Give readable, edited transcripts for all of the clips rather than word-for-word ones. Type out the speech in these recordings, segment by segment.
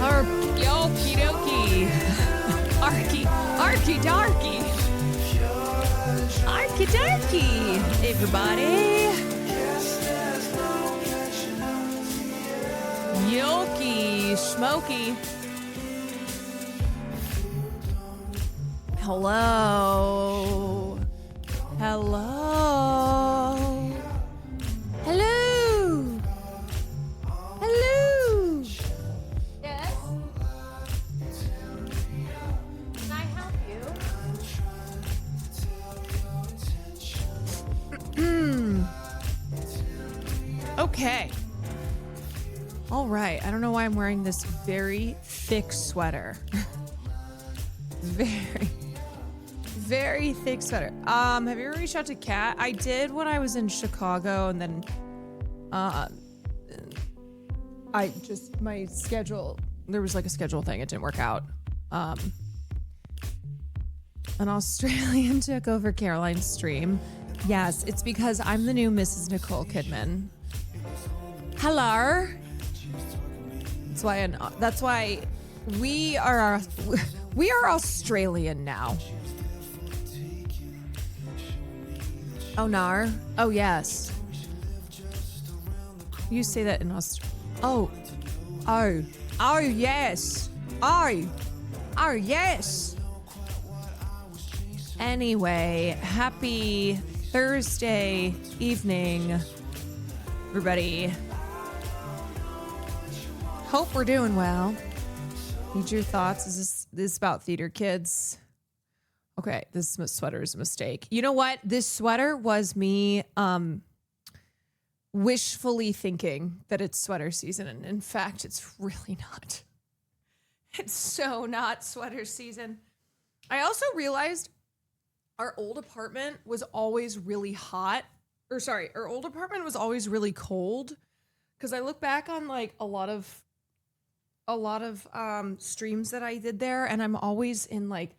Okie dokie. Arky darky. Arky darky, everybody. Yoki smoky. Hello. Hello. Hello. Hello. Yes. Can I help you? Okay. All right. I don't know why I'm wearing this very thick sweater. Very thick sweater. Have you ever reached out to Kat? I did when I was in Chicago, and then my schedule, there was like a schedule thing. It didn't work out. An Australian took over Caroline's stream. Yes, it's because I'm the new Mrs. Nicole Kidman. Hello. That's why we are Australian now. Oh, nar. Oh, yes. You say that in Australia. Oh, yes. Oh, yes. Anyway, happy Thursday evening, everybody. Hope we're doing well. Need your thoughts. Is this about theater kids? Okay, this sweater is a mistake. You know what? This sweater was me wishfully thinking that it's sweater season. And in fact, it's really not. It's so not sweater season. I also realized our old apartment was always really hot. Our old apartment was always really cold. Because I look back on like a lot of streams that I did there, and I'm always in like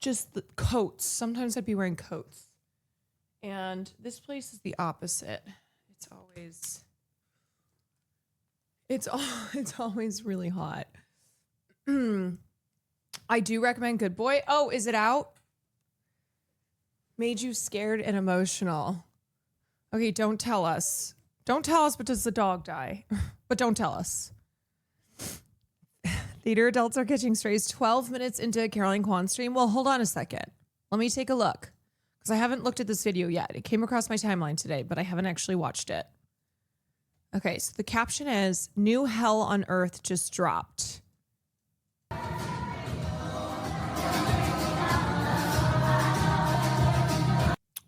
just the coats. Sometimes I'd be wearing coats. And this place is the opposite. It's always really hot. I do recommend Good Boy. Oh, is it out? Made you scared and emotional. Okay, don't tell us. Don't tell us, but does the dog die? But don't tell us. Theater adults are catching strays 12 minutes into a Caroline Kwan stream. Well, hold on a second. Let me take a look. Because I haven't looked at this video yet. It came across my timeline today, but I haven't actually watched it. Okay, so the caption is, New Hell on Earth just dropped.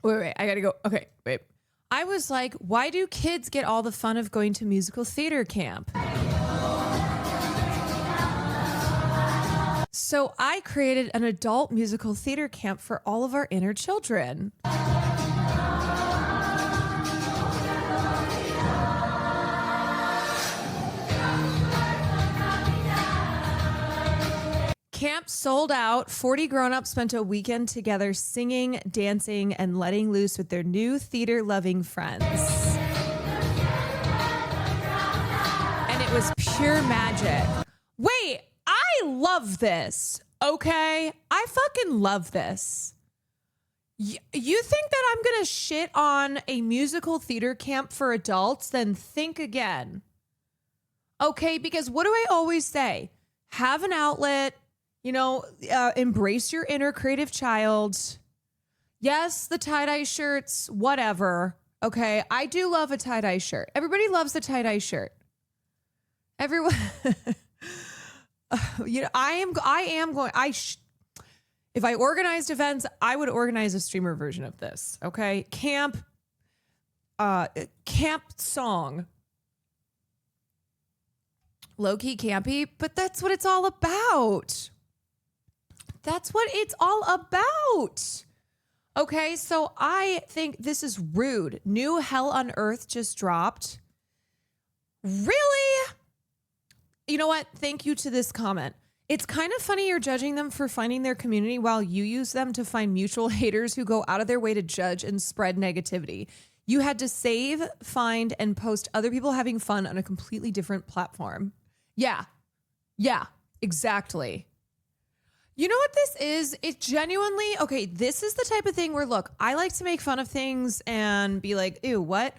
Wait, I gotta go. Okay, wait. I was like, why do kids get all the fun of going to musical theater camp? So I created an adult musical theater camp for all of our inner children. Camp sold out. 40 grown-ups spent a weekend together singing, dancing, and letting loose with their new theater-loving friends. And it was pure magic. Wait, I love this, okay? I fucking love this. You think that I'm going to shit on a musical theater camp for adults? Then think again. Okay, because what do I always say? Have an outlet. Embrace your inner creative child. Yes, the tie-dye shirts, whatever. Okay, I do love a tie-dye shirt. Everybody loves the tie-dye shirt. Everyone, if I organized events, I would organize a streamer version of this. Okay, camp song. Low-key campy, but that's what it's all about. That's what it's all about. Okay, so I think this is rude. New Hell on Earth just dropped. Really? You know what? Thank you to this comment. It's kind of funny you're judging them for finding their community while you use them to find mutual haters who go out of their way to judge and spread negativity. You had to save, find, and post other people having fun on a completely different platform. Yeah. Yeah, exactly. You know what this is? It genuinely, okay, this is the type of thing where, look, I like to make fun of things and be like, ew, what?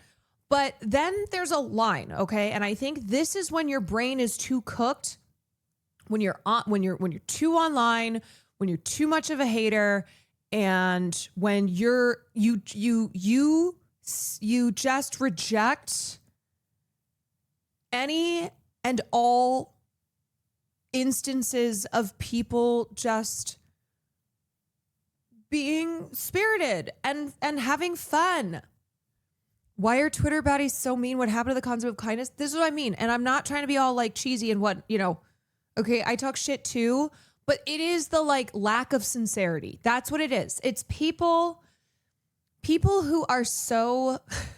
But then there's a line, okay? And I think this is when your brain is too cooked, when you're too online, when you're too much of a hater, and when you just reject any and all instances of people just being spirited and having fun. Why are Twitter baddies so mean? What happened to the concept of kindness? This is what I mean. And I'm not trying to be all like cheesy and what, okay, I talk shit too, but it is the like lack of sincerity. That's what it is. It's people who are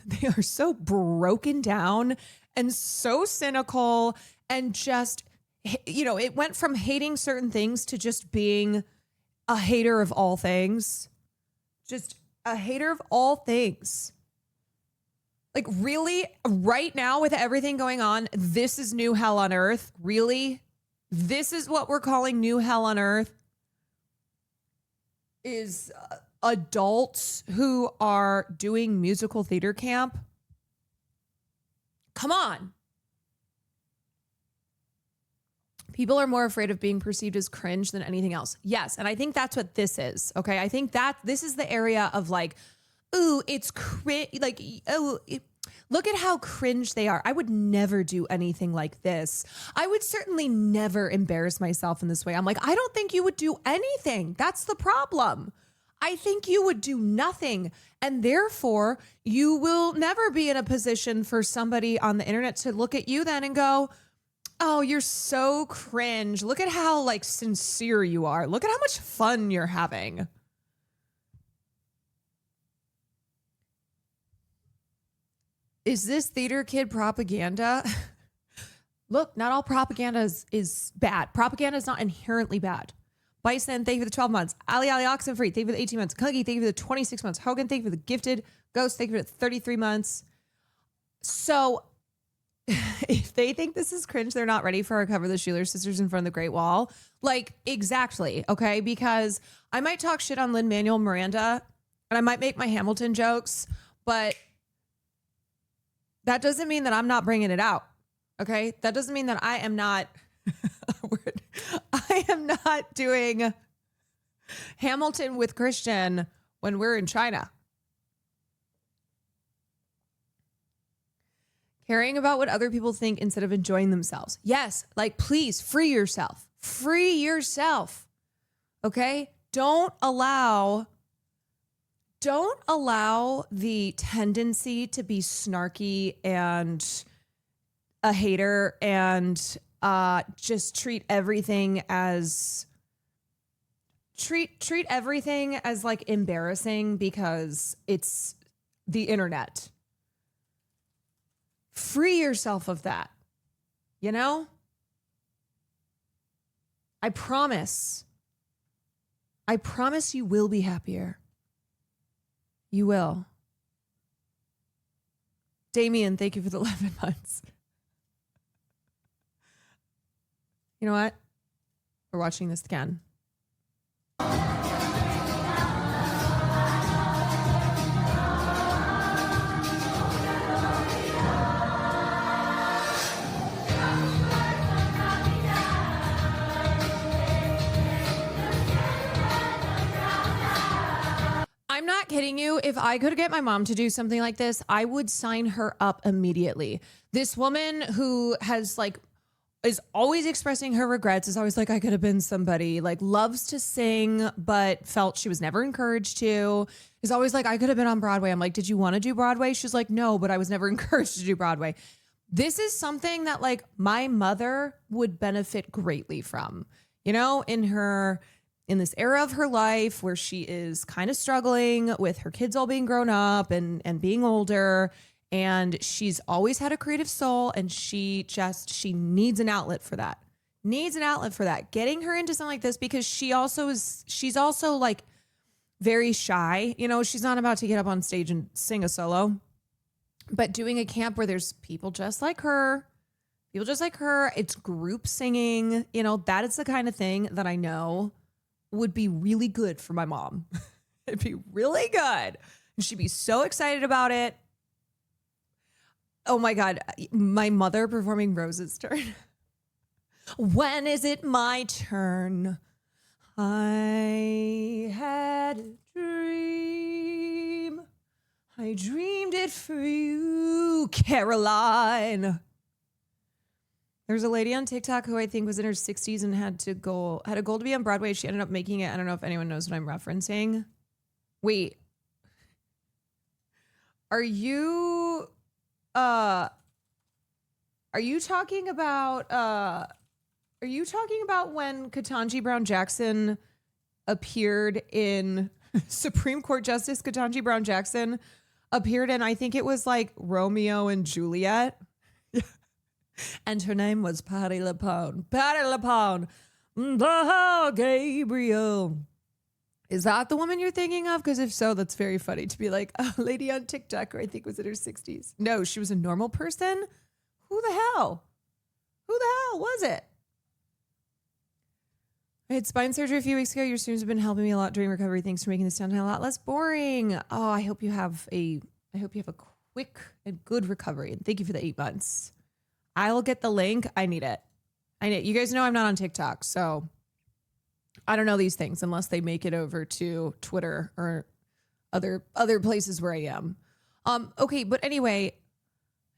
they are so broken down and so cynical and just, it went from hating certain things to just being a hater of all things. Just a hater of all things. Like, really, right now with everything going on, this is new hell on earth? Really? This is what we're calling new hell on earth? Is adults who are doing musical theater camp? Come on. People are more afraid of being perceived as cringe than anything else. Yes, and I think that's what this is, okay? I think that this is the area of like, ooh, it's cringe. Like, oh, look at how cringe they are. I would never do anything like this. I would certainly never embarrass myself in this way. I'm like, I don't think you would do anything. That's the problem. I think you would do nothing. And therefore, you will never be in a position for somebody on the internet to look at you then and go, oh, you're so cringe. Look at how like sincere you are. Look at how much fun you're having. Is this theater kid propaganda? Look, not all propaganda is bad. Propaganda is not inherently bad. Bison, thank you for the 12 months. Ali Oxenfree, thank you for the 18 months. Cookie, thank you for the 26 months. Hogan, thank you for the gifted. Ghost, thank you for the 33 months. So if they think this is cringe, they're not ready for our Cover the Schuler Sisters in Front of the Great Wall. Like, exactly, okay? Because I might talk shit on Lin-Manuel Miranda, and I might make my Hamilton jokes, but that doesn't mean that I'm not bringing it out, okay? That doesn't mean that I am not doing Hamilton with Christian when we're in China. Caring about what other people think instead of enjoying themselves. Yes, like, please free yourself. Free yourself. Okay? Don't allow the tendency to be snarky and a hater and just treat everything as like embarrassing because it's the internet. Free yourself of that. You know? I promise you will be happier. You will. Damien, thank you for the 11 months. You know what? We're watching this again. I'm not kidding you. If I could get my mom to do something like this, I would sign her up immediately. This woman who has like is always expressing her regrets, is always like, I could have been somebody, like loves to sing, but felt she was never encouraged to, is always like, I could have been on Broadway. I'm like, did you want to do Broadway? She's like, no, but I was never encouraged to do Broadway. This is something that like my mother would benefit greatly from, you know, in this era of her life where she is kind of struggling with her kids all being grown up and being older. And she's always had a creative soul, and she needs an outlet for that. Getting her into something like this, because she's also like very shy. You know, she's not about to get up on stage and sing a solo, but doing a camp where there's people just like her, People just like her. It's group singing. You know, that is the kind of thing that I know would be really good for my mom. It'd be really good. And she'd be so excited about it. Oh my God. My mother performing Rose's Turn. When is it my turn? I had a dream. I dreamed it for you, Caroline. There's a lady on TikTok who I think was in her 60s and had a goal to be on Broadway. She ended up making it. I don't know if anyone knows what I'm referencing. Wait. Are you talking about when Ketanji Brown Jackson appeared in Supreme Court Justice Ketanji Brown Jackson appeared in, I think it was like Romeo and Juliet. And her name was Patti LuPone. Patti LuPone. Oh, Gabriel. Is that the woman you're thinking of? Because if so, that's very funny to be like a lady on TikTok who I think was in her 60s. No, she was a normal person. Who the hell? Who the hell was it? I had spine surgery a few weeks ago. Your students have been helping me a lot during recovery. Thanks for making this downtown a lot less boring. Oh, I hope you have a quick and good recovery. And thank you for the 8 months. I'll get the link. I need it. You guys know I'm not on TikTok, so I don't know these things unless they make it over to Twitter or other places where I am. Okay, but anyway,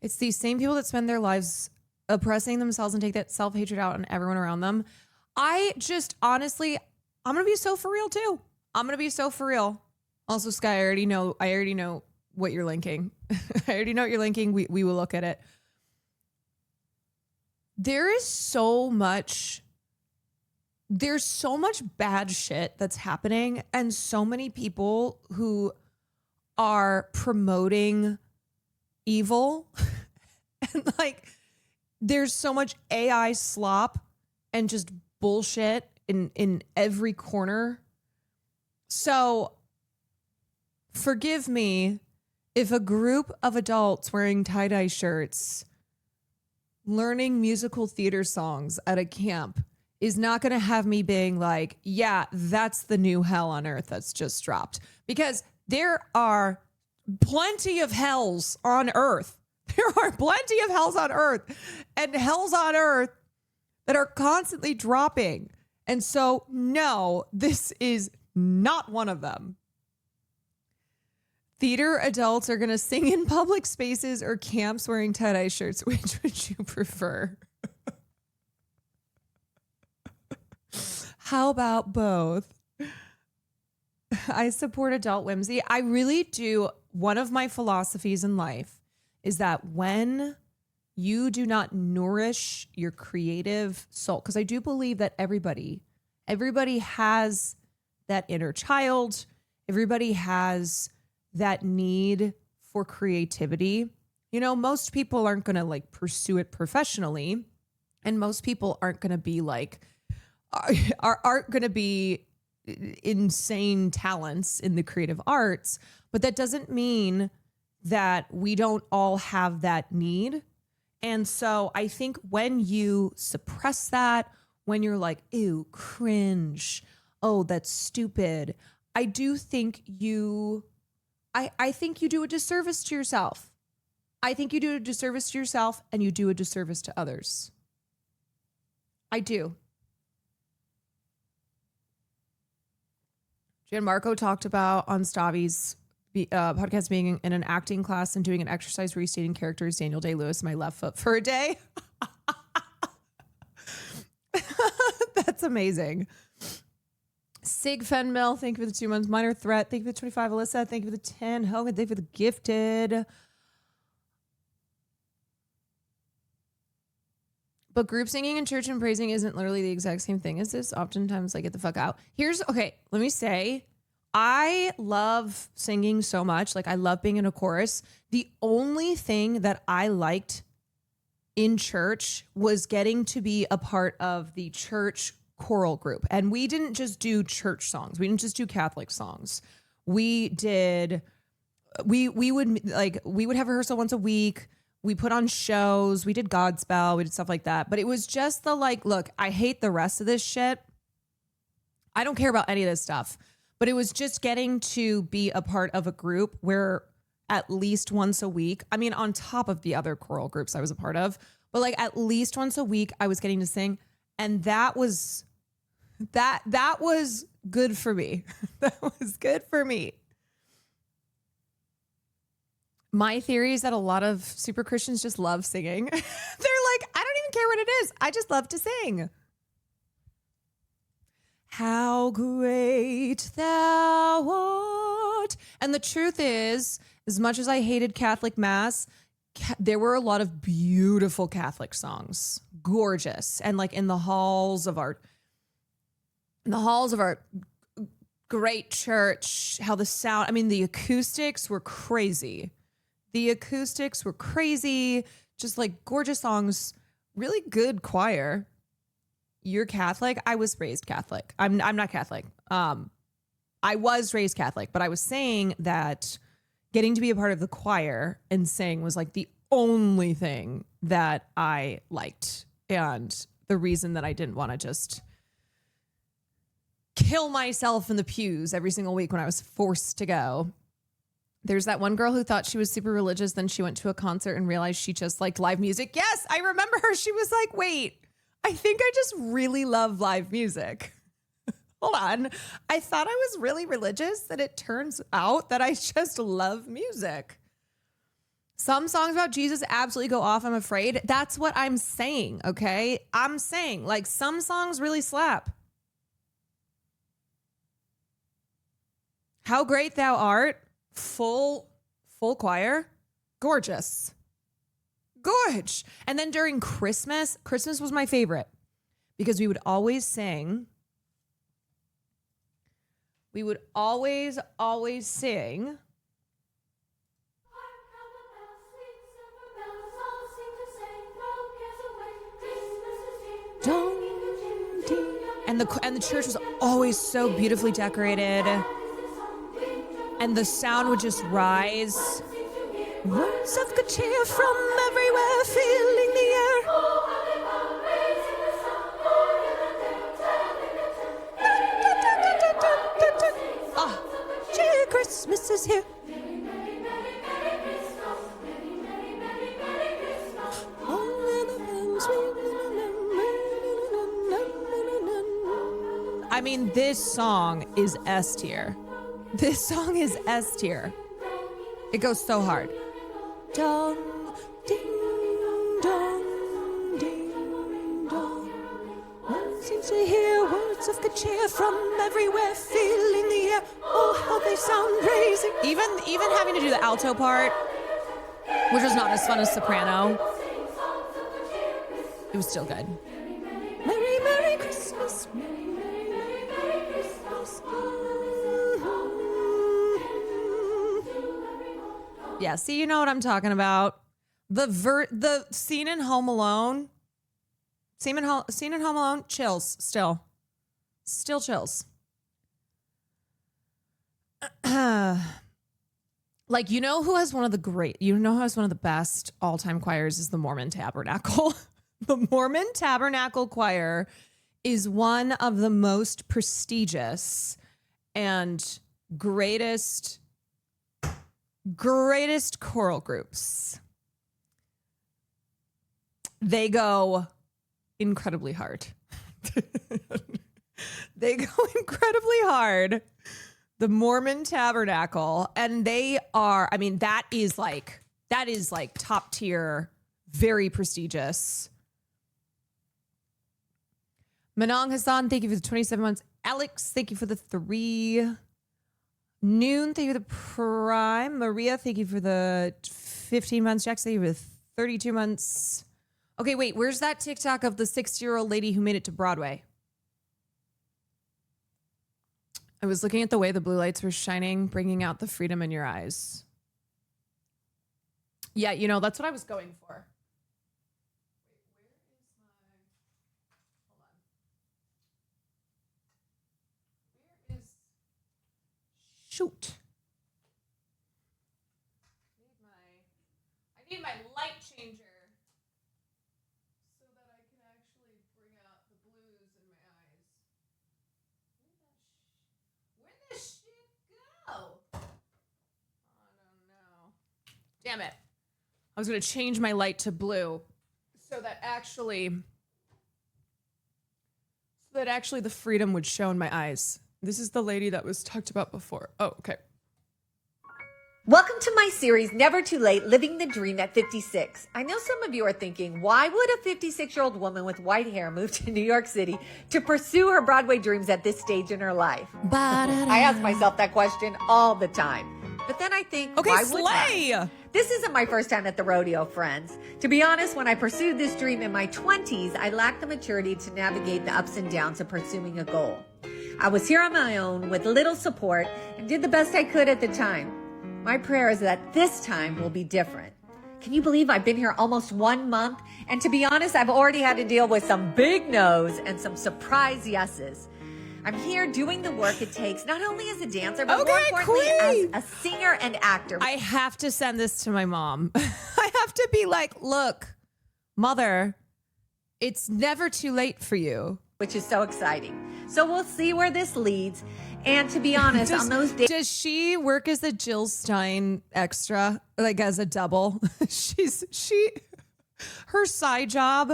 it's these same people that spend their lives oppressing themselves and take that self-hatred out on everyone around them. I just honestly, I'm gonna be so for real too. I'm gonna be so for real. Also, Sky, I already know what you're linking. I already know what you're linking. We will look at it. There's so much bad shit that's happening, and so many people who are promoting evil. And like, there's so much AI slop and just bullshit in every corner. So forgive me if a group of adults wearing tie-dye shirts learning musical theater songs at a camp is not going to have me being like, yeah, that's the new hell on earth that's just dropped. Because there are plenty of hells on earth. There are plenty of hells on earth and hells on earth that are constantly dropping. And so, no, this is not one of them. Theater adults are going to sing in public spaces or camps wearing tie-dye shirts. Which would you prefer? How about both? I support adult whimsy. I really do. One of my philosophies in life is that when you do not nourish your creative soul, because I do believe that everybody has that inner child. Everybody has that need for creativity. You know, most people aren't going to like pursue it professionally, and most people aren't going to be like, aren't going to be insane talents in the creative arts, but that doesn't mean that we don't all have that need. And so I think when you suppress that, when you're like, ew, cringe, oh, that's stupid, I do think I think you do a disservice to yourself. I think you do a disservice to yourself and you do a disservice to others. I do. Gianmarco talked about on Stavi's podcast being in an acting class and doing an exercise restating characters Daniel Day-Lewis in my left foot for a day. That's amazing. Sig Fenmill, thank you for the 2 months. Minor Threat, thank you for the 25. Alyssa, thank you for the 10. Hogan, thank you for the gifted. But group singing and church and praising isn't literally the exact same thing as this. Oftentimes, like, get the fuck out. Let me say, I love singing so much. Like, I love being in a chorus. The only thing that I liked in church was getting to be a part of the church choral group. And we didn't just do church songs. We didn't just do Catholic songs. We would have rehearsal once a week. we put on shows, we did Godspell, we did stuff like that. But it was just the like, look, I hate the rest of this shit. I don't care about any of this stuff. But it was just getting to be a part of a group where at least once a week, I mean, on top of the other choral groups I was a part of, but like at least once a week I was getting to sing. And that was good for me. That was good for me. My theory is that a lot of super Christians just love singing. They're like, I don't even care what it is. I just love to sing. How great thou art. And the truth is, as much as I hated Catholic Mass, there were a lot of beautiful Catholic songs. Gorgeous. And like in the halls of our great church, how the sound, I mean, the acoustics were crazy. Just like gorgeous songs, really good choir. You're Catholic? I was raised Catholic. I'm not Catholic. I was raised Catholic, but I was saying that getting to be a part of the choir and sing was like the only thing that I liked. And the reason that I didn't want to just kill myself in the pews every single week when I was forced to go. There's that one girl who thought she was super religious. Then she went to a concert and realized she just liked live music. Yes, I remember her. She was like, wait, I think I just really love live music. Hold on. I thought I was really religious, and it turns out that I just love music. Some songs about Jesus absolutely go off, I'm afraid. That's what I'm saying, okay? I'm saying, like, some songs really slap. How Great Thou Art, full choir, gorgeous. Gorge. And then during Christmas was my favorite because we would always sing. We would always sing. And the church was always so beautifully decorated. And the sound would just rise. Words of good cheer from everywhere filling the air. Oh, cheer, Christmas is here. I mean, this song is S tier. This song is S tier. It goes so hard. Dong, ding, dong, ding, dong. One seems to hear words of good cheer from everywhere, filling the air. Oh, how they sound raising. Even having to do the alto part, which was not as fun as soprano, it was still good. Merry, Merry Christmas. Merry, Merry, Merry, Merry Christmas. Yeah, see, you know what I'm talking about. The scene in Home Alone. Scene in Home Alone, chills still. Still chills. Like, you know who has one of the best all-time choirs is the Mormon Tabernacle. The Mormon Tabernacle Choir is one of the most prestigious and greatest choral groups. They go incredibly hard. They go incredibly hard. The Mormon Tabernacle. And they are, I mean, that is like top tier, very prestigious. Manong Hassan, thank you for the 27 months. Alex, thank you for the 3. Noon, thank you for the Prime. Maria, thank you for the 15 months. Jack, thank you for the 32 months. Okay, wait, where's that TikTok of the 60-year-old lady who made it to Broadway? I was looking at the way the blue lights were shining, bringing out the freedom in your eyes. Yeah, you know, that's what I was going for. Shoot. I need my light change. changer so that I can actually bring out the blues in my eyes. Where'd this shit go? I don't know. Damn it. I was going to change my light to blue so that actually the freedom would show in my eyes. This is the lady that was talked about before. Oh, okay. Welcome to my series, Never Too Late, Living the Dream at 56. I know some of you are thinking, why would a 56-year-old woman with white hair move to New York City to pursue her Broadway dreams at this stage in her life? I ask myself that question all the time. But then I think, okay, why slay! would I? This isn't my first time at the rodeo, friends. To be honest, when I pursued this dream in my 20s, I lacked the maturity to navigate the ups and downs of pursuing a goal. I was here on my own with little support and did the best I could at the time. My prayer is that this time will be different. Can you believe I've been here almost 1 month? And to be honest, I've already had to deal with some big no's and some surprise yeses. I'm here doing the work it takes, not only as a dancer, but more importantly, as a singer and actor. I have to send this to my mom. I have to be like, look, mother, it's never too late for you. Which is so exciting. So we'll see where this leads. And to be honest, on those days... Does she work as a Jill Stein extra? Like as a double? Her side job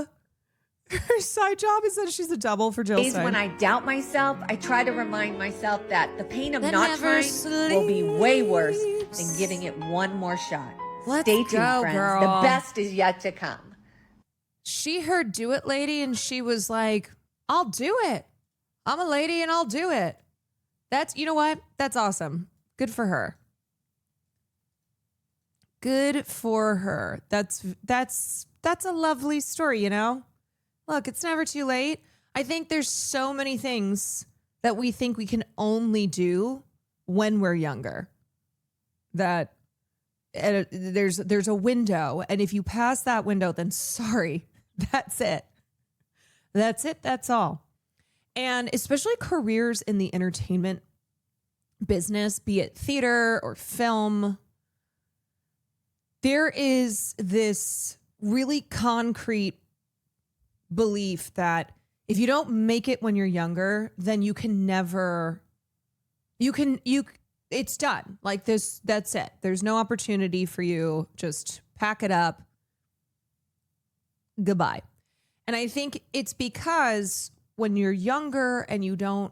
is that she's a double for Jill Stein. When I doubt myself, I try to remind myself that the pain of not trying will be way worse than giving it one more shot. Stay tuned, friends. Girl. The best is yet to come. She heard Do It Lady and she was like, I'll do it. I'm a lady and I'll do it. That's, you know what? That's awesome. Good for her. Good for her. That's a lovely story, you know? Look, it's never too late. I think there's so many things that we think we can only do when we're younger. That there's a window, and if you pass that window, then sorry, that's it. That's it. That's all. And especially careers in the entertainment business, be it theater or film, there is this really concrete belief that if you don't make it when you're younger, then you can never, it's done. Like this, that's it. There's no opportunity for you. Just pack it up. Goodbye. And I think it's because when you're younger and you don't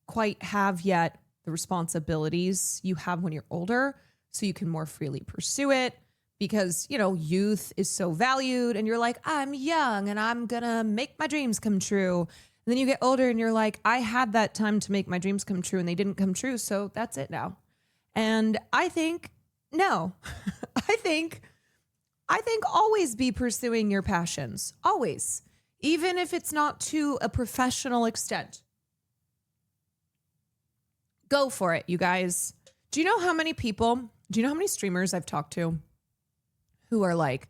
quite have yet the responsibilities you have when you're older, so you can more freely pursue it because, you know, youth is so valued and you're like, I'm young and I'm gonna make my dreams come true. And then you get older and you're like, I had that time to make my dreams come true and they didn't come true. So that's it now. And I think, no, I think always be pursuing your passions. Always. Even if it's not to a professional extent. Go for it, you guys. Do you know how many streamers I've talked to who are like,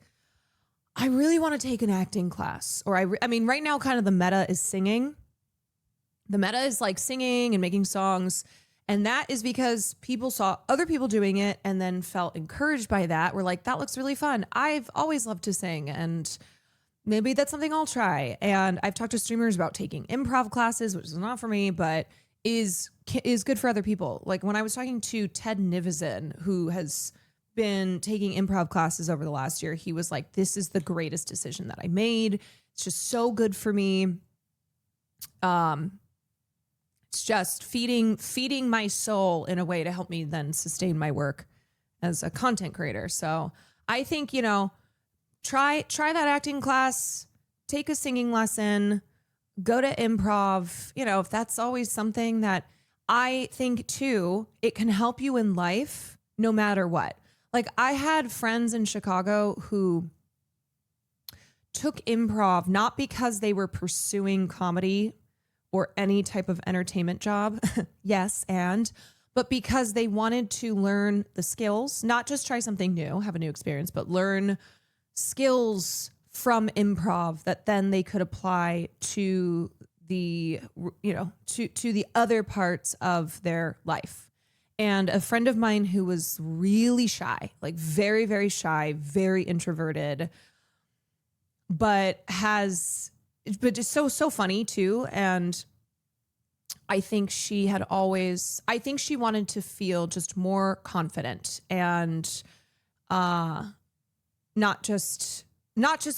I really want to take an acting class? Or I mean, right now kind of the meta is singing. The meta is like singing and making songs. And that is because people saw other people doing it and then felt encouraged by that. We're like, that looks really fun. I've always loved to sing and maybe that's something I'll try. And I've talked to streamers about taking improv classes, which is not for me, but is good for other people. Like when I was talking to Ted Nivison, who has been taking improv classes over the last year, he was like, this is the greatest decision that I made. It's just so good for me. It's just feeding my soul in a way to help me then sustain my work as a content creator. So I think, you know, try that acting class, take a singing lesson, go to improv. You know, if that's always something that I think too, it can help you in life no matter what. Like I had friends in Chicago who took improv not because they were pursuing comedy or any type of entertainment job. Yes, but because they wanted to learn the skills, not just try something new, have a new experience, but learn skills from improv that then they could apply to the, you know, to the other parts of their life. And a friend of mine who was really shy, like very, very shy, very introverted, but just so funny too. And I think she wanted to feel just more confident and not just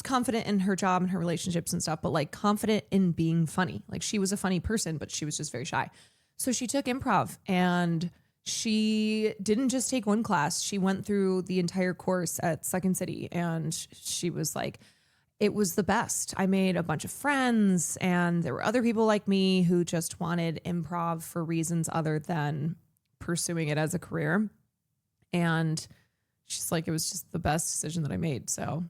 confident in her job and her relationships and stuff, but like confident in being funny. Like she was a funny person, but she was just very shy. So she took improv, and she didn't just take one class. She went through the entire course at Second City, and she was like, it was the best. I made a bunch of friends, and there were other people like me who just wanted improv for reasons other than pursuing it as a career. And she's like, it was just the best decision that I made. So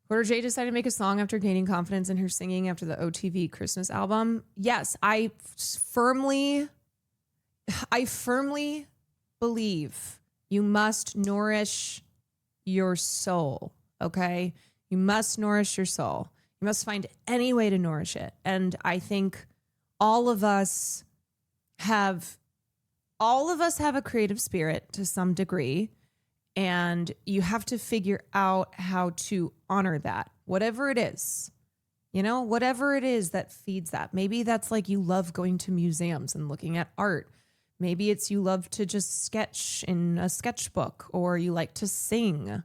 Porter J decided to make a song after gaining confidence in her singing after the OTV Christmas album. Yes, I firmly believe you must nourish your soul, okay? You must nourish your soul. You must find any way to nourish it. And I think all of us have a creative spirit to some degree. And you have to figure out how to honor that, whatever it is, whatever it is that feeds that. Maybe that's like you love going to museums and looking at art. Maybe it's you love to just sketch in a sketchbook, or you like to sing.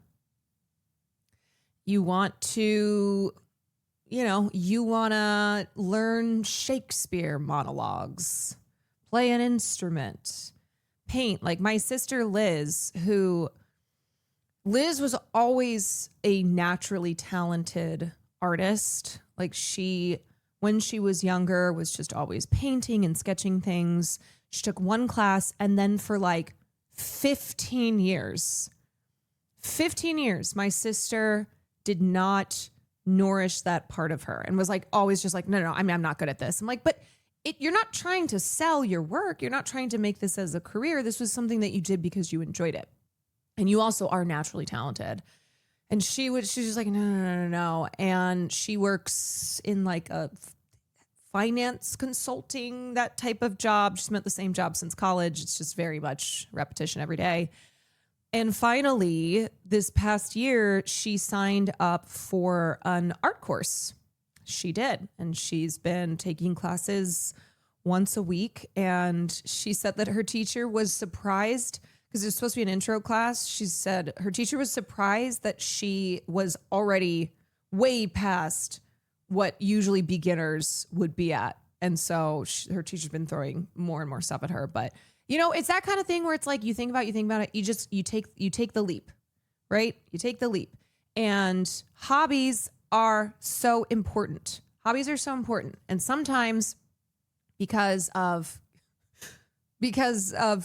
You want to, you want to learn Shakespeare monologues, play an instrument, paint. Like my sister Liz was always a naturally talented artist. Like when she was younger, was just always painting and sketching things. She took one class, and then for like 15 years, my sister did not nourish that part of her and was like, always just like, no, I'm not good at this. I'm like, but you're not trying to sell your work. You're not trying to make this as a career. This was something that you did because you enjoyed it. And you also are naturally talented. And she's just like, no. And she works in like a finance consulting, that type of job. She's been at the same job since college. It's just very much repetition every day. And finally, this past year, she signed up for an art course. She did. And she's been taking classes once a week. And she said that her teacher was surprised, because it was supposed to be an intro class. She said her teacher was surprised that she was already way past what usually beginners would be at. And so her teacher's been throwing more and more stuff at her. But, it's that kind of thing where it's like, you think about it, you take the leap, right? You take the leap. And hobbies are so important. And sometimes because of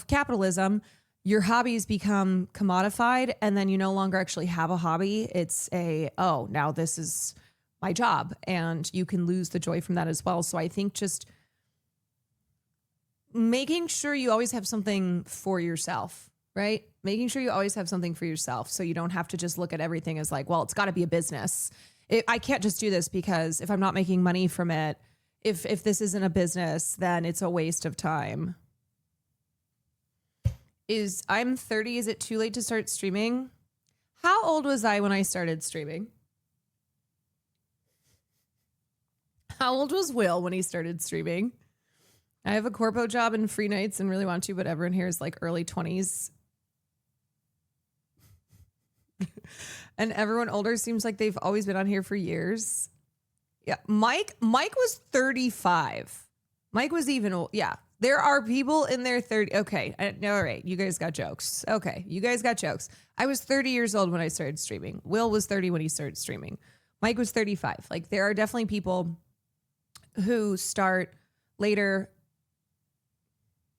capitalism, your hobbies become commodified, and then you no longer actually have a hobby. It's now this is my job, and you can lose the joy from that as well. So I think just making sure you always have something for yourself, right? Making sure you always have something for yourself, so you don't have to just look at everything as like, well, it's got to be a business. I can't just do this because if I'm not making money from it, if this isn't a business, then it's a waste of time. I'm 30. Is it too late to start streaming? How old was I when I started streaming? How old was Will when he started streaming? I have a corpo job and free nights and really want to, but everyone here is like early 20s. And everyone older seems like they've always been on here for years. Yeah. Mike was 35. Mike was even old. Yeah. There are people in their 30s. Okay. All right. You guys got jokes. Okay. You guys got jokes. I was 30 years old when I started streaming. Will was 30 when he started streaming. Mike was 35. Like, there are definitely people who start later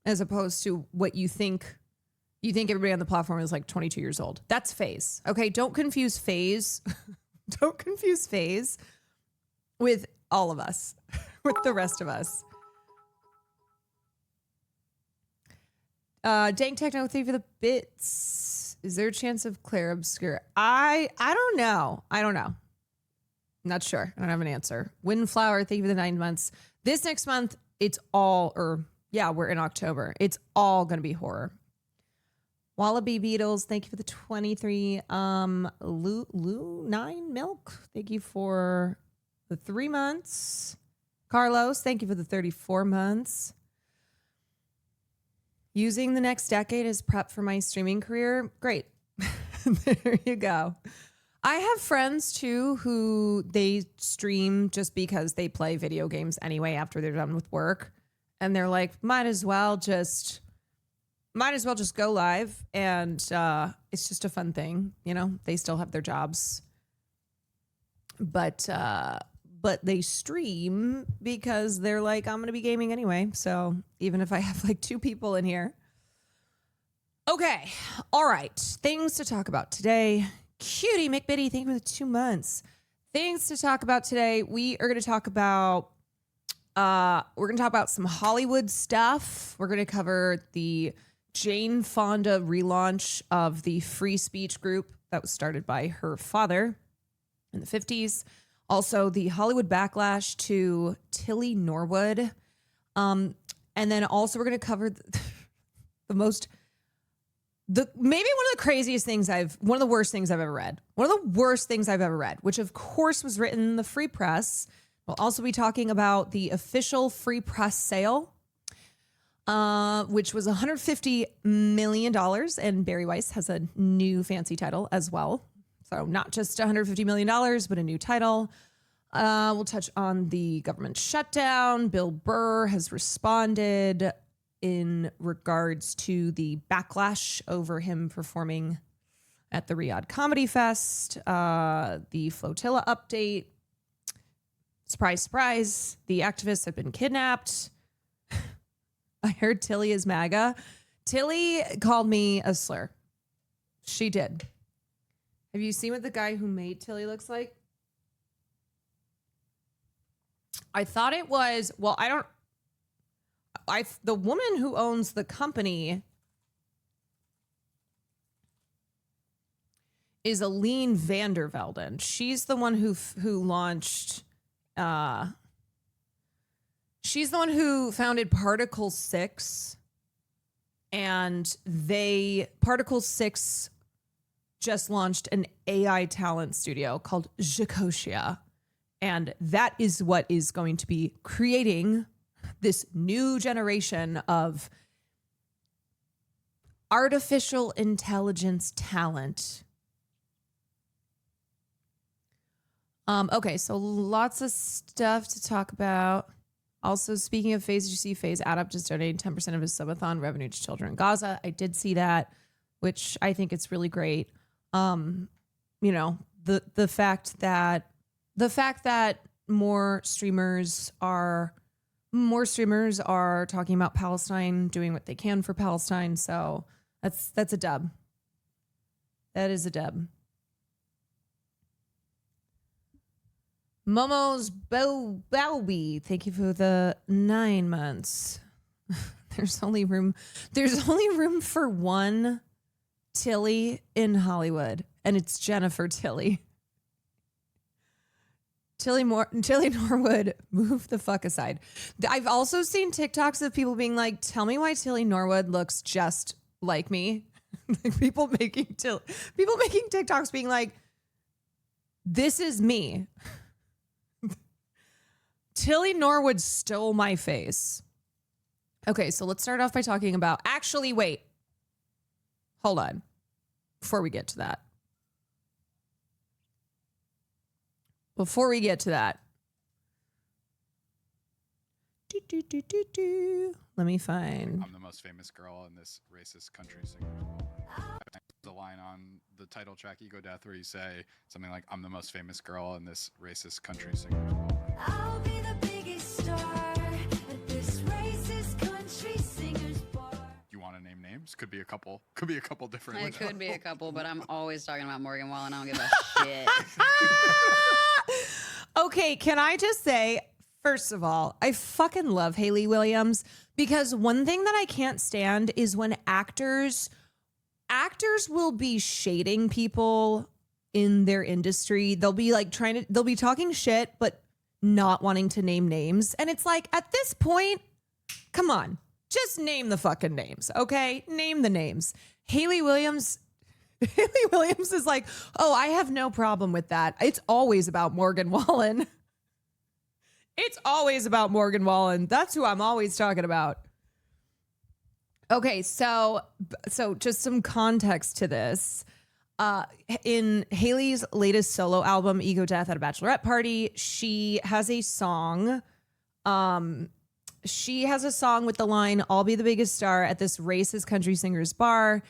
as opposed to what you think. You think everybody on the platform is like 22 years old. That's phase. Okay. Don't confuse phase. Don't confuse phase with all of us, with the rest of us. Dank Techno, thank you for the bits. Is there a chance of Claire Obscure? I don't know. Not sure. I don't have an answer. Windflower, thank you for the 9 months. This next month, we're in October. It's all going to be horror. Wallaby Beatles, thank you for the 23. Lou 9 Milk, thank you for the 3 months. Carlos, thank you for the 34 months. Using the next decade as prep for my streaming career. Great. There you go. I have friends too who they stream just because they play video games anyway after they're done with work. And they're like, might as well just go live. And it's just a fun thing. You know, they still have their jobs. But they stream because they're like, I'm going to be gaming anyway. So even if I have like 2 people in here. Okay. All right. Things to talk about today. Cutie McBitty, thank you for the 2 months. Things to talk about today. We are going to talk about some Hollywood stuff. We're going to cover the Jane Fonda relaunch of the free speech group that was started by her father in the 50s. Also, the Hollywood backlash to Tilly Norwood. And then also we're going to cover maybe one of the worst things I've ever read. One of the worst things I've ever read, which of course was written in the Free Press. We'll also be talking about the official Free Press sale, which was $150 million. And Barry Weiss has a new fancy title as well. So not just $150 million, but a new title. We'll touch on the government shutdown. Bill Burr has responded in regards to the backlash over him performing at the Riyadh Comedy Fest, the flotilla update. Surprise, surprise. The activists have been kidnapped. I heard Tilly is MAGA. Tilly called me a slur. She did. Have you seen what the guy who made Tilly looks like? I thought it was, the woman who owns the company is Aline Vandervelden. She's the one who launched, she's the one who founded Particle 6, and Particle 6 just launched an AI talent studio called Jacosia. And that is what is going to be creating this new generation of artificial intelligence talent. Okay, so lots of stuff to talk about. Also, speaking of FaZe, did you see FaZe Add Up just donating 10% of his subathon revenue to children in Gaza? I did see that, which I think it's really great. You know, the fact that more streamers are talking about Palestine, doing what they can for Palestine. So that's a dub. That is a dub. Momo's Bowby, thank you for the 9 months. There's only room for one Tilly in Hollywood, and it's Jennifer Tilly. Tilly Norwood, move the fuck aside. I've also seen TikToks of people being like, tell me why Tilly Norwood looks just like me. people making TikToks being like, this is me. Tilly Norwood stole my face. Okay, so let's start off by talking about, actually, wait. Hold on. Before we get to that. Let me find. I'm the most famous girl in this racist country singer. The line on the title track, Ego Death, where you say something like, I'm the most famous girl in this racist country singer. I'll be the biggest star at this racist country singer's bar. You want to name names? Could be a couple different. It could be a couple, but I'm always talking about Morgan Wallen. I don't give a shit. Okay, can I just say, first of all, I fucking love Hayley Williams, because one thing that I can't stand is when actors will be shading people in their industry. They'll be like they'll be talking shit, but not wanting to name names. And it's like, at this point, come on, just name the fucking names, okay? Name the names. Haley Williams. Haley Williams is like, oh, I have no problem with that. It's always about Morgan Wallen. It's always about Morgan Wallen. That's who I'm always talking about. Okay, so just some context to this. In Haley's latest solo album, Ego Death at a Bachelorette Party, she has a song. She has a song with the line, I'll be the biggest star at this racist country singer's bar.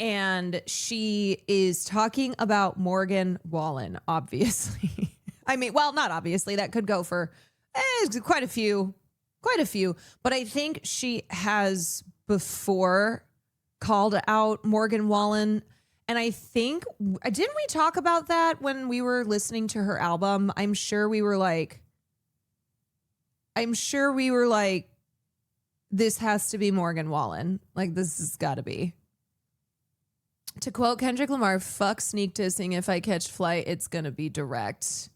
And she is talking about Morgan Wallen, obviously. I mean, well, not obviously. That could go for quite a few. But I think she has before called out Morgan Wallen. And I think, didn't we talk about that when we were listening to her album? I'm sure we were like, this has to be Morgan Wallen. Like, this has got to be. To quote Kendrick Lamar, fuck sneak dissing. If I catch flight, it's going to be direct.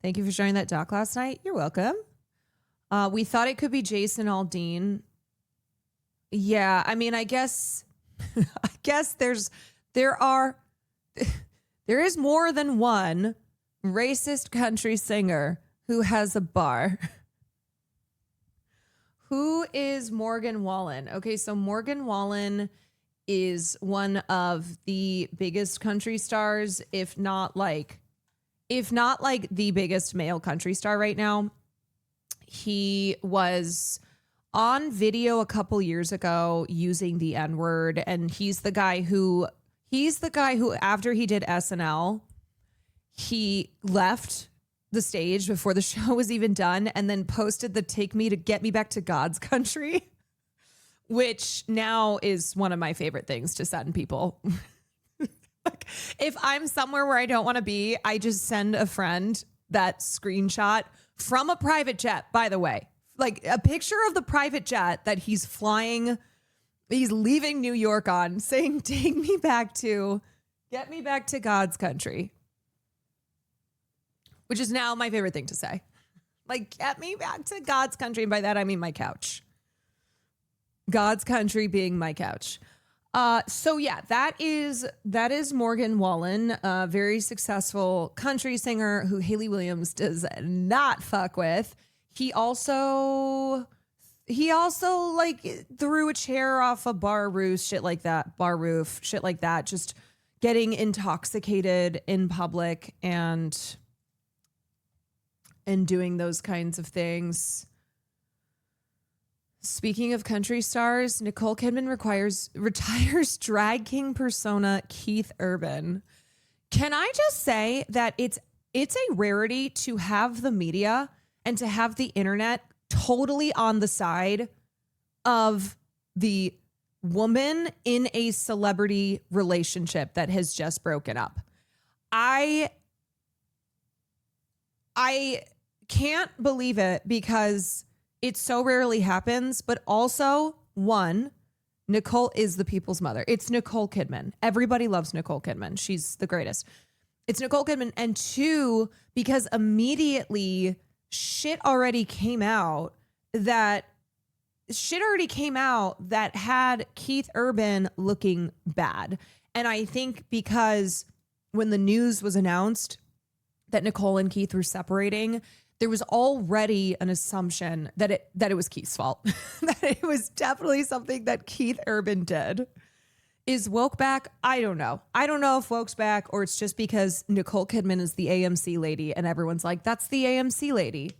Thank you for sharing that doc last night. You're welcome. We thought it could be Jason Aldean. Yeah, I mean, I guess there is more than one racist country singer who has a bar. Who is Morgan Wallen? Okay, so Morgan Wallen is one of the biggest country stars, if not like the biggest male country star right now. He was on video a couple years ago using the N-word, and he's the guy who after he did SNL, he left the stage before the show was even done and then posted the "Take Me to Get Me Back to God's Country," which now is one of my favorite things to send people. Like, if I'm somewhere where I don't want to be, I just send a friend that screenshot from a private jet, by the way, like a picture of the private jet that he's flying. He's leaving New York on, saying, get me back to God's country, which is now my favorite thing to say. Like, get me back to God's country. And by that, I mean my couch. God's country being my couch. So yeah, that is Morgan Wallen, a very successful country singer who Haley Williams does not fuck with. He also like threw a chair off a bar roof, shit like that, just getting intoxicated in public and doing those kinds of things. Speaking of country stars, Nicole Kidman retires drag king persona Keith Urban. Can I just say that it's a rarity to have the media and to have the internet totally on the side of the woman in a celebrity relationship that has just broken up. I can't believe it because it so rarely happens, but also, one, Nicole is the people's mother. It's Nicole Kidman. Everybody loves Nicole Kidman. She's the greatest. It's Nicole Kidman. And two, because immediately shit already came out that had Keith Urban looking bad. And I think because when the news was announced that Nicole and Keith were separating, there was already an assumption that it was Keith's fault, that it was definitely something that Keith Urban did. Is woke back? I don't know. I don't know if woke's back or it's just because Nicole Kidman is the AMC lady and everyone's like, that's the AMC lady.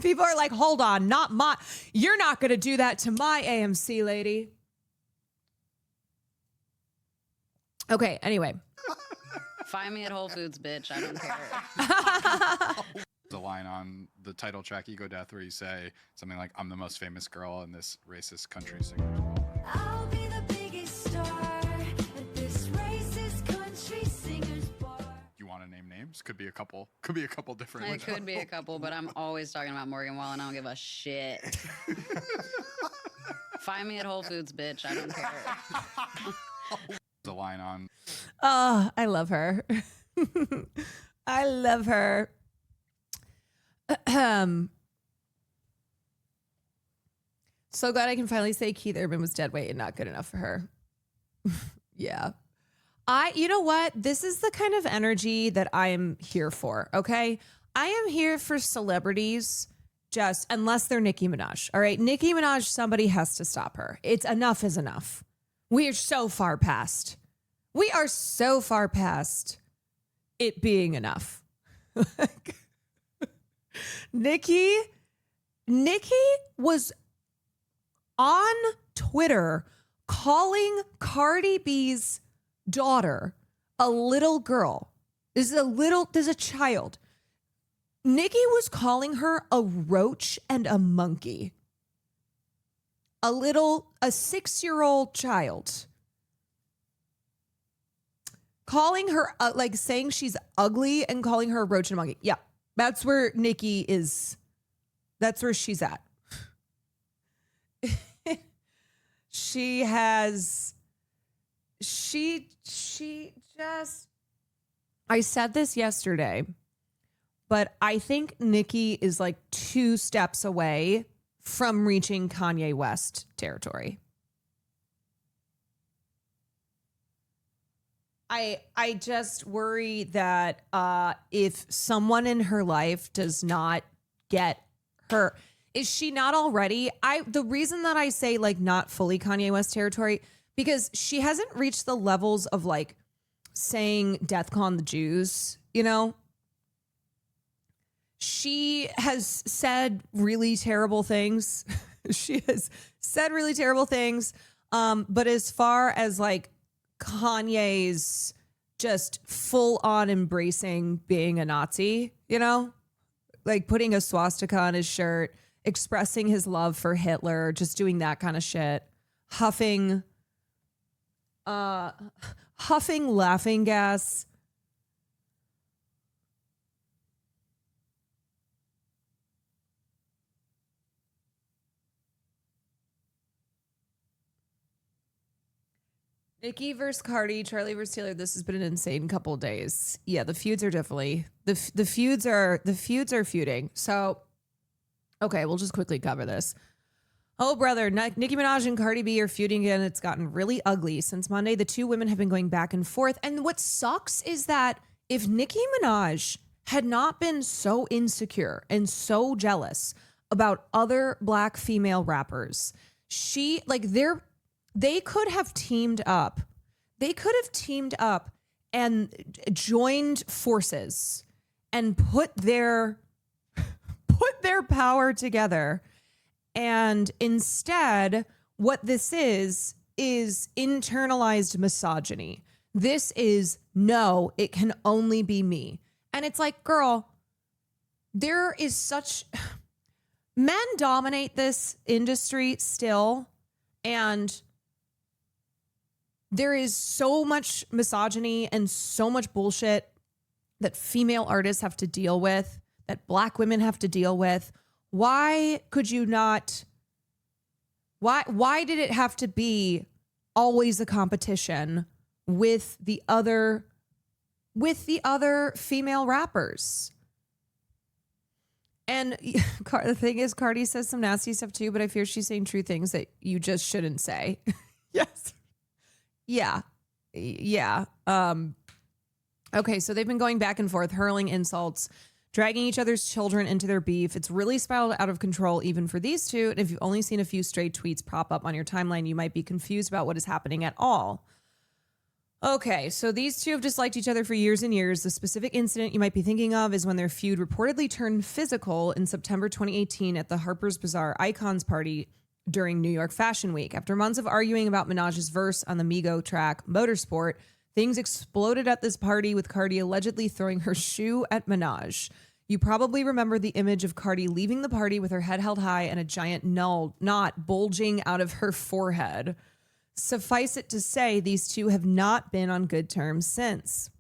People are like, hold on, you're not going to do that to my AMC lady. Okay, anyway. Find me at Whole Foods, bitch. I don't care. The line on the title track, Ego Death, where you say something like, I'm the most famous girl in this racist country singer's bar. I'll be the biggest star at this racist country singer's bar. You want to name names? Could be a couple different It ones. could be a couple, but I'm always talking about Morgan Wallen. I don't give a shit. Find me at Whole Foods, bitch. I don't care. The line on Oh, I love her. I love her. So glad I can finally say Keith Urban was dead weight and not good enough for her. Yeah. You know what? This is the kind of energy that I am here for, okay? I am here for celebrities, just unless they're Nicki Minaj. All right, Nicki Minaj, somebody has to stop her. It's enough is enough. We are so far past. We are so far past it being enough. Nicki was on Twitter calling Cardi B's daughter a little girl. This is a child. Nicki was calling her a roach and a monkey. A 6-year-old child. Calling her, like saying she's ugly and calling her a roach and a monkey. Yeah, that's where Nicki is. That's where she's at. She just, I said this yesterday, but I think Nicki is like 2 steps away from reaching Kanye West territory. I just worry that if someone in her life does not get her, is she not already? The reason that I say like not fully Kanye West territory, because she hasn't reached the levels of like saying death con the Jews, you know? She has said really terrible things. She has said really terrible things. But as far as like Kanye's just full on embracing being a Nazi, you know, like putting a swastika on his shirt, expressing his love for Hitler, just doing that kind of shit, huffing laughing gas. Nicki versus Cardi, Charlie versus Taylor. This has been an insane couple of days. Yeah, the feuds are definitely the feuds are feuding. So, okay, we'll just quickly cover this. Oh, brother, Nicki Minaj and Cardi B are feuding again. It's gotten really ugly since Monday. The two women have been going back and forth. And what sucks is that if Nicki Minaj had not been so insecure and so jealous about other Black female rappers, they could have teamed up. They could have teamed up and joined forces and put their power together. And instead, what this is internalized misogyny. This is, no, it can only be me. And it's like, girl, there is such... Men dominate this industry still. And there is so much misogyny and so much bullshit that female artists have to deal with, that Black women have to deal with. Why could you not? Why did it have to be always a competition with the other female rappers? And the thing is, Cardi says some nasty stuff too, but I fear she's saying true things that you just shouldn't say. Yes. Yeah. Okay, so they've been going back and forth, hurling insults, dragging each other's children into their beef. It's really spiraled out of control even for these two. And if you've only seen a few stray tweets pop up on your timeline, you might be confused about what is happening at all. Okay, so these two have disliked each other for years and years. The specific incident you might be thinking of is when their feud reportedly turned physical in September 2018 at the Harper's Bazaar Icons party during New York Fashion Week. After months of arguing about Minaj's verse on the Migo track Motorsport, things exploded at this party with Cardi allegedly throwing her shoe at Minaj. You probably remember the image of Cardi leaving the party with her head held high and a giant knot bulging out of her forehead. Suffice it to say, these two have not been on good terms since.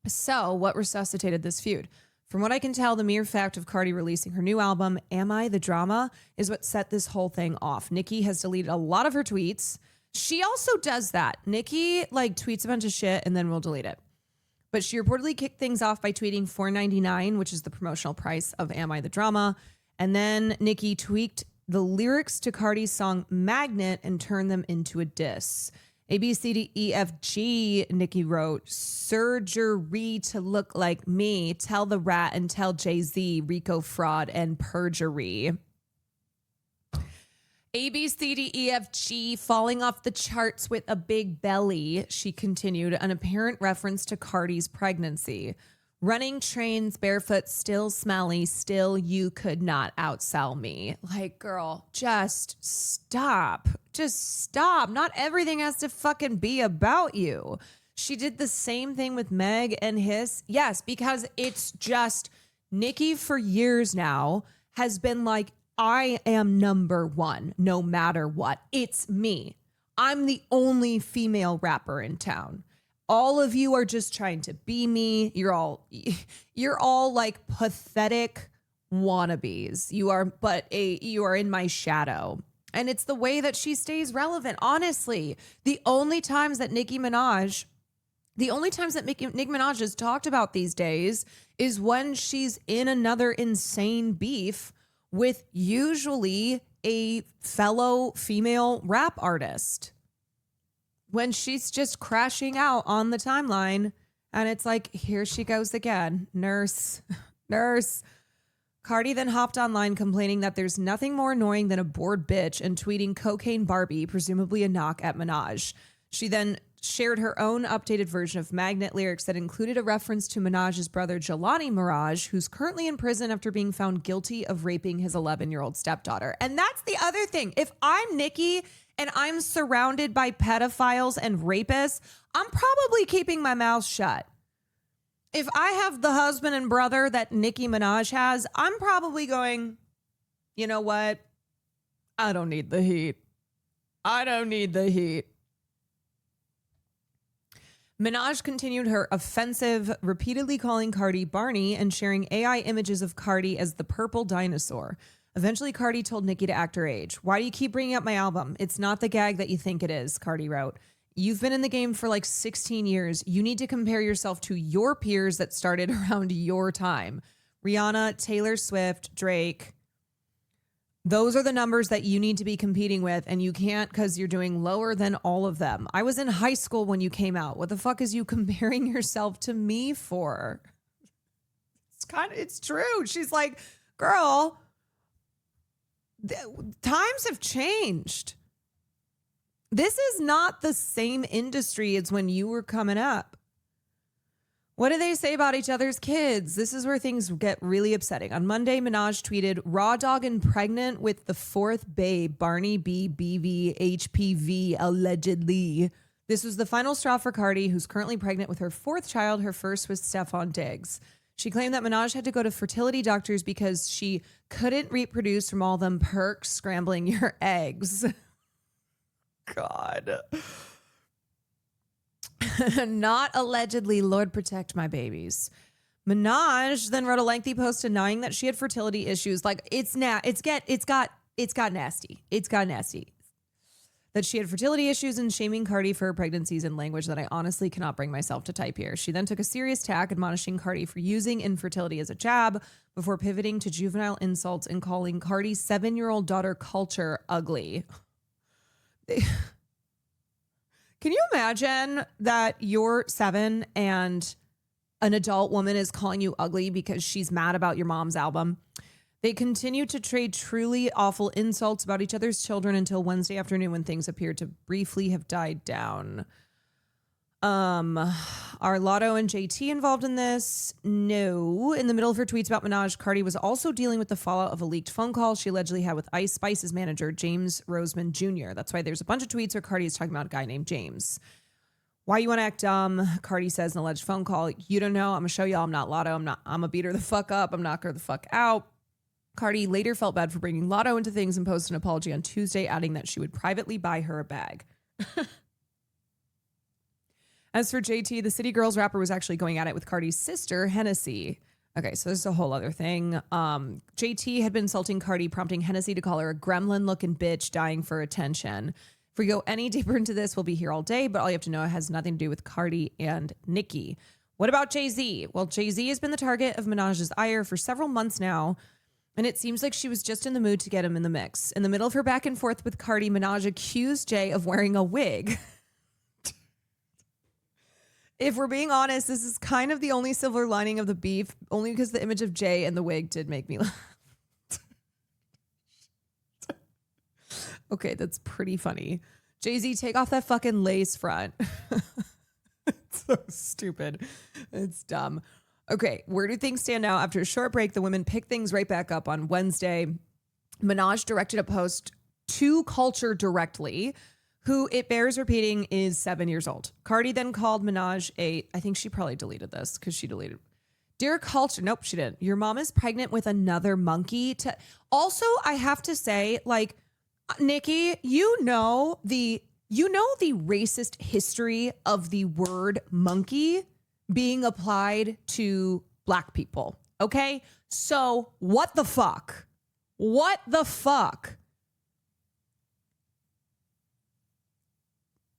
So, what resuscitated this feud? From what I can tell, the mere fact of Cardi releasing her new album, Am I the Drama, is what set this whole thing off. Nicki has deleted a lot of her tweets. She also does that. Nicki tweets a bunch of shit and then will delete it. But she reportedly kicked things off by tweeting $4.99, which is the promotional price of Am I the Drama. And then Nicki tweaked the lyrics to Cardi's song Magnet and turned them into a diss. A, B, C, D, E, F, G, Nicki wrote, surgery to look like me, tell the rat and tell Jay-Z, Rico fraud and perjury. A, B, C, D, E, F, G, falling off the charts with a big belly, she continued, an apparent reference to Cardi's pregnancy. Running trains, barefoot, still smelly, still you could not outsell me. Like, girl, just stop. Just stop. Not everything has to fucking be about you. She did the same thing with Meg and Hiss. Yes, because it's just Nicki for years now has been like, I am number one, no matter what. It's me. I'm the only female rapper in town. All of you are just trying to be me. You're all like pathetic wannabes. You are in my shadow. And it's the way that she stays relevant. Honestly, the only times that Nicki Minaj has talked about these days is when she's in another insane beef with usually a fellow female rap artist. When she's just crashing out on the timeline and it's like, here she goes again. Nurse. Cardi then hopped online complaining that there's nothing more annoying than a bored bitch and tweeting cocaine Barbie, presumably a knock at Minaj. She then shared her own updated version of Magnet lyrics that included a reference to Minaj's brother Jelani Mirage, who's currently in prison after being found guilty of raping his 11-year-old stepdaughter. And that's the other thing. If I'm Nicki and I'm surrounded by pedophiles and rapists, I'm probably keeping my mouth shut. If I have the husband and brother that Nicki Minaj has, I'm probably going, you know what? I don't need the heat. Minaj continued her offensive, repeatedly calling Cardi Barney and sharing AI images of Cardi as the purple dinosaur. Eventually, Cardi told Nicki to act her age. Why do you keep bringing up my album? It's not the gag that you think it is, Cardi wrote. You've been in the game for like 16 years. You need to compare yourself to your peers that started around your time. Rihanna, Taylor Swift, Drake. Those are the numbers that you need to be competing with, and you can't because you're doing lower than all of them. I was in high school when you came out. What the fuck is you comparing yourself to me for? It's true. She's like, girl, times have changed. This is not the same industry as when you were coming up. What do they say about each other's kids? This is where things get really upsetting. On Monday, Minaj tweeted, raw dog and pregnant with the fourth babe, Barney B, BV, HPV, allegedly. This was the final straw for Cardi, who's currently pregnant with her fourth child. Her first was Stefan Diggs. She claimed that Minaj had to go to fertility doctors because she couldn't reproduce from all them perks scrambling your eggs. God. Not allegedly, Lord protect my babies. Minaj then wrote a lengthy post denying that she had fertility issues. Like it's got nasty. It's got nasty. That she had fertility issues and shaming Cardi for her pregnancies in language that I honestly cannot bring myself to type here. She then took a serious tack, admonishing Cardi for using infertility as a jab before pivoting to juvenile insults and calling Cardi's 7-year-old daughter Culture ugly. Can you imagine that you're 7 and an adult woman is calling you ugly because she's mad about your mom's album? They continued to trade truly awful insults about each other's children until Wednesday afternoon when things appeared to briefly have died down. Are Lotto and JT involved in this? No. In the middle of her tweets about Minaj, Cardi was also dealing with the fallout of a leaked phone call she allegedly had with Ice Spice's manager, James Roseman Jr. That's why there's a bunch of tweets where Cardi is talking about a guy named James. Why you want to act dumb? Cardi says in an alleged phone call, you don't know. I'm going to show y'all I'm not Lotto. I'm going to beat her the fuck up. I'm knock her the fuck out. Cardi later felt bad for bringing Lotto into things and posted an apology on Tuesday, adding that she would privately buy her a bag. As for JT, the City Girls rapper was actually going at it with Cardi's sister, Hennessy. Okay, so this is a whole other thing. JT had been insulting Cardi, prompting Hennessy to call her a gremlin-looking bitch dying for attention. If we go any deeper into this, we'll be here all day, but all you have to know it has nothing to do with Cardi and Nicki. What about Jay-Z? Well, Jay-Z has been the target of Minaj's ire for several months now. And it seems like she was just in the mood to get him in the mix. In the middle of her back and forth with Cardi, Minaj accused Jay of wearing a wig. If we're being honest, this is kind of the only silver lining of the beef, only because the image of Jay and the wig did make me laugh. Okay, that's pretty funny. Jay-Z, take off that fucking lace front. It's so stupid. It's dumb. Okay, where do things stand now? After a short break, the women picked things right back up on Wednesday. Minaj directed a post to Culture directly, who it bears repeating is 7 years old. Cardi then called Minaj I think she probably deleted this because she deleted. Dear Culture, nope, she didn't. Your mom is pregnant with another monkey. Also, I have to say, like, Nikki, you know the racist history of the word monkey being applied to Black people. Okay, so what the fuck? What the fuck?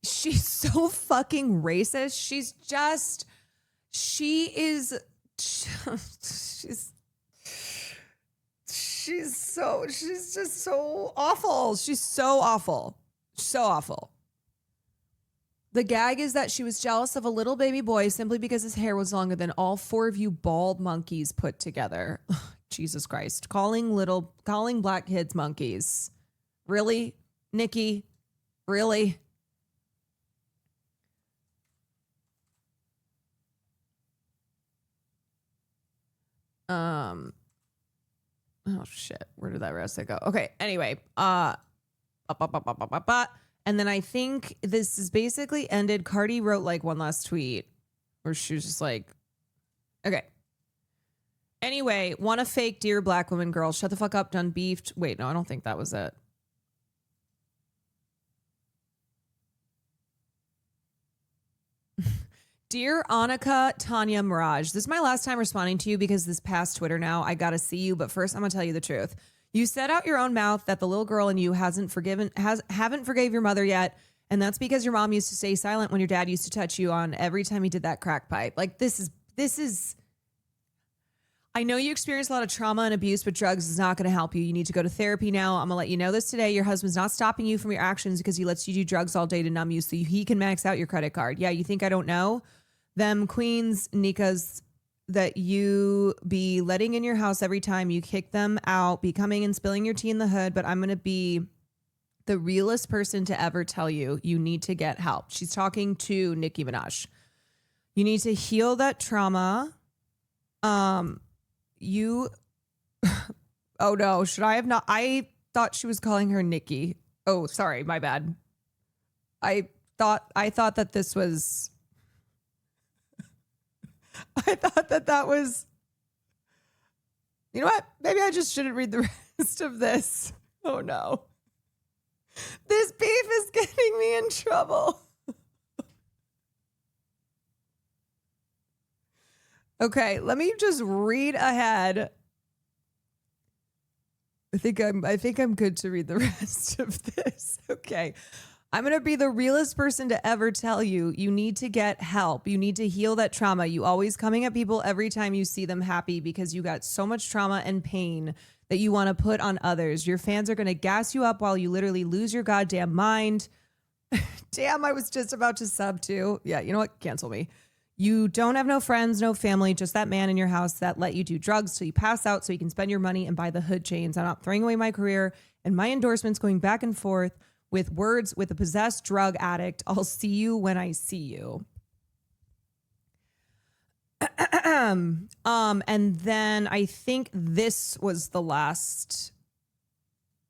She's so fucking racist. She's just so awful. She's so awful. So awful. The gag is that she was jealous of a little baby boy simply because his hair was longer than all 4 of you bald monkeys put together. Jesus Christ. Calling Black kids monkeys. Really? Nikki? Really? Oh shit, where did that rest go? Okay, anyway, and then I think this is basically ended. Cardi wrote like one last tweet where she was just like, okay. Anyway, want a fake Dear Black Woman Girl, shut the fuck up, done beefed. Wait, no, I don't think that was it. Dear Annika, Tanya, Mirage, this is my last time responding to you because this past Twitter now, I gotta see you, but first I'm gonna tell you the truth. You said out your own mouth that the little girl in you haven't forgave your mother yet, and that's because your mom used to stay silent when your dad used to touch you on every time he did that crack pipe. Like this is I know you experienced a lot of trauma and abuse, but drugs is not going to help you. You need to go to therapy now. I'm going to let you know this today. Your husband's not stopping you from your actions because he lets you do drugs all day to numb you so he can max out your credit card. Yeah, you think I don't know? Them queens, Nikas, that you be letting in your house every time you kick them out, be coming and spilling your tea in the hood, but I'm going to be the realest person to ever tell you need to get help. She's talking to Nicki Minaj. You need to heal that trauma. Oh no, should I have not? I thought she was calling her Nikki. Oh, sorry, my bad. I thought that this was, I thought that was, you know what? Maybe I just shouldn't read the rest of this. Oh no. This beef is getting me in trouble. Okay, let me just read ahead. I think I'm good to read the rest of this. Okay. I'm going to be the realest person to ever tell you need to get help. You need to heal that trauma. You always coming at people every time you see them happy because you got so much trauma and pain that you want to put on others. Your fans are going to gas you up while you literally lose your goddamn mind. Damn, I was just about to sub too. Yeah, you know what? Cancel me. You don't have no friends, no family, just that man in your house that let you do drugs till you pass out so you can spend your money and buy the hood chains. I'm not throwing away my career and my endorsements going back and forth with words with a possessed drug addict. I'll see you when I see you. And then I think this was the last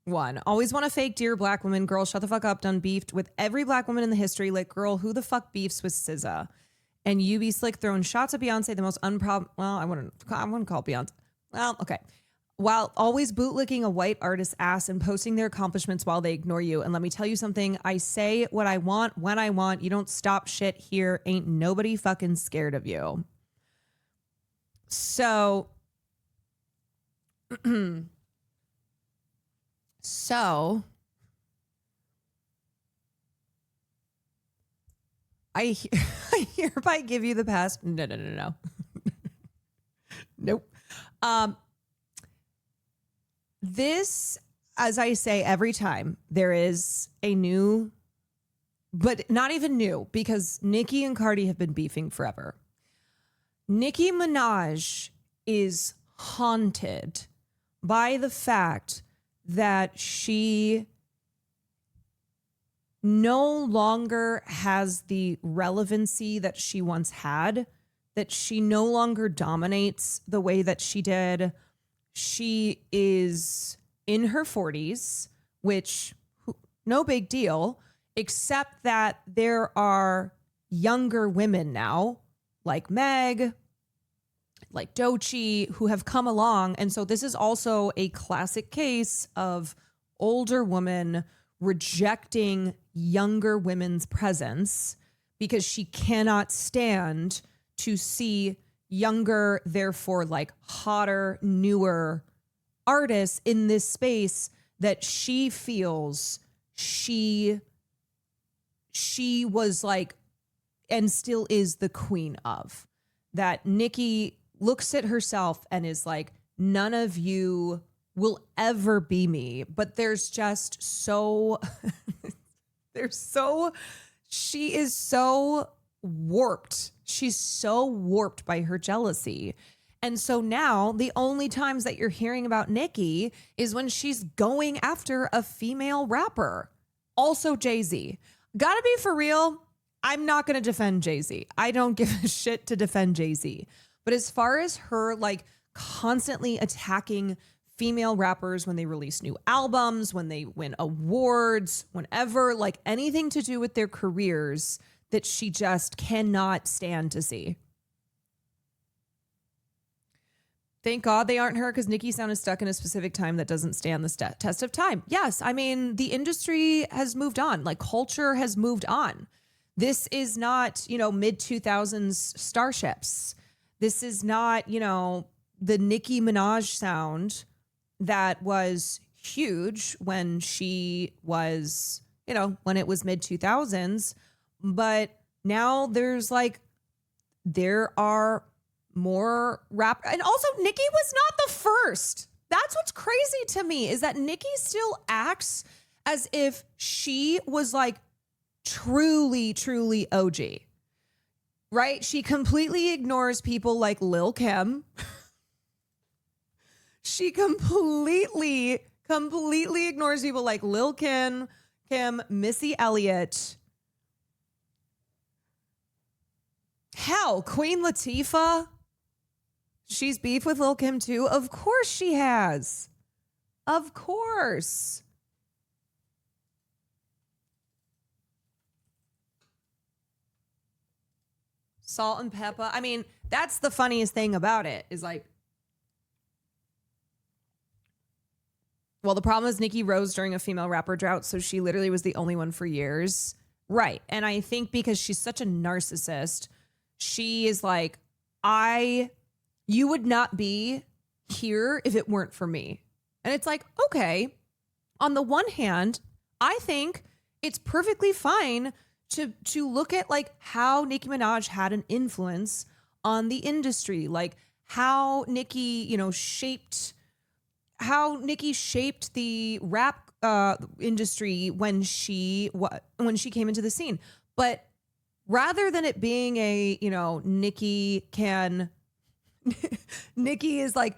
one. Always want to fake Dear Black Woman Girl, shut the fuck up, done beefed with every Black woman in the history. Like, girl, who the fuck beefs with SZA? And you be slick throwing shots at Beyonce, the most well, I wouldn't call Beyonce. Well, okay. While always bootlicking a white artist's ass and posting their accomplishments while they ignore you. And let me tell you something. I say what I want when I want. You don't stop shit here. Ain't nobody fucking scared of you. So, I hereby give you the pass. No. Nope. This, as I say every time, there is a new, but not even new, because Nicki and Cardi have been beefing forever. Nicki Minaj is haunted by the fact that she no longer has the relevancy that she once had, that she no longer dominates the way that she did. She is in her 40s, which no big deal, except that there are younger women now, like Meg, like Doechii, who have come along. And so this is also a classic case of older women rejecting younger women's presence because she cannot stand to see younger, therefore like hotter, newer artists in this space that she feels she was like and still is the queen of. That Nicki looks at herself and is like, none of you will ever be me. But there's just so she is so warped. She's so warped by her jealousy. And so now the only times that you're hearing about Nicki is when she's going after a female rapper. Also Jay-Z. Gotta be for real. I'm not going to defend Jay-Z. I don't give a shit to defend Jay-Z. But as far as her like constantly attacking female rappers when they release new albums, when they win awards, whenever, like anything to do with their careers that she just cannot stand to see. Thank God they aren't her, because Nicki's sound is stuck in a specific time that doesn't stand the test of time. Yes, I mean, the industry has moved on. Like culture has moved on. This is not, mid-2000s Starships. This is not, the Nicki Minaj sound that was huge when she was, when it was mid-2000s. But now there are more rap. And also Nicki was not the first. That's what's crazy to me, is that Nicki still acts as if she was like truly, truly OG, right? She completely ignores people like Lil' Kim. She completely ignores people like Lil' Kim, Missy Elliott. Hell, Queen Latifah. She's beef with Lil' Kim too. Of course she has. Of course. Salt and pepper. I mean, that's the funniest thing about it, is like, well, the problem is Nicki rose during a female rapper drought, so she literally was the only one for years. Right. And I think because she's such a narcissist, she is like, you would not be here if it weren't for me. And it's like, okay, on the one hand, I think it's perfectly fine to look at like how Nicki Minaj had an influence on the industry, like how Nicki, shaped the rap industry when she came into the scene. But rather than it being a, Nicki is like,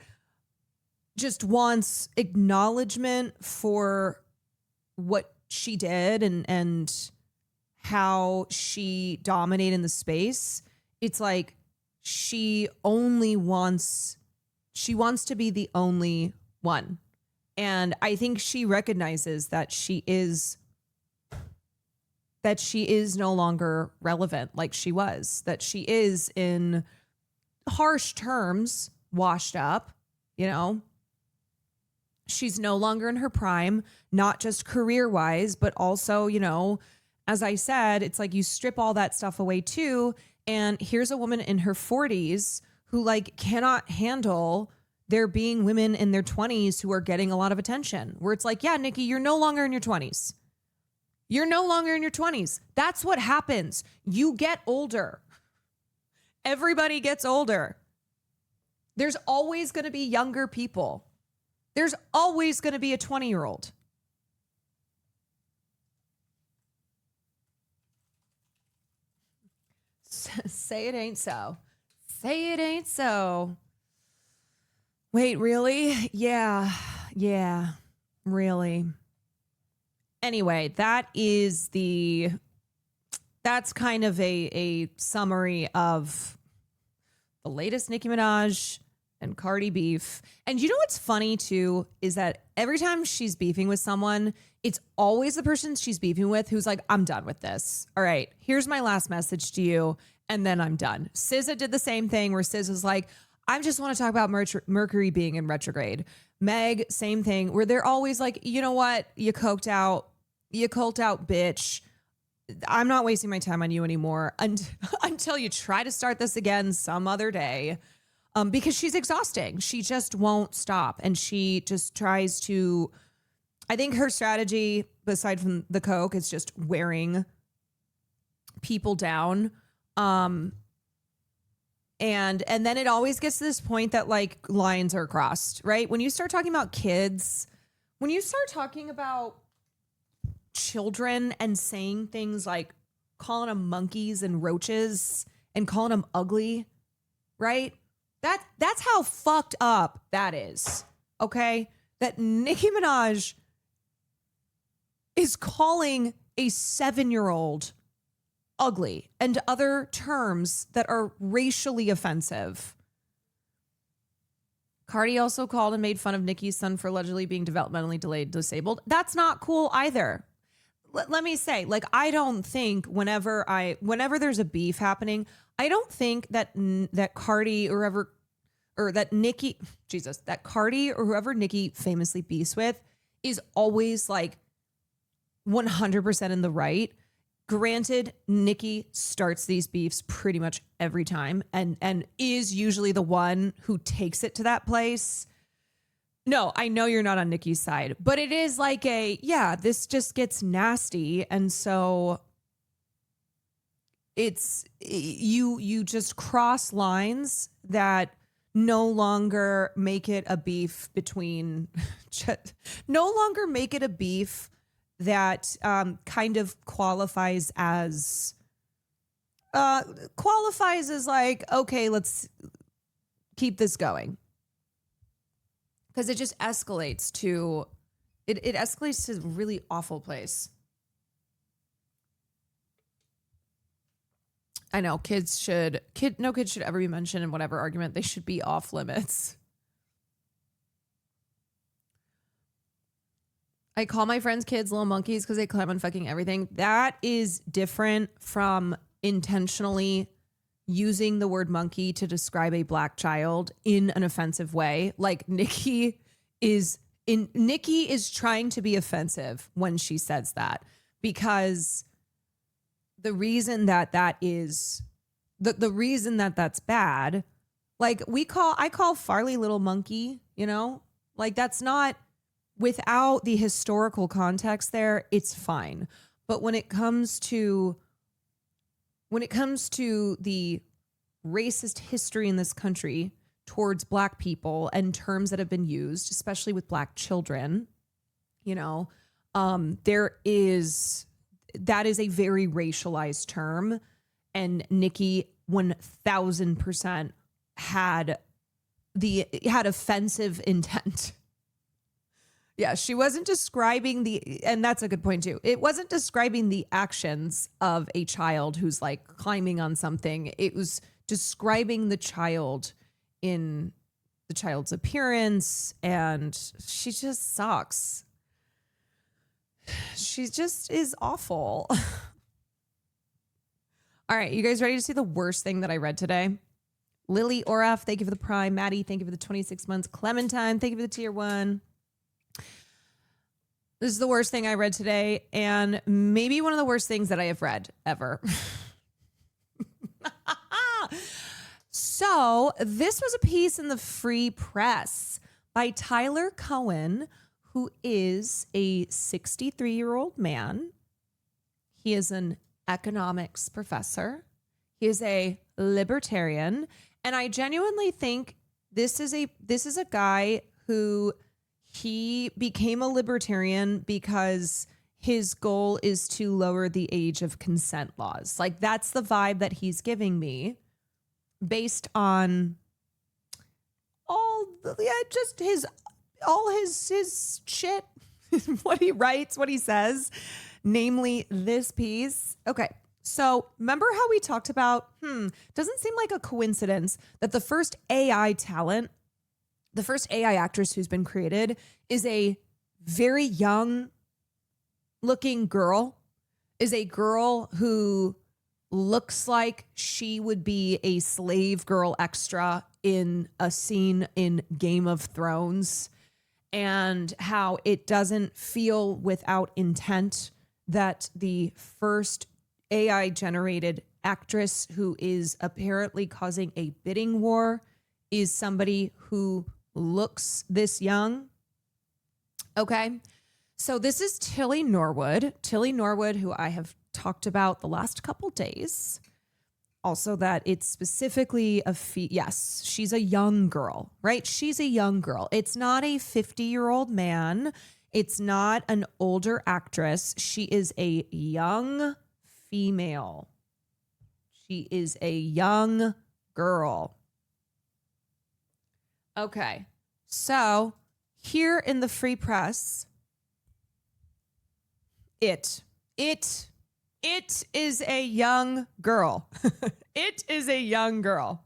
just wants acknowledgement for what she did and how she dominated in the space. It's like she wants to be the only one. And I think she recognizes that she is no longer relevant like she was, that she is, in harsh terms, washed up, She's no longer in her prime, not just career-wise, but also, as I said, it's like you strip all that stuff away too. And here's a woman in her 40s who like cannot handle there being women in their 20s who are getting a lot of attention, where it's like, yeah, Nicki, you're no longer in your 20s. You're no longer in your 20s. That's what happens. You get older. Everybody gets older. There's always going to be younger people. There's always going to be a 20-year-old. Say it ain't so. Say it ain't so. Wait, really? Yeah, really. Anyway, that's kind of a summary of the latest Nicki Minaj and Cardi beef. And you know what's funny too is that every time she's beefing with someone, it's always the person she's beefing with who's like, I'm done with this. All right, here's my last message to you, and then I'm done. SZA did the same thing where SZA was like, I just want to talk about Mercury being in retrograde. Meg, same thing, where they're always like, you know what? You coked out, bitch. I'm not wasting my time on you anymore until you try to start this again some other day. Because she's exhausting. She just won't stop. And she just tries to, I think her strategy, aside from the coke, is just wearing people down. And then it always gets to this point that like lines are crossed, right? When you start talking about kids, when you start talking about children and saying things like calling them monkeys and roaches and calling them ugly, right? That's how fucked up that is, okay? That Nicki Minaj is calling a 7-year-old ugly and other terms that are racially offensive. Cardi also called and made fun of Nicki's son for allegedly being developmentally disabled. That's not cool either. Let me say, like, I don't think whenever there's a beef happening, I don't think that Cardi or whoever Nicki famously beefs with is always like 100% in the right. Granted, Nicki starts these beefs pretty much every time and is usually the one who takes it to that place. No, I know you're not on Nicki's side, but it is like this just gets nasty. And so it's, you just cross lines that no longer make it a beef that kind of qualifies as like, okay, let's keep this going. Because it just escalates to, it escalates to a really awful place. I know no kids should ever be mentioned in whatever argument. They should be off limits. I call my friends' kids little monkeys because they climb on fucking everything. That is different from intentionally using the word monkey to describe a black child in an offensive way. Like Nicki is trying to be offensive when she says that, because the reason that is the reason that that's bad, like I call Farley little monkey, you know, like that's not, without the historical context there, it's fine. But when it comes to the racist history in this country towards black people and terms that have been used, especially with black children, you know, that is a very racialized term. And Nicki 1000% had offensive intent. Yeah, she wasn't describing and that's a good point too. It wasn't describing the actions of a child who's like climbing on something. It was describing the child in the child's appearance, and she just sucks. She just is awful. All right, you guys ready to see the worst thing that I read today? Lily Oraf, thank you for the Prime. Maddie, thank you for the 26 months. Clementine, thank you for the tier 1. This is the worst thing I read today, and maybe one of the worst things that I have read ever. So this was a piece in the Free Press by Tyler Cohen, who is a 63-year-old man. He is an economics professor. He is a libertarian. And I genuinely think this is a guy who he became a libertarian because his goal is to lower the age of consent laws. Like, that's the vibe that he's giving me based on just his shit, what he writes, what he says, namely this piece. Okay. So remember how we talked about, doesn't seem like a coincidence that the first AI talent, the first AI actress who's been created is a very young looking girl, is a girl who looks like she would be a slave girl extra in a scene in Game of Thrones, and how it doesn't feel without intent that the first AI generated actress who is apparently causing a bidding war is somebody who looks this young. Okay. So this is Tilly Norwood. Tilly Norwood, who I have talked about the last couple days. Also that it's specifically yes, she's a young girl, right? She's a young girl. It's not a 50-year-old man. It's not an older actress. She is a young female. She is a young girl. Okay. So here in the Free Press, it is a young girl. It is a young girl.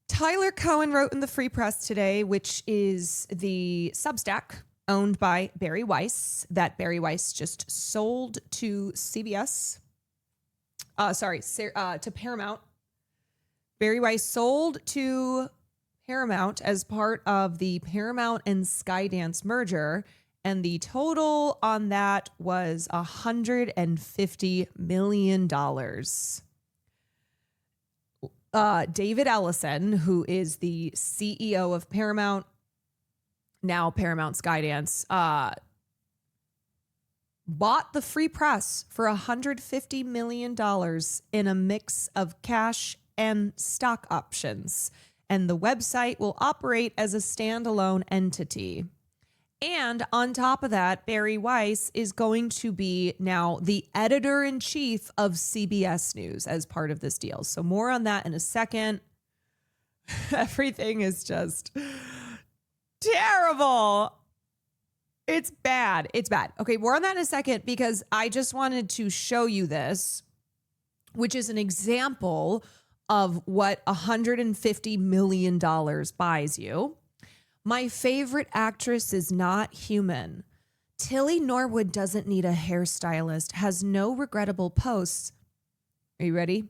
Tyler Cohen wrote in the Free Press today, which is the Substack owned by Barry Weiss, that Barry Weiss just sold to CBS. To Paramount. Barry Weiss sold to Paramount as part of the Paramount and Skydance merger. And the total on that was $150 million. David Ellison, who is the CEO of Paramount, now Paramount Skydance, bought the Free Press for $150 million in a mix of cash and stock options. And the website will operate as a standalone entity. And on top of that, Barry Weiss is going to be now the editor-in-chief of CBS News as part of this deal. So more on that in a second. Everything is just terrible. It's bad. It's bad. Okay, more on that in a second because I just wanted to show you this, which is an example of what $150 million buys you. My favorite actress is not human. Tilly Norwood doesn't need a hairstylist, has no regrettable posts. Are you ready?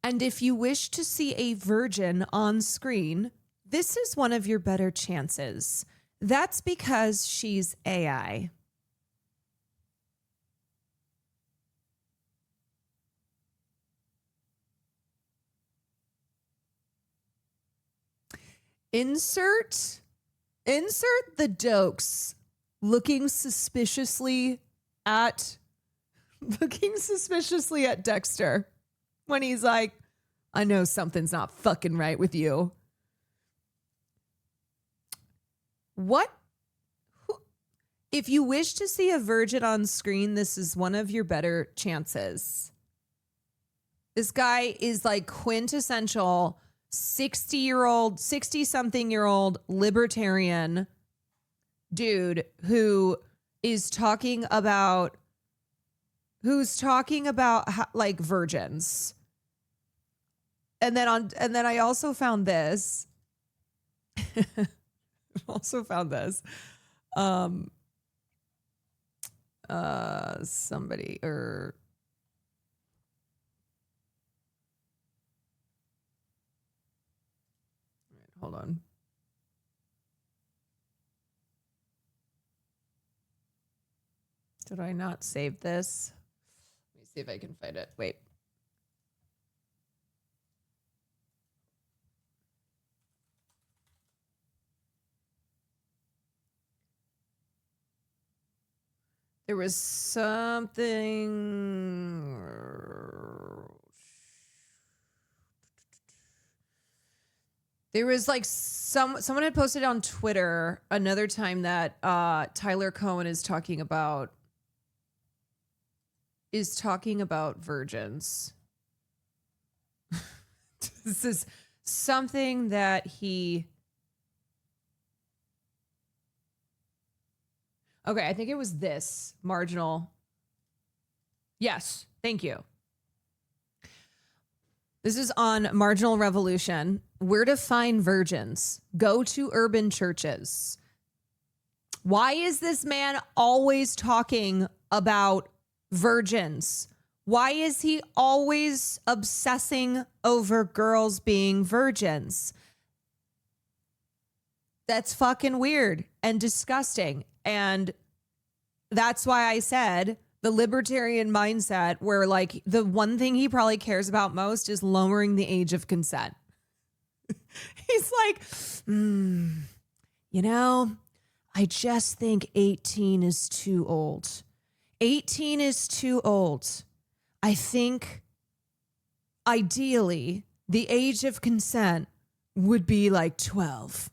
And if you wish to see a virgin on screen, this is one of your better chances. That's because she's AI. Insert the dokes looking suspiciously at Dexter when he's like, I know something's not fucking right with you. If you wish to see a virgin on screen, this is one of your better chances. This guy is like quintessential 60-something-year-old libertarian dude who is talking about like virgins. And then I also found this. Somebody or hold on. Did I not save this? Let me see if I can find it. Wait. There was something. There was like Someone had posted on Twitter another time that Tyler Cohen is talking about virgins. This is something that he. Okay, I think it was this marginal. Yes, thank you. This is on Marginal Revolution. Where to find virgins? Go to urban churches. Why is this man always talking about virgins? Why is he always obsessing over girls being virgins? That's fucking weird and disgusting. And that's why I said the libertarian mindset, where like the one thing he probably cares about most is lowering the age of consent. He's like, I just think 18 is too old. 18 is too old. I think ideally the age of consent would be like 12.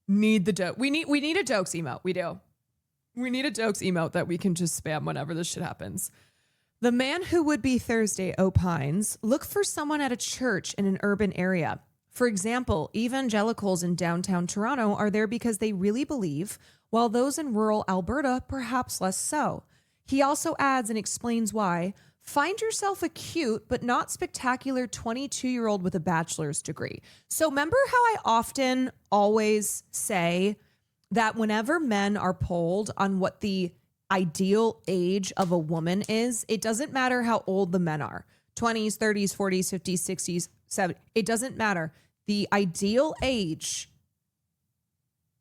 Need the dope. We need a jokes emote. We do. We need a jokes emote that we can just spam whenever this shit happens. The man who would be Thursday opines, look for someone at a church in an urban area. For example, evangelicals in downtown Toronto are there because they really believe, while those in rural Alberta perhaps less so. He also adds and explains why. Find yourself a cute but not spectacular 22-year-old with a bachelor's degree. So remember how I often always say that whenever men are polled on what the ideal age of a woman is, it doesn't matter how old the men are. 20s, 30s, 40s, 50s, 60s, 70s. It doesn't matter. The ideal age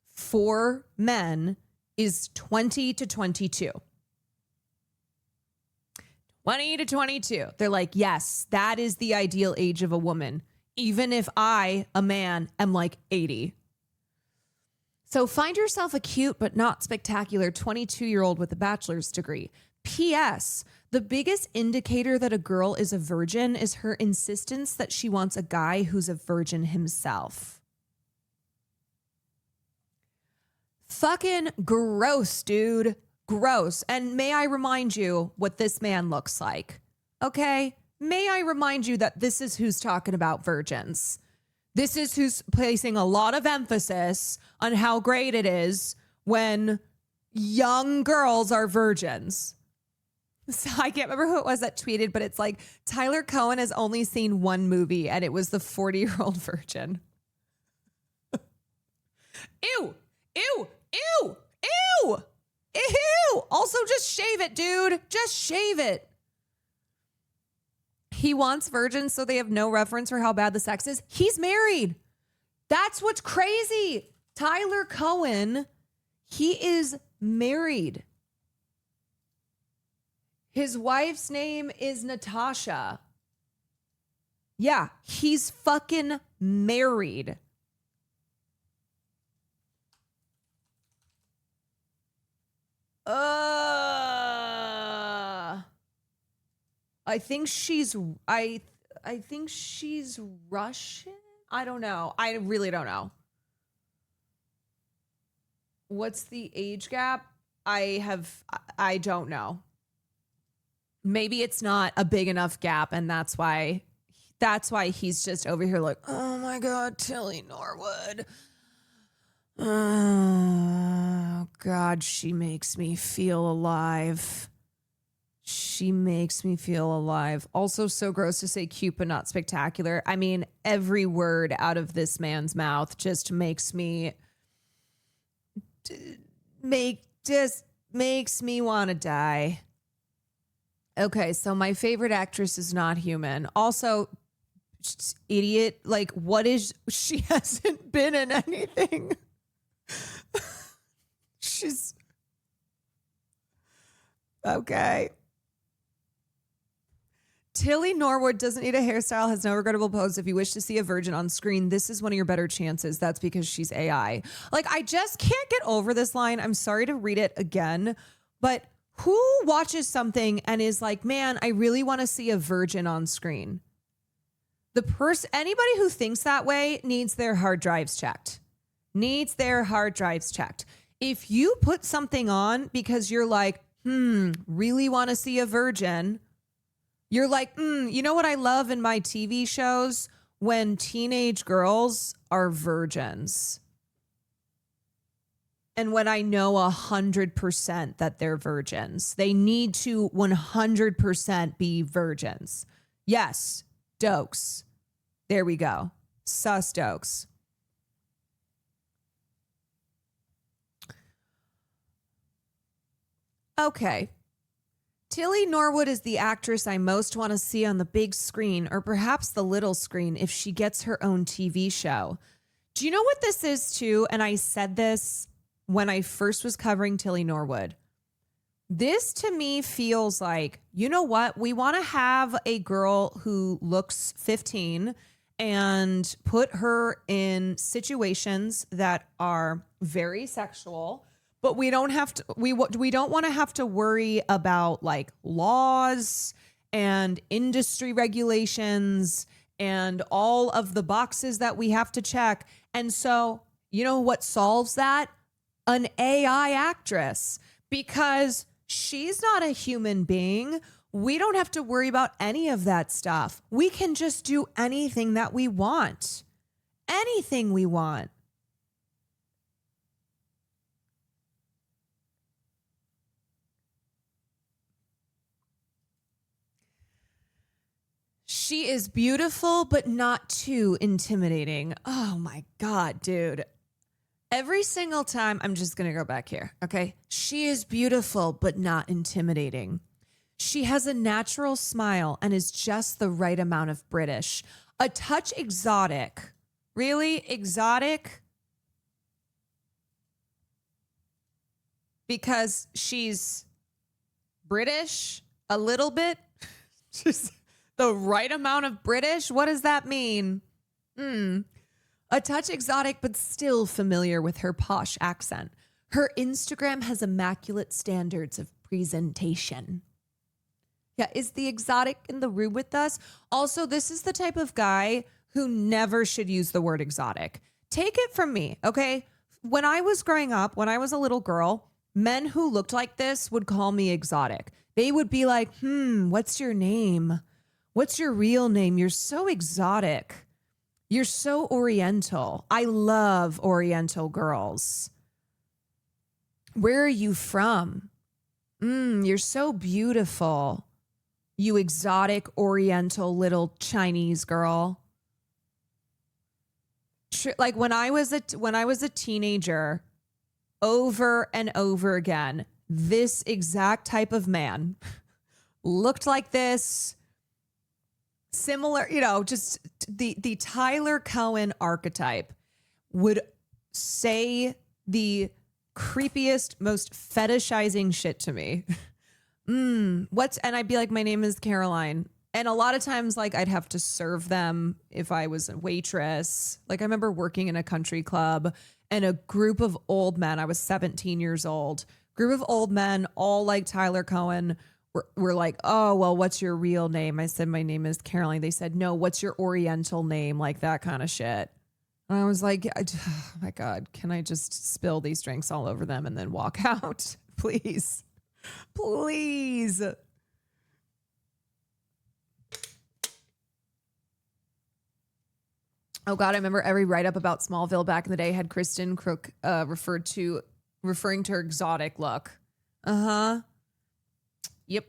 for men is 20 to 22. 20 to 22. They're like, yes, that is the ideal age of a woman, even if I, a man, am like 80. So find yourself a cute but not spectacular 22-year-old with a bachelor's degree. P.S. The biggest indicator that a girl is a virgin is her insistence that she wants a guy who's a virgin himself. Fucking gross, dude. Gross. And may I remind you what this man looks like? Okay? May I remind you that this is who's talking about virgins. This is who's placing a lot of emphasis on how great it is when young girls are virgins. So I can't remember who it was that tweeted, but it's like Tyler Cohen has only seen one movie and it was The 40-Year-Old Virgin. Ew, ew, ew, ew, ew. Also, just shave it, dude. Just shave it. He wants virgins so they have no reference for how bad the sex is. He's married. That's what's crazy. Tyler Cohen, he is married. His wife's name is Natasha. Yeah, he's fucking married. I think she's Russian. I don't know. I really don't know. What's the age gap? I don't know. Maybe it's not a big enough gap, and that's why he's just over here like, oh my God, Tilly Norwood. Oh God, she makes me feel alive. She makes me feel alive. Also, so gross to say cute but not spectacular. I mean, every word out of this man's mouth just makes me want to die. Okay, so my favorite actress is not human. Also, idiot. Like, what is she? Hasn't been in anything. She's okay. Tilly Norwood doesn't need a hairstyle, has no regrettable pose. If you wish to see a virgin on screen, this is one of your better chances. That's because she's AI. Like, I just can't get over this line. I'm sorry to read it again, but who watches something and is like, man, I really want to see a virgin on screen? Anybody who thinks that way needs their hard drives checked. If you put something on because you're like, really want to see a virgin, you're like, you know what I love in my TV shows? When teenage girls are virgins. And when I know 100% that they're virgins, they need to 100% be virgins. Yes, Dokes. There we go. Sus Dokes. Okay. Tilly Norwood is the actress I most want to see on the big screen, or perhaps the little screen if she gets her own TV show. Do you know what this is too? And I said this when I first was covering Tilly Norwood. This to me feels like, you know what? We want to have a girl who looks 15 and put her in situations that are very sexual, but we don't have to, we don't want to have to worry about like laws and industry regulations and all of the boxes that we have to check. And so, you know what solves that? An AI actress, because she's not a human being. We don't have to worry about any of that stuff. We can just do anything that we want. Anything we want. She is beautiful, but not too intimidating. Oh my God, dude. Every single time, I'm just going to go back here, okay? She is beautiful, but not intimidating. She has a natural smile and is just the right amount of British. A touch exotic. Really? Exotic? Because she's British? A little bit? Just the right amount of British? What does that mean? A touch exotic, but still familiar with her posh accent. Her Instagram has immaculate standards of presentation. Yeah, is the exotic in the room with us? Also, this is the type of guy who never should use the word exotic. Take it from me, okay? When I was growing up, when I was a little girl, men who looked like this would call me exotic. They would be like, what's your name? What's your real name? You're so exotic. You're so Oriental. I love Oriental girls. Where are you from? You're so beautiful. You exotic Oriental little Chinese girl. Like when I was a teenager, over and over again, this exact type of man looked like this. Similar, just the Tyler Cohen archetype would say the creepiest, most fetishizing shit to me. And I'd be like, my name is Caroline. And a lot of times, like, I'd have to serve them if I was a waitress. Like, I remember working in a country club and a group of old men, I was 17 years old, group of old men, all like Tyler Cohen, were like, oh, well, what's your real name? I said, my name is Caroline. They said, no, what's your Oriental name? Like that kind of shit. And I was like, oh my God, can I just spill these drinks all over them and then walk out? Please. Please. Oh God, I remember every write-up about Smallville back in the day had Kristen Crook referring to her exotic look. Yep.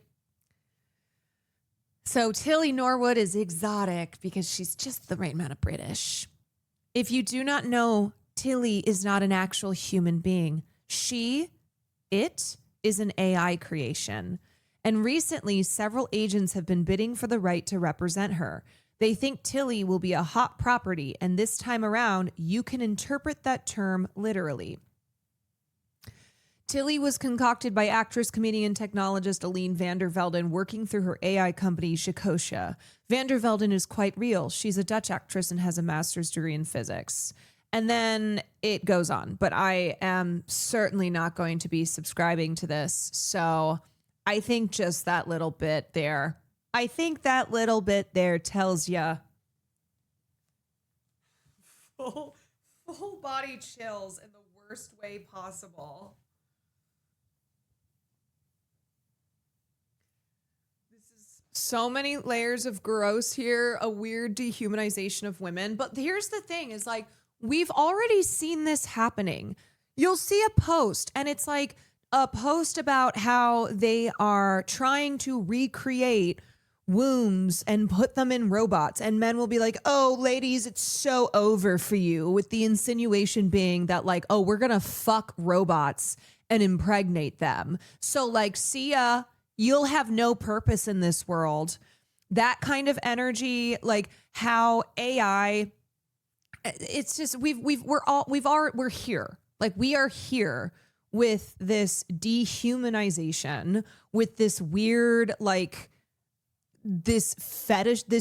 So Tilly Norwood is exotic because she's just the right amount of British. If you do not know, Tilly is not an actual human being. It is an AI creation. And recently, several agents have been bidding for the right to represent her. They think Tilly will be a hot property, and this time around, you can interpret that term literally. Tilly was concocted by actress, comedian, technologist Aline van der Velden working through her AI company, Shikosha. Van der Velden is quite real. She's a Dutch actress and has a master's degree in physics. And then it goes on, but I am certainly not going to be subscribing to this. So I think just that little bit there, tells you full body chills in the worst way possible. So many layers of gross here, a weird dehumanization of women. But here's the thing is like, we've already seen this happening. You'll see a post and it's like a post about how they are trying to recreate wombs and put them in robots. And men will be like, oh, ladies, it's so over for you. With the insinuation being that like, oh, we're going to fuck robots and impregnate them. So like, see ya. You'll have no purpose in this world. That kind of energy, like how AI, it's just we're here. Like we are here with this dehumanization, with this weird this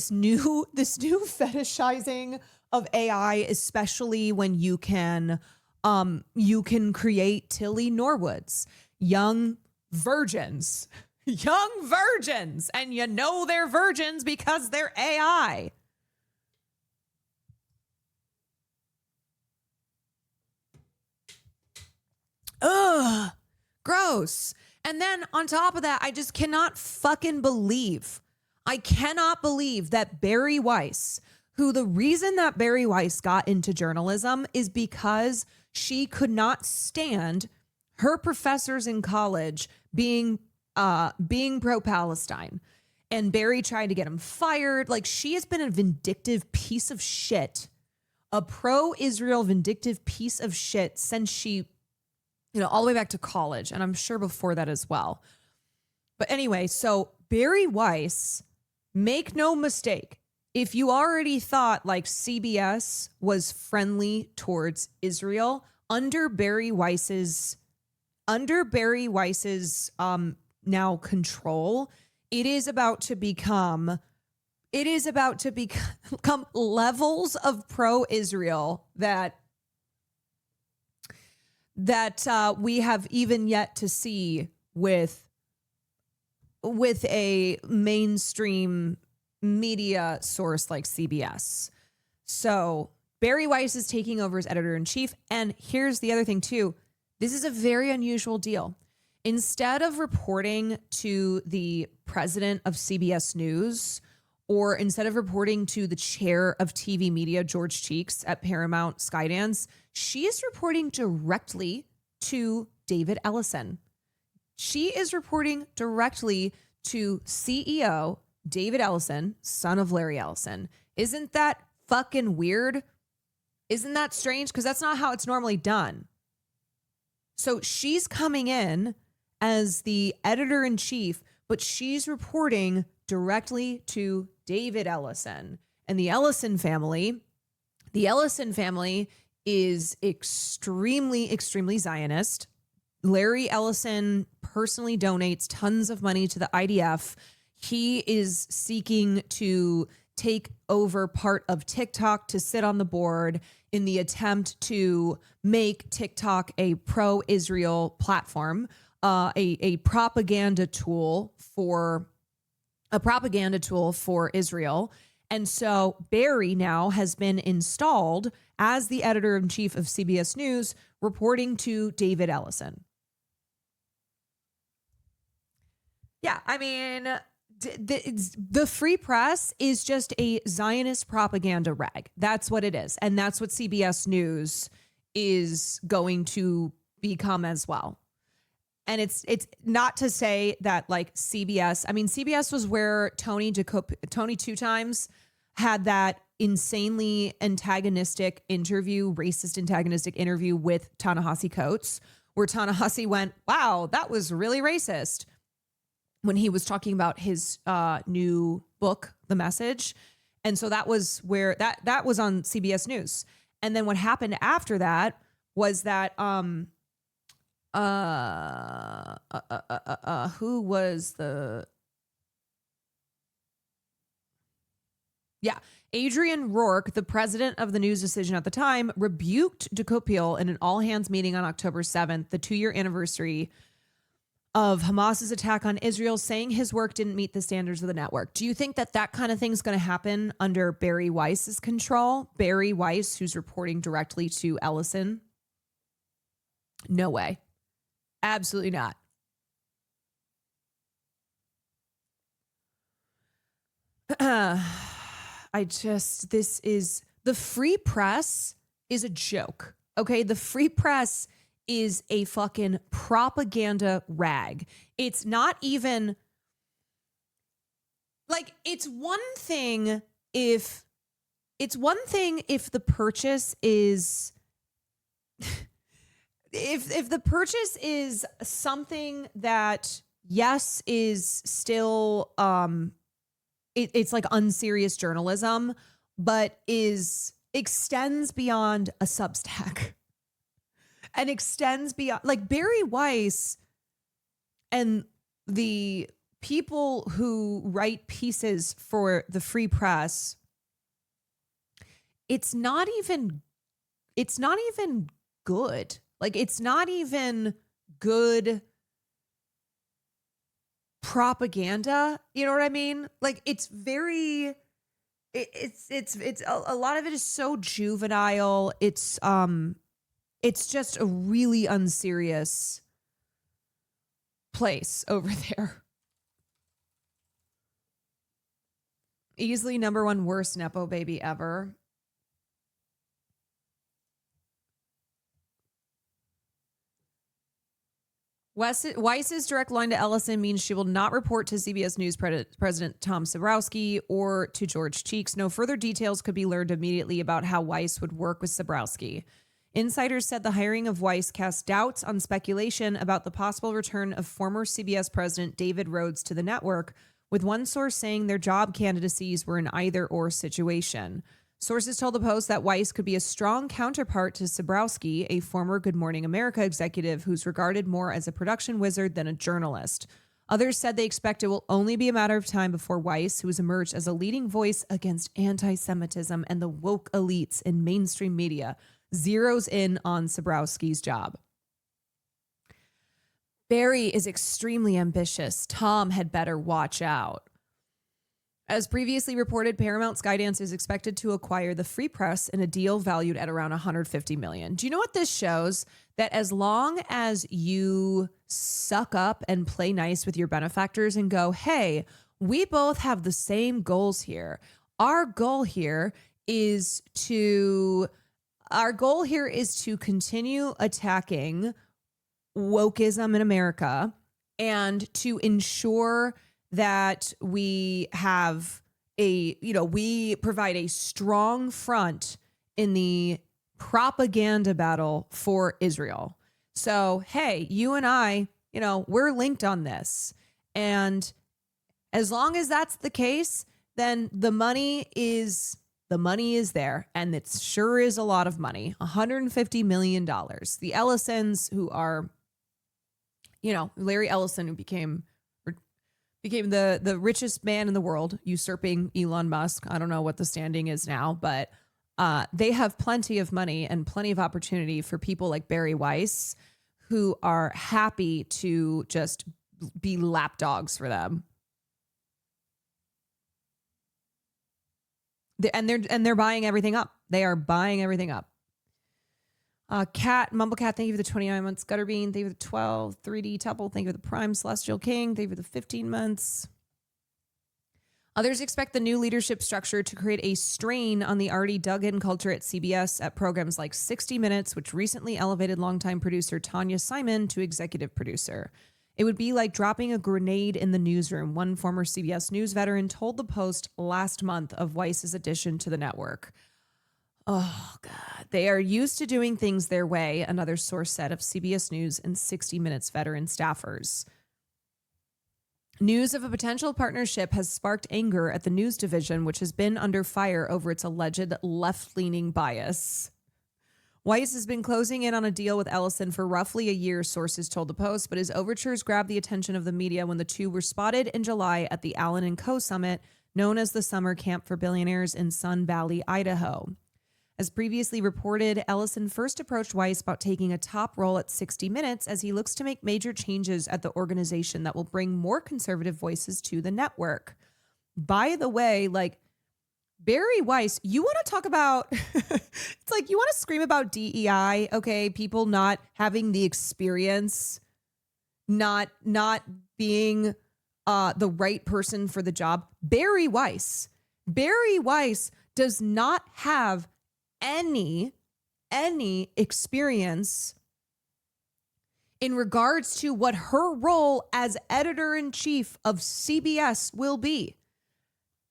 new fetishizing of AI, especially when you can create Tilly Norwoods, young virgins, and you know they're virgins because they're AI. Ugh, gross. And then on top of that, I just cannot fucking believe. I cannot believe that Bari Weiss, who the reason that Bari Weiss got into journalism is because she could not stand her professors in college being pro-Palestine. And Barry tried to get him fired. Like, she has been a vindictive piece of shit, a pro-Israel vindictive piece of shit since she, all the way back to college. And I'm sure before that as well. But anyway, so Bari Weiss, make no mistake, if you already thought like CBS was friendly towards Israel, under Bari Weiss's now control, it is about to become levels of pro-Israel that we have even yet to see with a mainstream media source like CBS. So Bari Weiss is taking over as editor-in-chief. And here's the other thing too. This is a very unusual deal. Instead of reporting to the president of CBS News, or instead of reporting to the chair of TV media, George Cheeks at Paramount Skydance, she is reporting directly to David Ellison. She is reporting directly to CEO David Ellison, son of Larry Ellison. Isn't that fucking weird? Isn't that strange? Because that's not how it's normally done. So she's coming in as the editor-in-chief, but she's reporting directly to David Ellison. And the Ellison family is extremely, extremely Zionist. Larry Ellison personally donates tons of money to the IDF. He is seeking to take over part of TikTok to sit on the board in the attempt to make TikTok a pro-Israel platform, a propaganda tool for Israel. And so Barry now has been installed as the editor-in-chief of CBS News, reporting to David Ellison. Yeah, I mean, the free press is just a Zionist propaganda rag. That's what it is. And that's what CBS News is going to become as well. And it's not to say that like CBS was where Tony Two Times had that insanely racist antagonistic interview with Ta-Nehisi Coates, where Ta-Nehisi went, wow, that was really racist, when he was talking about his new book, The Message. And so that was where that was on CBS News. And then what happened after that was that who was the Adrian Rourke, the president of the News Decision at the time, rebuked de Copiel in an all-hands meeting on October 7th, the 2-year anniversary of Hamas's attack on Israel, saying his work didn't meet the standards of the network. Do you think that that kind of thing is going to happen under Barry Weiss's control? Barry Weiss, who's reporting directly to Ellison? No way. Absolutely not. The free press is a joke. Okay. The free press is a fucking propaganda rag. It's not even like, it's one thing if the purchase is if the purchase is something that, yes, is still it's like unserious journalism, but extends beyond a Substack and extends beyond, like, Barry Weiss and the people who write pieces for the free press. It's not even good. Like, it's not even good propaganda. You know what I mean? Like, it's very, it's a lot of it is so juvenile. It's just a really unserious place over there. Easily number one worst Nepo baby ever. Weiss's direct line to Ellison means she will not report to CBS News President Tom Sabrowski or to George Cheeks. No further details could be learned immediately about how Weiss would work with Sabrowski. Insiders said the hiring of Weiss cast doubts on speculation about the possible return of former CBS President David Rhodes to the network, with one source saying their job candidacies were an either-or situation. Sources told the Post that Weiss could be a strong counterpart to Sabrowski, a former Good Morning America executive who's regarded more as a production wizard than a journalist. Others said they expect it will only be a matter of time before Weiss, who has emerged as a leading voice against anti-Semitism and the woke elites in mainstream media, zeroes in on Sabrowski's job. Barry is extremely ambitious. Tom had better watch out. As previously reported, Paramount Skydance is expected to acquire the Free Press in a deal valued at around $150 million. Do you know what this shows? That as long as you suck up and play nice with your benefactors and go, hey, we both have the same goals here. Our goal here is to continue attacking wokeism in America and to ensure that we have we provide a strong front in the propaganda battle for Israel. So, hey, you and I, we're linked on this. And as long as that's the case, then the money is there. And it sure is a lot of money, $150 million. The Ellisons, who are, Larry Ellison, who became the richest man in the world, usurping Elon Musk. I don't know what the standing is now, but they have plenty of money and plenty of opportunity for people like Barry Weiss, who are happy to just be lapdogs for them. They're buying everything up. They are buying everything up. Mumblecat, thank you for the 29 months. Gutterbean, thank you for the 12. 3D Tuple, thank you for the Prime. Celestial King, thank you for the 15 months. Others expect the new leadership structure to create a strain on the already dug-in culture at CBS at programs like 60 Minutes, which recently elevated longtime producer Tanya Simon to executive producer. It would be like dropping a grenade in the newsroom, one former CBS News veteran told the Post last month of Weiss's addition to the network. Oh, God. They are used to doing things their way, another source said of CBS News and 60 Minutes veteran staffers. News of a potential partnership has sparked anger at the news division, which has been under fire over its alleged left-leaning bias. Weiss has been closing in on a deal with Ellison for roughly a year, sources told the Post, but his overtures grabbed the attention of the media when the two were spotted in July at the Allen & Co. Summit, known as the Summer Camp for Billionaires in Sun Valley, Idaho. As previously reported, Ellison first approached Weiss about taking a top role at 60 Minutes as he looks to make major changes at the organization that will bring more conservative voices to the network. By the way, like, Barry Weiss, you want to talk about, it's like you want to scream about DEI, okay? People not having the experience, not being the right person for the job. Barry Weiss does not have any experience in regards to what her role as editor-in-chief of CBS will be.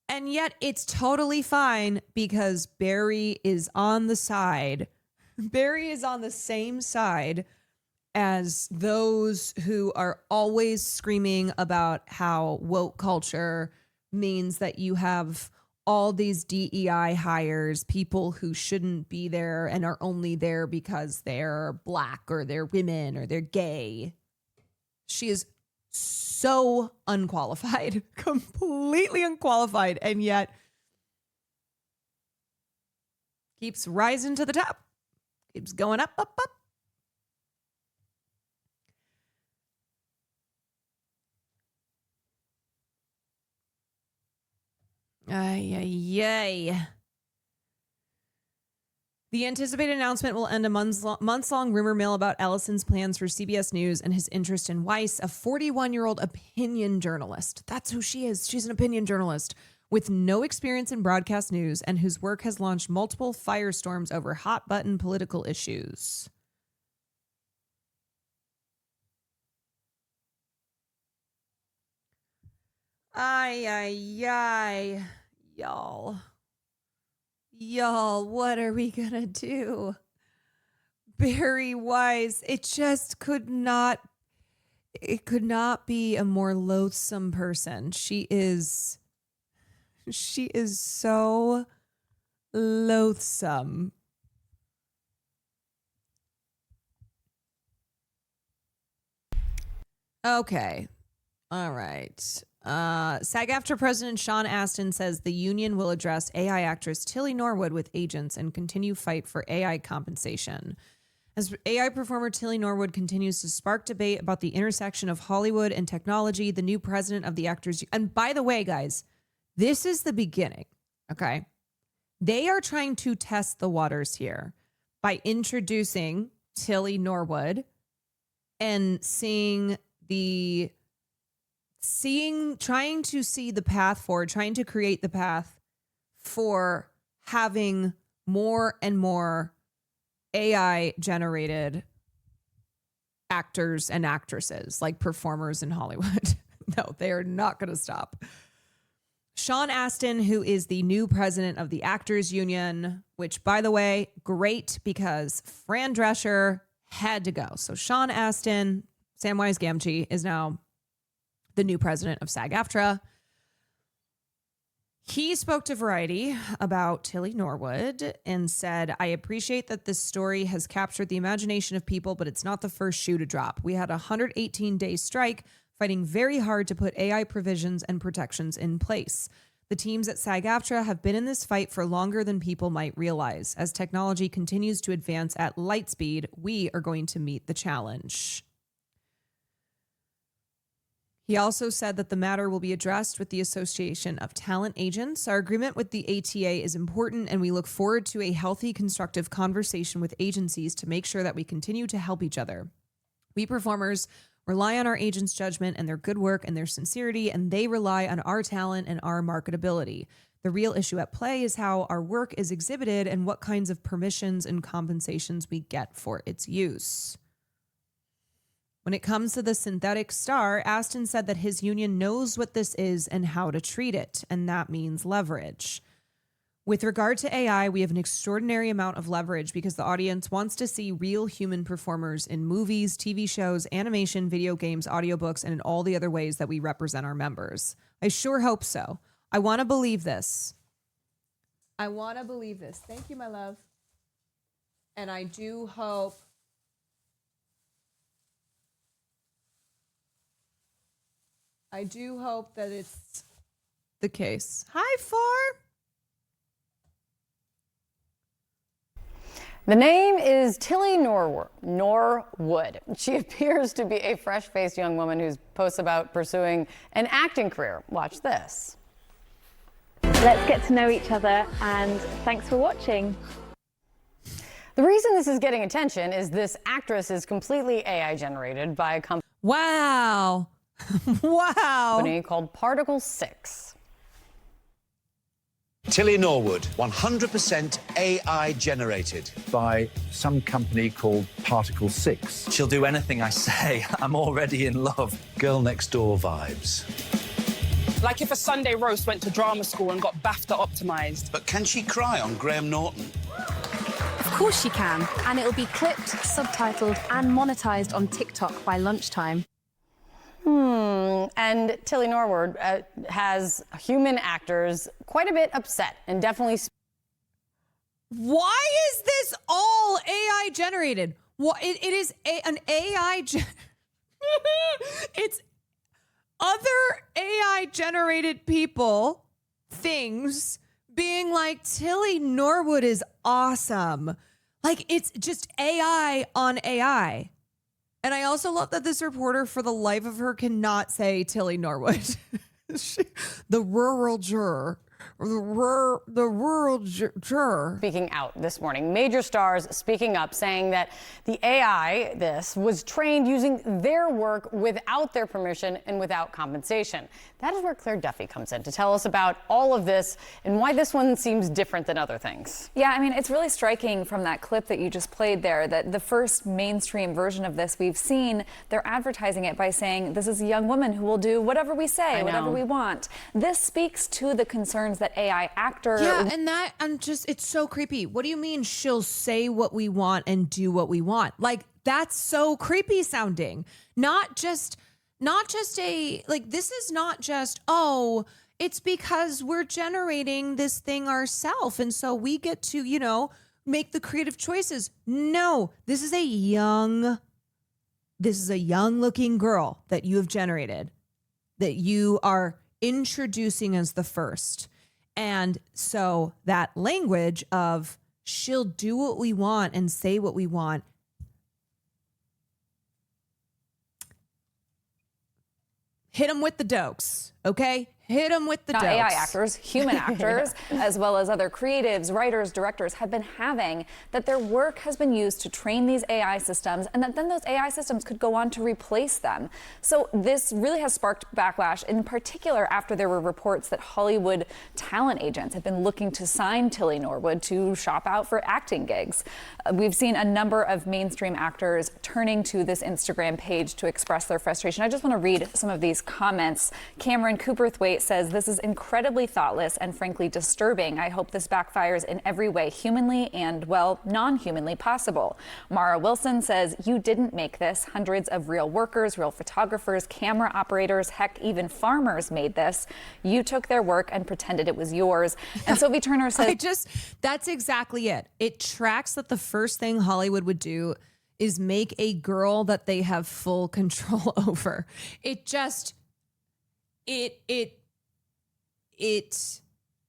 And yet it's totally fine because Barry is on the side. Barry is on the same side as those who are always screaming about how woke culture means that you have all these DEI hires, people who shouldn't be there and are only there because they're black or they're women or they're gay. She is so unqualified, completely unqualified, and yet keeps rising to the top, keeps going up, up, up. Ay, ay, ay. The anticipated announcement will end a months-long rumor mill about Ellison's plans for CBS News and his interest in Weiss, a 41-year-old opinion journalist. That's who she is. She's an opinion journalist with no experience in broadcast news and whose work has launched multiple firestorms over hot-button political issues. Ay, ay, ay. Y'all, what are we gonna do? Barry Weiss, it could not be a more loathsome person. She is so loathsome. Okay. All right. SAG-AFTRA President Sean Astin says the union will address AI actress Tilly Norwood with agents and continue fight for AI compensation. As AI performer Tilly Norwood continues to spark debate about the intersection of Hollywood and technology, the new president of the Actors... And by the way, guys, this is the beginning, okay? They are trying to test the waters here by introducing Tilly Norwood and trying to see the path forward, trying to create the path for having more and more AI generated actors and actresses, like performers in Hollywood. No, they are not going to stop. Sean Astin, who is the new president of the Actors Union, which, by the way, great because Fran Drescher had to go. So Sean Astin, Samwise Gamgee, is now the new president of SAG-AFTRA. He spoke to Variety about Tilly Norwood and said, I appreciate that this story has captured the imagination of people, but it's not the first shoe to drop. We had a 118-day strike fighting very hard to put AI provisions and protections in place. The teams at SAG-AFTRA have been in this fight for longer than people might realize. As technology continues to advance at light speed, we are going to meet the challenge. He also said that the matter will be addressed with the Association of Talent Agents. Our agreement with the ATA is important, and we look forward to a healthy, constructive conversation with agencies to make sure that we continue to help each other. We performers rely on our agents' judgment and their good work and their sincerity, and they rely on our talent and our marketability. The real issue at play is how our work is exhibited and what kinds of permissions and compensations we get for its use. When it comes to the synthetic star, Astin said that his union knows what this is and how to treat it, and that means leverage. With regard to AI, we have an extraordinary amount of leverage because the audience wants to see real human performers in movies, TV shows, animation, video games, audiobooks, and in all the other ways that we represent our members. I sure hope so. I want to believe this. Thank you, my love. And I do hope that it's the case. Hi, Far. The name is Tilly Norwood. She appears to be a fresh-faced young woman who posts about pursuing an acting career. Watch this. Let's get to know each other, and thanks for watching. The reason this is getting attention is this actress is completely AI generated by a Wow. Wow. company called Particle 6. Tilly Norwood, 100% AI generated. By some company called Particle 6. She'll do anything I say. I'm already in love. Girl next door vibes. Like if a Sunday roast went to drama school and got BAFTA optimized. But can she cry on Graham Norton? Of course she can, and it'll be clipped, subtitled, and monetized on TikTok by lunchtime. And Tilly Norwood has human actors quite a bit upset and definitely. Why is this all AI generated? What it is an AI. It's other AI generated people, things being like Tilly Norwood is awesome. Like it's just AI on AI. And I also love that this reporter, for the life of her, cannot say Tilly Norwood. The rural juror. The rural juror. Speaking out this morning, major stars speaking up, saying that the AI, was trained using their work without their permission and without compensation. That is where Claire Duffy comes in to tell us about all of this and why this one seems different than other things. Yeah, I mean, it's really striking from that clip that you just played there that the first mainstream version of this we've seen, they're advertising it by saying, this is a young woman who will do whatever we say, whatever we want. This speaks to the concerns that AI actor. Yeah, and that it's so creepy. What do you mean she'll say what we want and do what we want? Like, that's so creepy sounding. Not just this is not just, oh, it's because we're generating this thing ourselves. And so we get to, make the creative choices. No, this is a young looking girl that you have generated, that you are introducing as the first. And so that language of she'll do what we want and say what we want. Hit them with the dokes, okay? Hit them with the Not dokes. AI actors, human actors, as well as other creatives, writers, directors have been having that their work has been used to train these AI systems and that then those AI systems could go on to replace them. So this really has sparked backlash, in particular after there were reports that Hollywood talent agents have been looking to sign Tilly Norwood to shop out for acting gigs. We've seen a number of mainstream actors turning to this Instagram page to express their frustration. I just want to read some of these comments. Cameron Cooperthwaite says, this is incredibly thoughtless and frankly disturbing. I hope this backfires in every way humanly and, well, non-humanly possible. Mara Wilson says, you didn't make this. Hundreds of real workers, real photographers, camera operators, heck, even farmers made this. You took their work and pretended it was yours. And Sophie Turner says, that's exactly it. It tracks that the first thing Hollywood would do is make a girl that they have full control over. It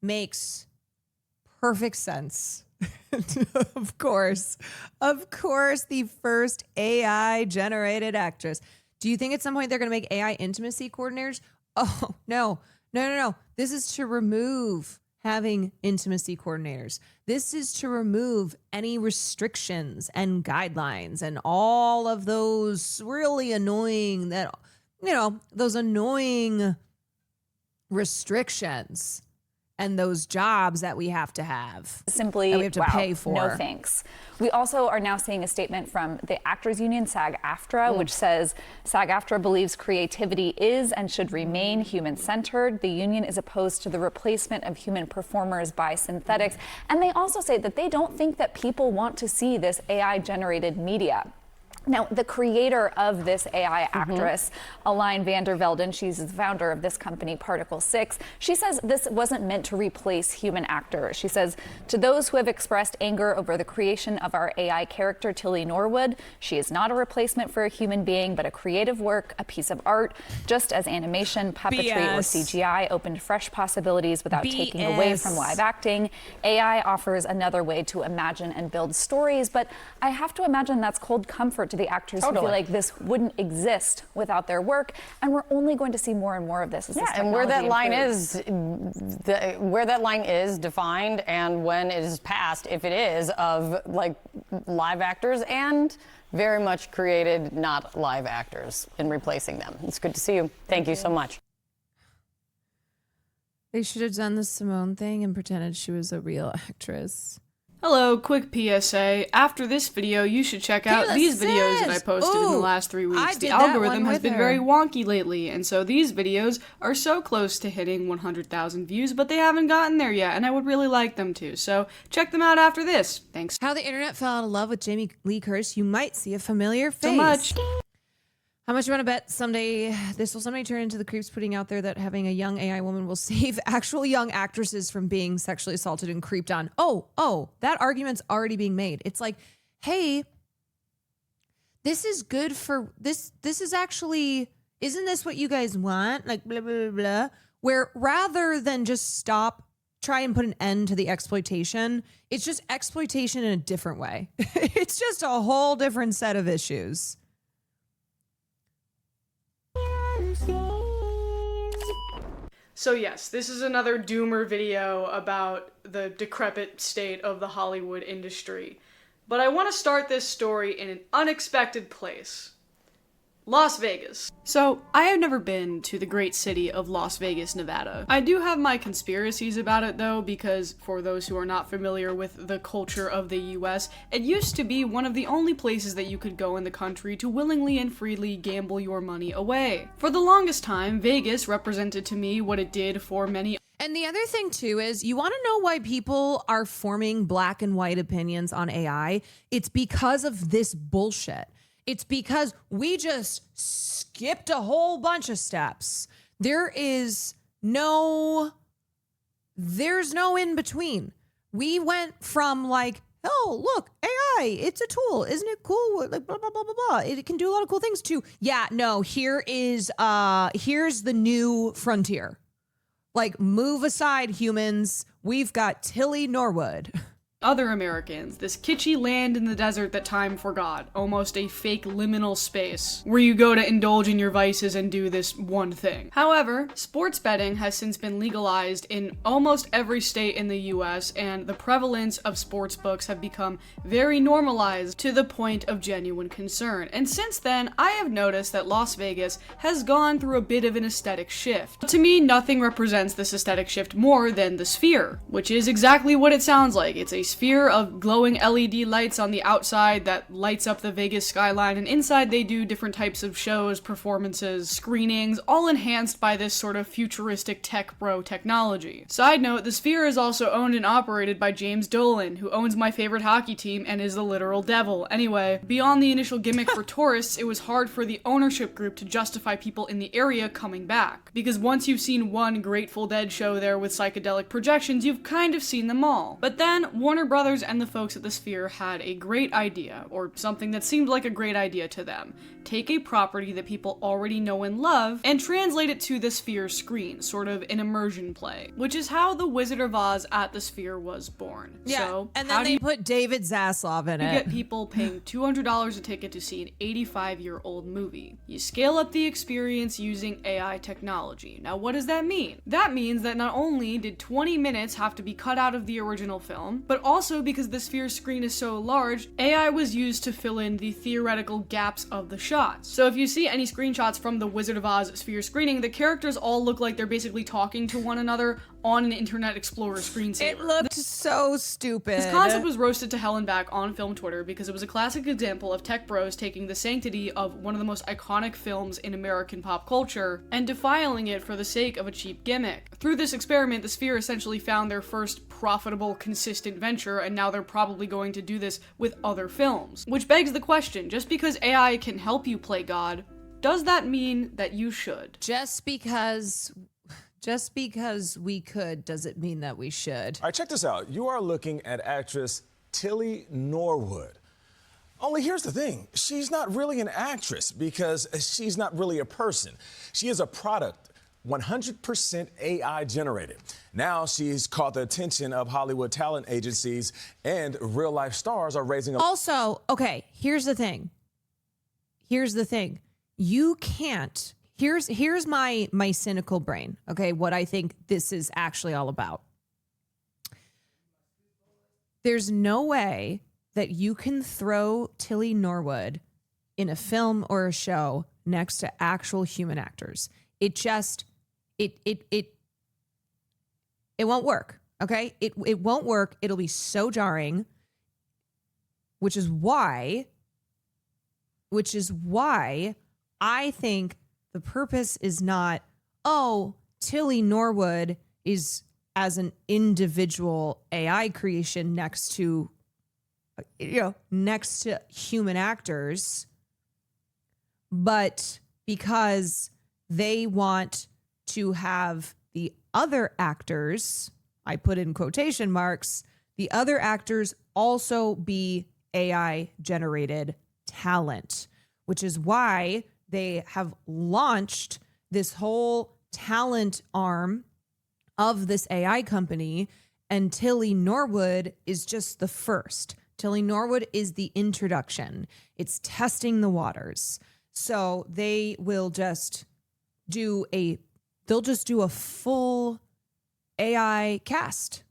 makes perfect sense. Of course, the first AI generated actress. Do you think at some point they're going to make AI intimacy coordinators? Oh, no. This is to remove having intimacy coordinators. This is to remove any restrictions and guidelines and all of those really annoying those annoying restrictions and those jobs that we have to have. Simply, that we have to pay for. No thanks. We also are now seeing a statement from the Actors Union, SAG-AFTRA, which says SAG-AFTRA believes creativity is and should remain human-centered. The union is opposed to the replacement of human performers by synthetics. And they also say that they don't think that people want to see this AI-generated media. Now, the creator of this AI actress, Aline van der Velden, she's the founder of this company, Particle 6, she says this wasn't meant to replace human actors. She says, to those who have expressed anger over the creation of our AI character, Tilly Norwood, she is not a replacement for a human being, but a creative work, a piece of art, just as animation, puppetry, or CGI opened fresh possibilities without taking away from live acting. AI offers another way to imagine and build stories, but I have to imagine that's cold comfort to the actors who feel like this wouldn't exist without their work, and we're only going to see more and more of this as this and where that line improves. is, where that line is defined, and when it is passed, if it is, of like live actors and very much created, not live actors, in replacing them. It's good to see you. Thank you so much. They should have done the Simone thing and pretended she was a real actress. Hello, quick PSA. After this video, you should check out these videos that I posted in the last 3 weeks. The algorithm has been very wonky lately, and so these videos are so close to hitting 100,000 views, but they haven't gotten there yet, and I would really like them to. So check them out after this. Thanks. How the internet fell out of love with Jamie Lee Curtis. You might see a familiar face. So much. How much you want to bet someday this will someday turn into the creeps putting out there that having a young AI woman will save actual young actresses from being sexually assaulted and creeped on? Oh, that argument's already being made. It's like, hey, this is good for this. This is actually, isn't this what you guys want? Like blah, blah, blah, blah. Where rather than just try and put an end to the exploitation, it's just exploitation in a different way. It's just a whole different set of issues. So yes, this is another doomer video about the decrepit state of the Hollywood industry. But I want to start this story in an unexpected place. Las Vegas. So, I have never been to the great city of Las Vegas, Nevada. I do have my conspiracies about it though, because for those who are not familiar with the culture of the US, it used to be one of the only places that you could go in the country to willingly and freely gamble your money away. For the longest time, Vegas represented to me what it did for many. And the other thing too is, you want to know why people are forming black and white opinions on AI? It's because of this bullshit. It's because we just skipped a whole bunch of steps. There's no in between. We went from like, oh, look, AI, it's a tool. Isn't it cool? Like blah, blah, blah, blah, blah. It can do a lot of cool things to, yeah, no, here's the new frontier. Like, move aside, humans. We've got Tilly Norwood. Other Americans, this kitschy land in the desert that time forgot, almost a fake liminal space, where you go to indulge in your vices and do this one thing. However, sports betting has since been legalized in almost every state in the US, and the prevalence of sports books have become very normalized to the point of genuine concern. And since then, I have noticed that Las Vegas has gone through a bit of an aesthetic shift. To me, nothing represents this aesthetic shift more than the Sphere, which is exactly what it sounds like. It's a sphere of glowing LED lights on the outside that lights up the Vegas skyline, and inside they do different types of shows, performances, screenings, all enhanced by this sort of futuristic tech bro technology. Side note, the Sphere is also owned and operated by James Dolan, who owns my favorite hockey team and is the literal devil. Anyway, beyond the initial gimmick for tourists, it was hard for the ownership group to justify people in the area coming back. Because once you've seen one Grateful Dead show there with psychedelic projections, you've kind of seen them all. But then, Warner Brothers and the folks at the Sphere had a great idea, or something that seemed like a great idea to them. Take a property that people already know and love, and translate it to the Sphere screen, sort of an immersion play, which is how The Wizard of Oz at the Sphere was born. Yeah, so, and then they put David Zaslav in it. You get people paying $200 a ticket to see an 85-year-old movie. You scale up the experience using AI technology. Now, what does that mean? That means that not only did 20 minutes have to be cut out of the original film, but also because the Sphere screen is so large, AI was used to fill in the theoretical gaps of the shots. So if you see any screenshots from the Wizard of Oz Sphere screening, the characters all look like they're basically talking to one another, on an Internet Explorer screensaver. It looked so stupid. This concept was roasted to hell and back on film Twitter because it was a classic example of tech bros taking the sanctity of one of the most iconic films in American pop culture and defiling it for the sake of a cheap gimmick. Through this experiment, the Sphere essentially found their first profitable, consistent venture, and now they're probably going to do this with other films. Which begs the question, just because AI can help you play God, does that mean that you should? Just because we could doesn't mean that we should. All right, check this out. You are looking at actress Tilly Norwood. Only here's the thing. She's not really an actress because she's not really a person. She is a product, 100% AI generated. Now she's caught the attention of Hollywood talent agencies, and real-life stars are raising a... Also, okay, here's the thing. You can't... Here's my cynical brain, okay, what I think this is actually all about. There's no way that you can throw Tilly Norwood in a film or a show next to actual human actors. It just, it won't work, okay? It won't work. It'll be so jarring, which is why I think the purpose is not, oh, Tilly Norwood is as an individual AI creation next to human actors, but because they want to have the other actors, I put in quotation marks, the other actors also be AI generated talent, which is why they have launched this whole talent arm of this AI company, and Tilly Norwood is just the first. Tilly Norwood is the introduction. It's testing the waters. So they will just do a full AI cast.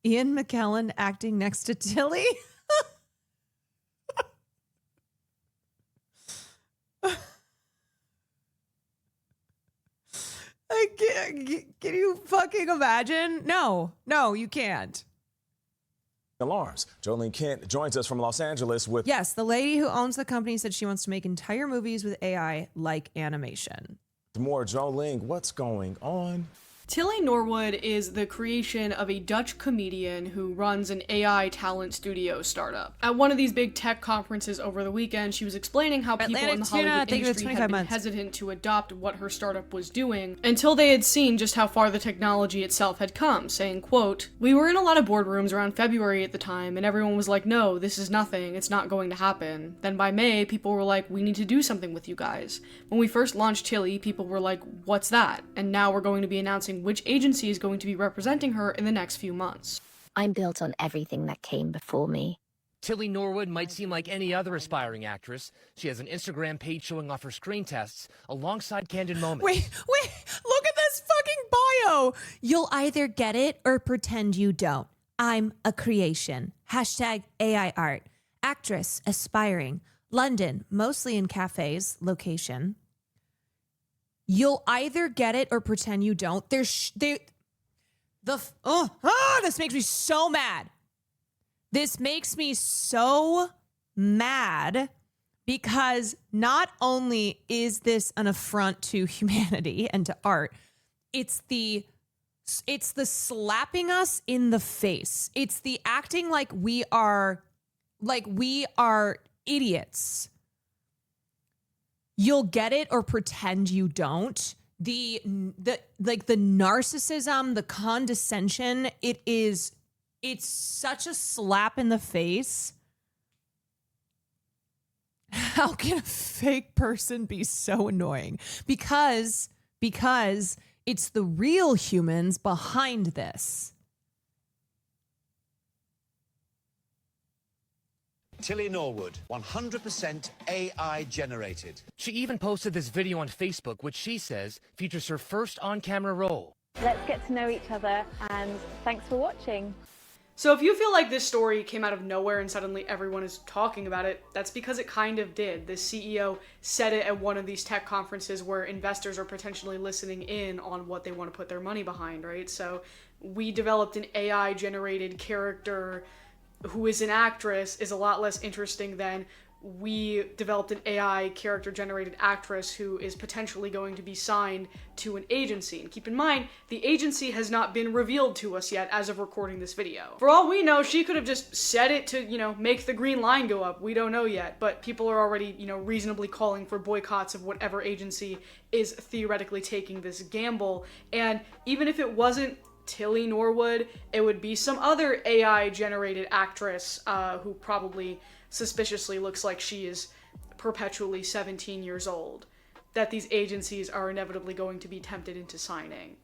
Ian McKellen acting next to Tilly. Can you fucking imagine? No, you can't. Alarms. Jolene Kent joins us from Los Angeles with... Yes, the lady who owns the company said she wants to make entire movies with AI like animation. More. Jolene, what's going on? Tilly Norwood is the creation of a Dutch comedian who runs an AI talent studio startup. At one of these big tech conferences over the weekend, she was explaining how people in the Hollywood industry had been hesitant to adopt what her startup was doing until they had seen just how far the technology itself had come, saying, quote, "We were in a lot of boardrooms around February at the time, and everyone was like, no, this is nothing, it's not going to happen. Then by May, people were like, we need to do something with you guys. When we first launched Tilly, people were like, what's that? And now we're going to be announcing which agency is going to be representing her in the next few months." I'm built on everything that came before me. Tilly Norwood might seem like any other aspiring actress. She has an Instagram page showing off her screen tests alongside candid moments. Wait, look at this fucking bio. You'll either get it or pretend you don't. I'm a creation. #AI art. Actress, aspiring. London, mostly in cafes, location. You'll either get it or pretend you don't. This makes me so mad. This makes me so mad because not only is this an affront to humanity and to art, it's the slapping us in the face. It's the acting like we are idiots. You'll get it or pretend you don't. The narcissism, the condescension, it's such a slap in the face. How can a fake person be so annoying? Because it's the real humans behind this. Tilly Norwood, 100% AI generated. She even posted this video on Facebook, which she says features her first on-camera role. Let's get to know each other, and thanks for watching. So if you feel like this story came out of nowhere and suddenly everyone is talking about it, that's because it kind of did. The CEO said it at one of these tech conferences where investors are potentially listening in on what they want to put their money behind, right? So we developed an AI-generated character who is an actress is a lot less interesting than we developed an AI character-generated actress who is potentially going to be signed to an agency. And keep in mind, the agency has not been revealed to us yet as of recording this video. For all we know, she could have just said it to, make the green line go up. We don't know yet, but people are already, reasonably calling for boycotts of whatever agency is theoretically taking this gamble. And even if it wasn't Tilly Norwood, it would be some other AI-generated actress who probably suspiciously looks like she is perpetually 17 years old, that these agencies are inevitably going to be tempted into signing.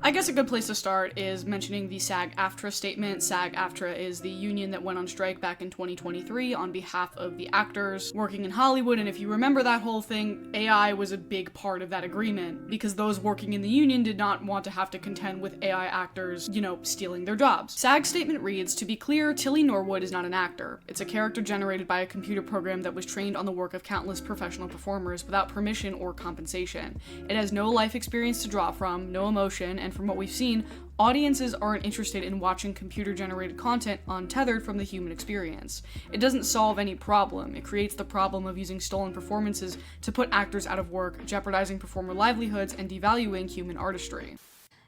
I guess a good place to start is mentioning the SAG-AFTRA statement. SAG-AFTRA is the union that went on strike back in 2023 on behalf of the actors working in Hollywood, and if you remember that whole thing, AI was a big part of that agreement because those working in the union did not want to have to contend with AI actors, stealing their jobs. SAG's statement reads, "To be clear, Tilly Norwood is not an actor. It's a character generated by a computer program that was trained on the work of countless professional performers without permission or compensation. It has no life experience to draw from, no emotion, and from what we've seen, audiences aren't interested in watching computer-generated content untethered from the human experience. It doesn't solve any problem. It creates the problem of using stolen performances to put actors out of work, jeopardizing performer livelihoods and devaluing human artistry."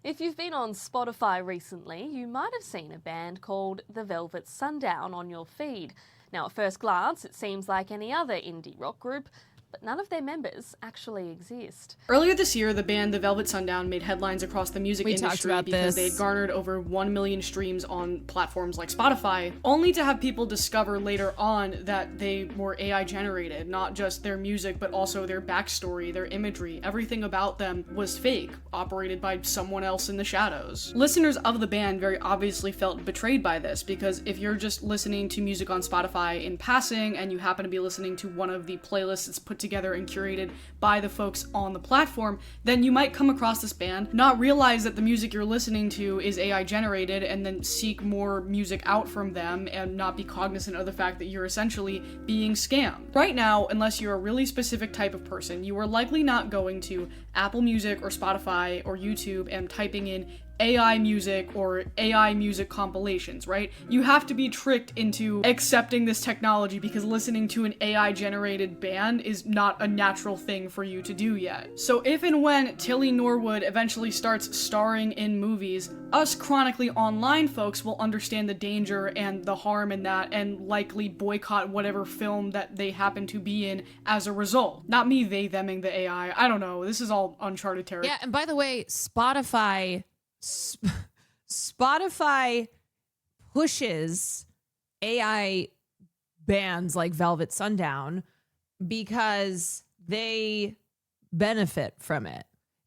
If you've been on Spotify recently, you might have seen a band called The Velvet Sundown on your feed. Now, at first glance, it seems like any other indie rock group, but none of their members actually exist. Earlier this year, the band The Velvet Sundown made headlines across the music industry because they had garnered over 1 million streams on platforms like Spotify, only to have people discover later on that they were AI generated. Not just their music, but also their backstory, their imagery, everything about them was fake, operated by someone else in the shadows. Listeners of the band very obviously felt betrayed by this, because if you're just listening to music on Spotify in passing and you happen to be listening to one of the playlists that's put together and curated by the folks on the platform, then you might come across this band, not realize that the music you're listening to is AI generated, and then seek more music out from them and not be cognizant of the fact that you're essentially being scammed. Right now, unless you're a really specific type of person, you are likely not going to Apple Music or Spotify or YouTube and typing in AI music or AI music compilations, right? You have to be tricked into accepting this technology because listening to an AI generated band is not a natural thing for you to do yet. So if and when Tilly Norwood eventually starts starring in movies, us chronically online folks will understand the danger and the harm in that and likely boycott whatever film that they happen to be in as a result. Not me they-theming the AI. I don't know. This is all uncharted territory. Yeah, and by the way, Spotify pushes AI bands like Velvet Sundown because they benefit from it.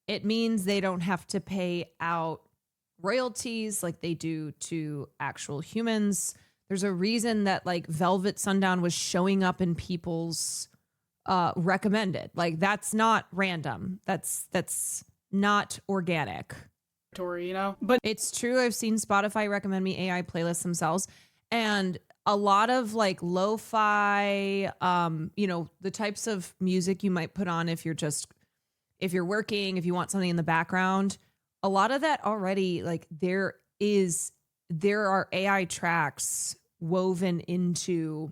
It means they don't have to pay out royalties like they do to actual humans. There's a reason that like Velvet Sundown was showing up in people's recommended. Like that's not random. That's not organic. But it's true. I've seen Spotify recommend me AI playlists themselves, and a lot of like lo-fi, the types of music you might put on if you're working, if you want something in the background, a lot of that already, like there are AI tracks woven into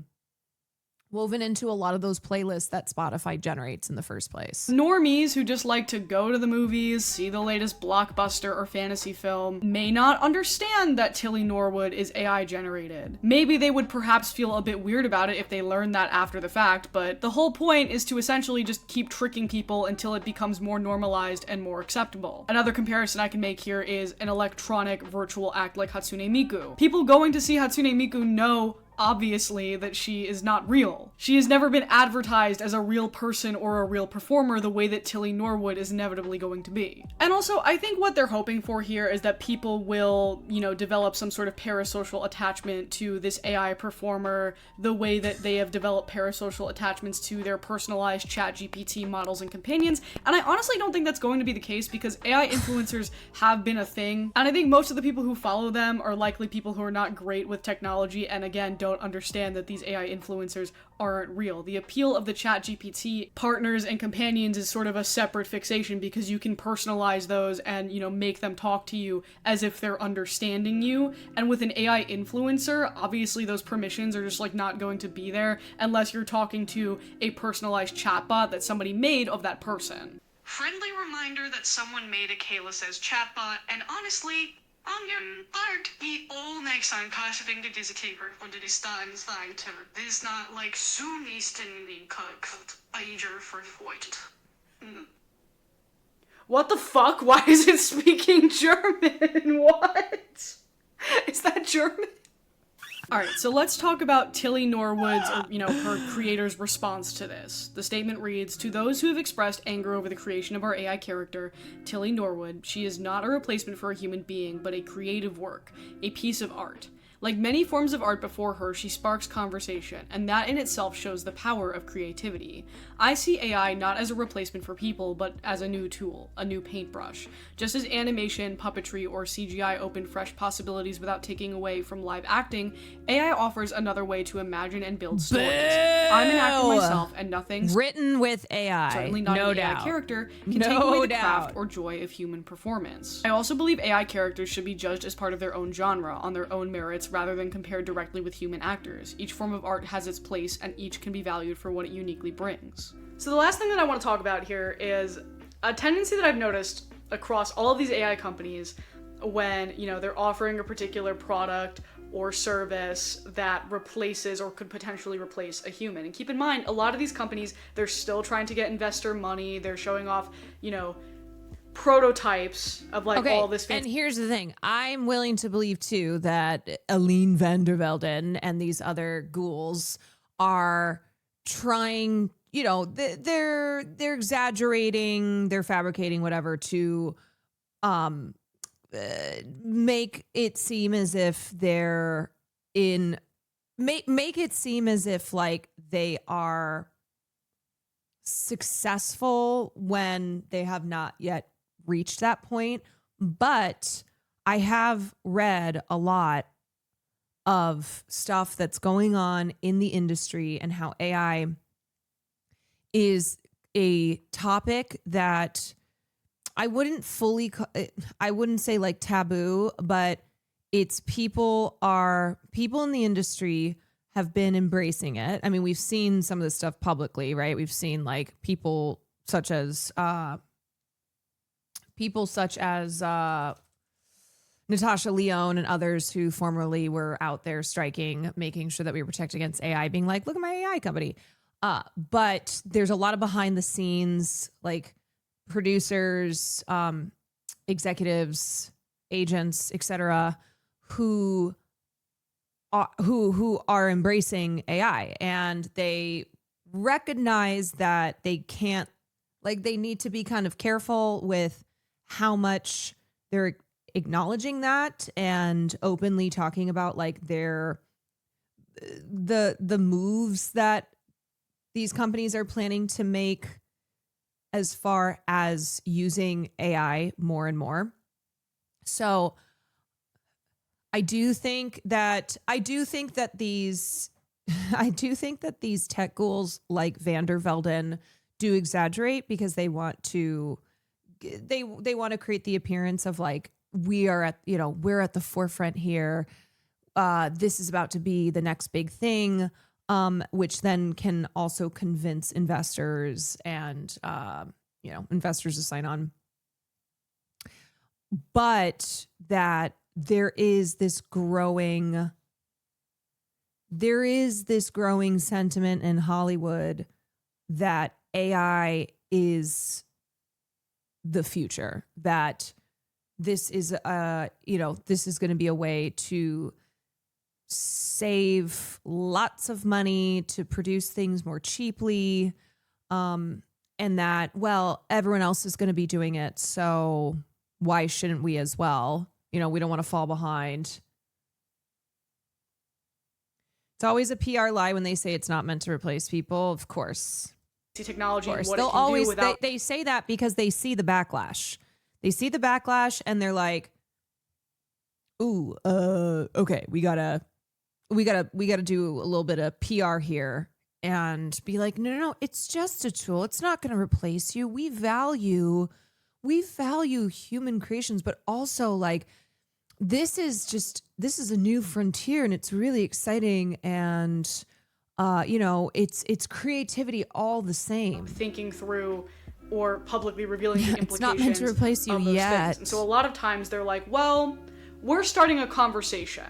a lot of those playlists that Spotify generates in the first place. Normies who just like to go to the movies, see the latest blockbuster or fantasy film, may not understand that Tilly Norwood is AI generated. Maybe they would perhaps feel a bit weird about it if they learned that after the fact, but the whole point is to essentially just keep tricking people until it becomes more normalized and more acceptable. Another comparison I can make here is an electronic virtual act like Hatsune Miku. People going to see Hatsune Miku know obviously that she is not real. She has never been advertised as a real person or a real performer the way that Tilly Norwood is inevitably going to be. And also, I think what they're hoping for here is that people will, develop some sort of parasocial attachment to this AI performer the way that they have developed parasocial attachments to their personalized ChatGPT models and companions. And I honestly don't think that's going to be the case because AI influencers have been a thing. And I think most of the people who follow them are likely people who are not great with technology and again don't understand that these AI influencers aren't real. The appeal of the ChatGPT partners and companions is sort of a separate fixation because you can personalize those and, make them talk to you as if they're understanding you. And with an AI influencer, obviously those permissions are just like not going to be there unless you're talking to a personalized chatbot that somebody made of that person. Friendly reminder that someone made a Kayla Says chatbot, and honestly, part i oneksam kasvingde disse klipper under de stans til. Det is not like sunisten kult ager for void. What the fuck? Why is it speaking German? What? Is that German? Alright, so let's talk about Tilly Norwood's, her creator's response to this. The statement reads, "To those who have expressed anger over the creation of our AI character, Tilly Norwood, she is not a replacement for a human being, but a creative work, a piece of art. Like many forms of art before her, she sparks conversation, and that in itself shows the power of creativity. I see AI not as a replacement for people, but as a new tool, a new paintbrush. Just as animation, puppetry, or CGI open fresh possibilities without taking away from live acting, AI offers another way to imagine and build stories. I'm an actor myself, and nothing written with AI, certainly not no an doubt. AI character, can take away the craft or joy of human performance. I also believe AI characters should be judged as part of their own genre, on their own merits, rather than compared directly with human actors. Each form of art has its place, and each can be valued for what it uniquely brings." So the last thing that I want to talk about here is a tendency that I've noticed across all of these AI companies when, they're offering a particular product or service that replaces or could potentially replace a human. And keep in mind, a lot of these companies, they're still trying to get investor money. They're showing off, prototypes of all this and here's the thing, I'm willing to believe too that Aline van der Velden and these other ghouls are trying, they're exaggerating, they're fabricating whatever to make it seem as if they're in make it seem as if like they are successful when they have not yet reached that point. But I have read a lot of stuff that's going on in the industry and how AI is a topic that I wouldn't say like taboo, but it's people in the industry have been embracing it. I mean, we've seen some of this stuff publicly, right? We've seen like people such as Natasha Lyonne and others who formerly were out there striking, making sure that we protect against AI, being like, look at my AI company. But there's a lot of behind the scenes, like producers, executives, agents, etc., who are embracing AI, and they recognize that they can't, like, they need to be kind of careful with how much they're acknowledging that and openly talking about like the moves that these companies are planning to make as far as using AI more and more. So I do think that these tech ghouls like Van der Velden do exaggerate because they want to create the appearance of like, we're at the forefront here. This is about to be the next big thing, which then can also convince investors and investors to sign on. But that there is this growing sentiment in Hollywood that AI is the future, that this is going to be a way to save lots of money to produce things more cheaply. And that, well, everyone else is going to be doing it. So why shouldn't we as well? You know, we don't want to fall behind. It's always a PR lie when they say it's not meant to replace people. Of course. Technology and what They'll it can always do without... they say that because they see the backlash. They see the backlash and they're like, ooh, okay, we gotta do a little bit of PR here and be like, no, it's just a tool. It's not going to replace you. We value human creations, but also like, this is a new frontier and it's really exciting. And, it's creativity all the same. Thinking through or publicly revealing the implications. It's not meant to replace you of those yet. things. And so a lot of times they're like, well, we're starting a conversation.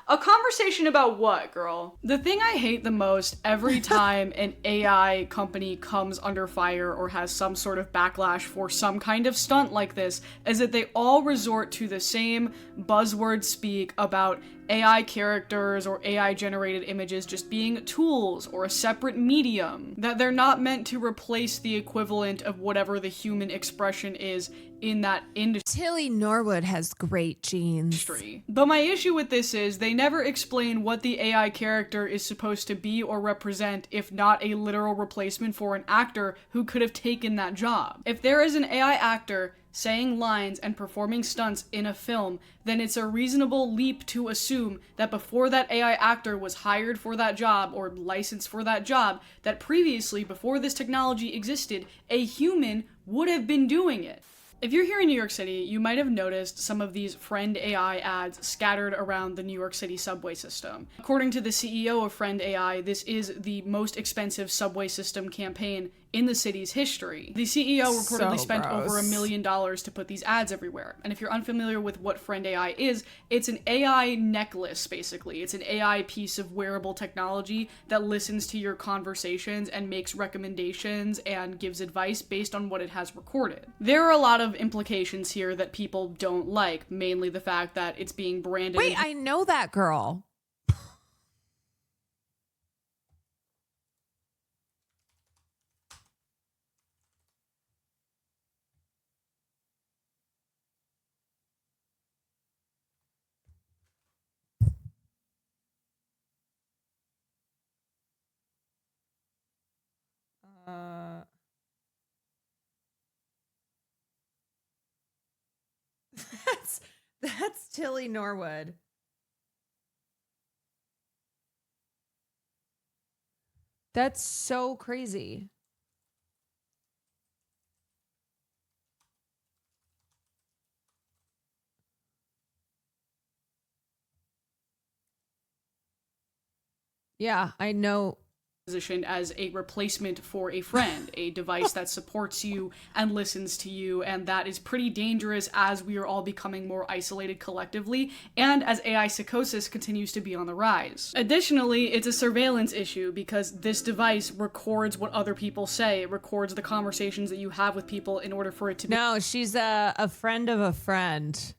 A conversation about what, girl? The thing I hate the most every time an AI company comes under fire or has some sort of backlash for some kind of stunt like this is that they all resort to the same buzzword speak about AI characters or AI generated images just being tools or a separate medium, that they're not meant to replace the equivalent of whatever the human expression is in that industry. Tilly Norwood has great genes. But my issue with this is they never explain what the AI character is supposed to be or represent, if not a literal replacement for an actor who could have taken that job. If there is an AI actor saying lines and performing stunts in a film, then it's a reasonable leap to assume that before that AI actor was hired for that job or licensed for that job, that previously, before this technology existed, a human would have been doing it. If you're here in New York City, you might have noticed some of these Friend AI ads scattered around the New York City subway system. According to the CEO of Friend AI, this is the most expensive subway system campaign in the city's history. The CEO reportedly spent over $1 million to put these ads everywhere. And if you're unfamiliar with what Friend AI is, it's an AI necklace, basically. It's an AI piece of wearable technology that listens to your conversations and makes recommendations and gives advice based on what it has recorded. There are a lot of implications here that people don't like, mainly the fact that it's being branded. Wait, I know that girl. That's Tilly Norwood. That's so crazy. Yeah, I know. Positioned as a replacement for a friend, a device that supports you and listens to you, and that is pretty dangerous as we are all becoming more isolated collectively and as AI psychosis continues to be on the rise. Additionally, it's a surveillance issue because this device records what other people say. It records the conversations that you have with people in order for it to be— No, she's a friend of a friend.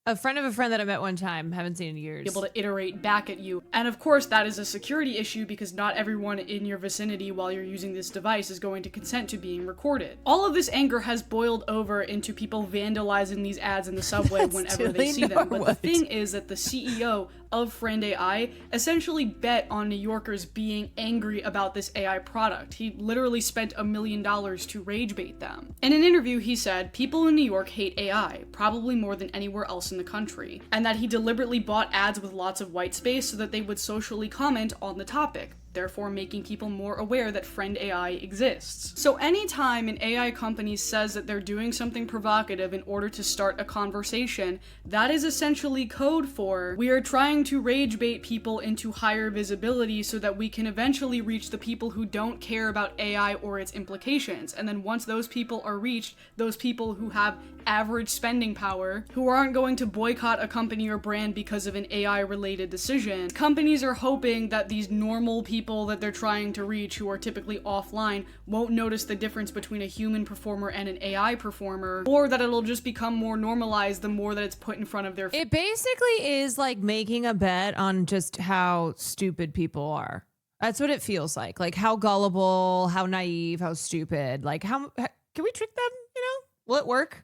A friend of a friend that I met one time, haven't seen in years. Able to iterate back at you. And of course, that is a security issue because not everyone in your vicinity while you're using this device is going to consent to being recorded. All of this anger has boiled over into people vandalizing these ads in the subway whenever they see them. But the thing is that the CEO of Friend AI essentially bet on New Yorkers being angry about this AI product. He literally spent $1 million to rage bait them. In an interview, he said, people in New York hate AI, probably more than anywhere else in the country, and that he deliberately bought ads with lots of white space so that they would socially comment on the topic, therefore making people more aware that Friend AI exists. So anytime an AI company says that they're doing something provocative in order to start a conversation, that is essentially code for, we are trying to rage bait people into higher visibility so that we can eventually reach the people who don't care about AI or its implications. And then once those people are reached, those people who have average spending power, who aren't going to boycott a company or brand because of an AI related decision, companies are hoping that these normal people people that they're trying to reach who are typically offline won't notice the difference between a human performer and an AI performer, or that it'll just become more normalized the more that it's put in front of their It basically is like making a bet on just how stupid people are. That's what it feels like. Like how gullible, how naive, how stupid. Like how can we trick them? You know, will it work?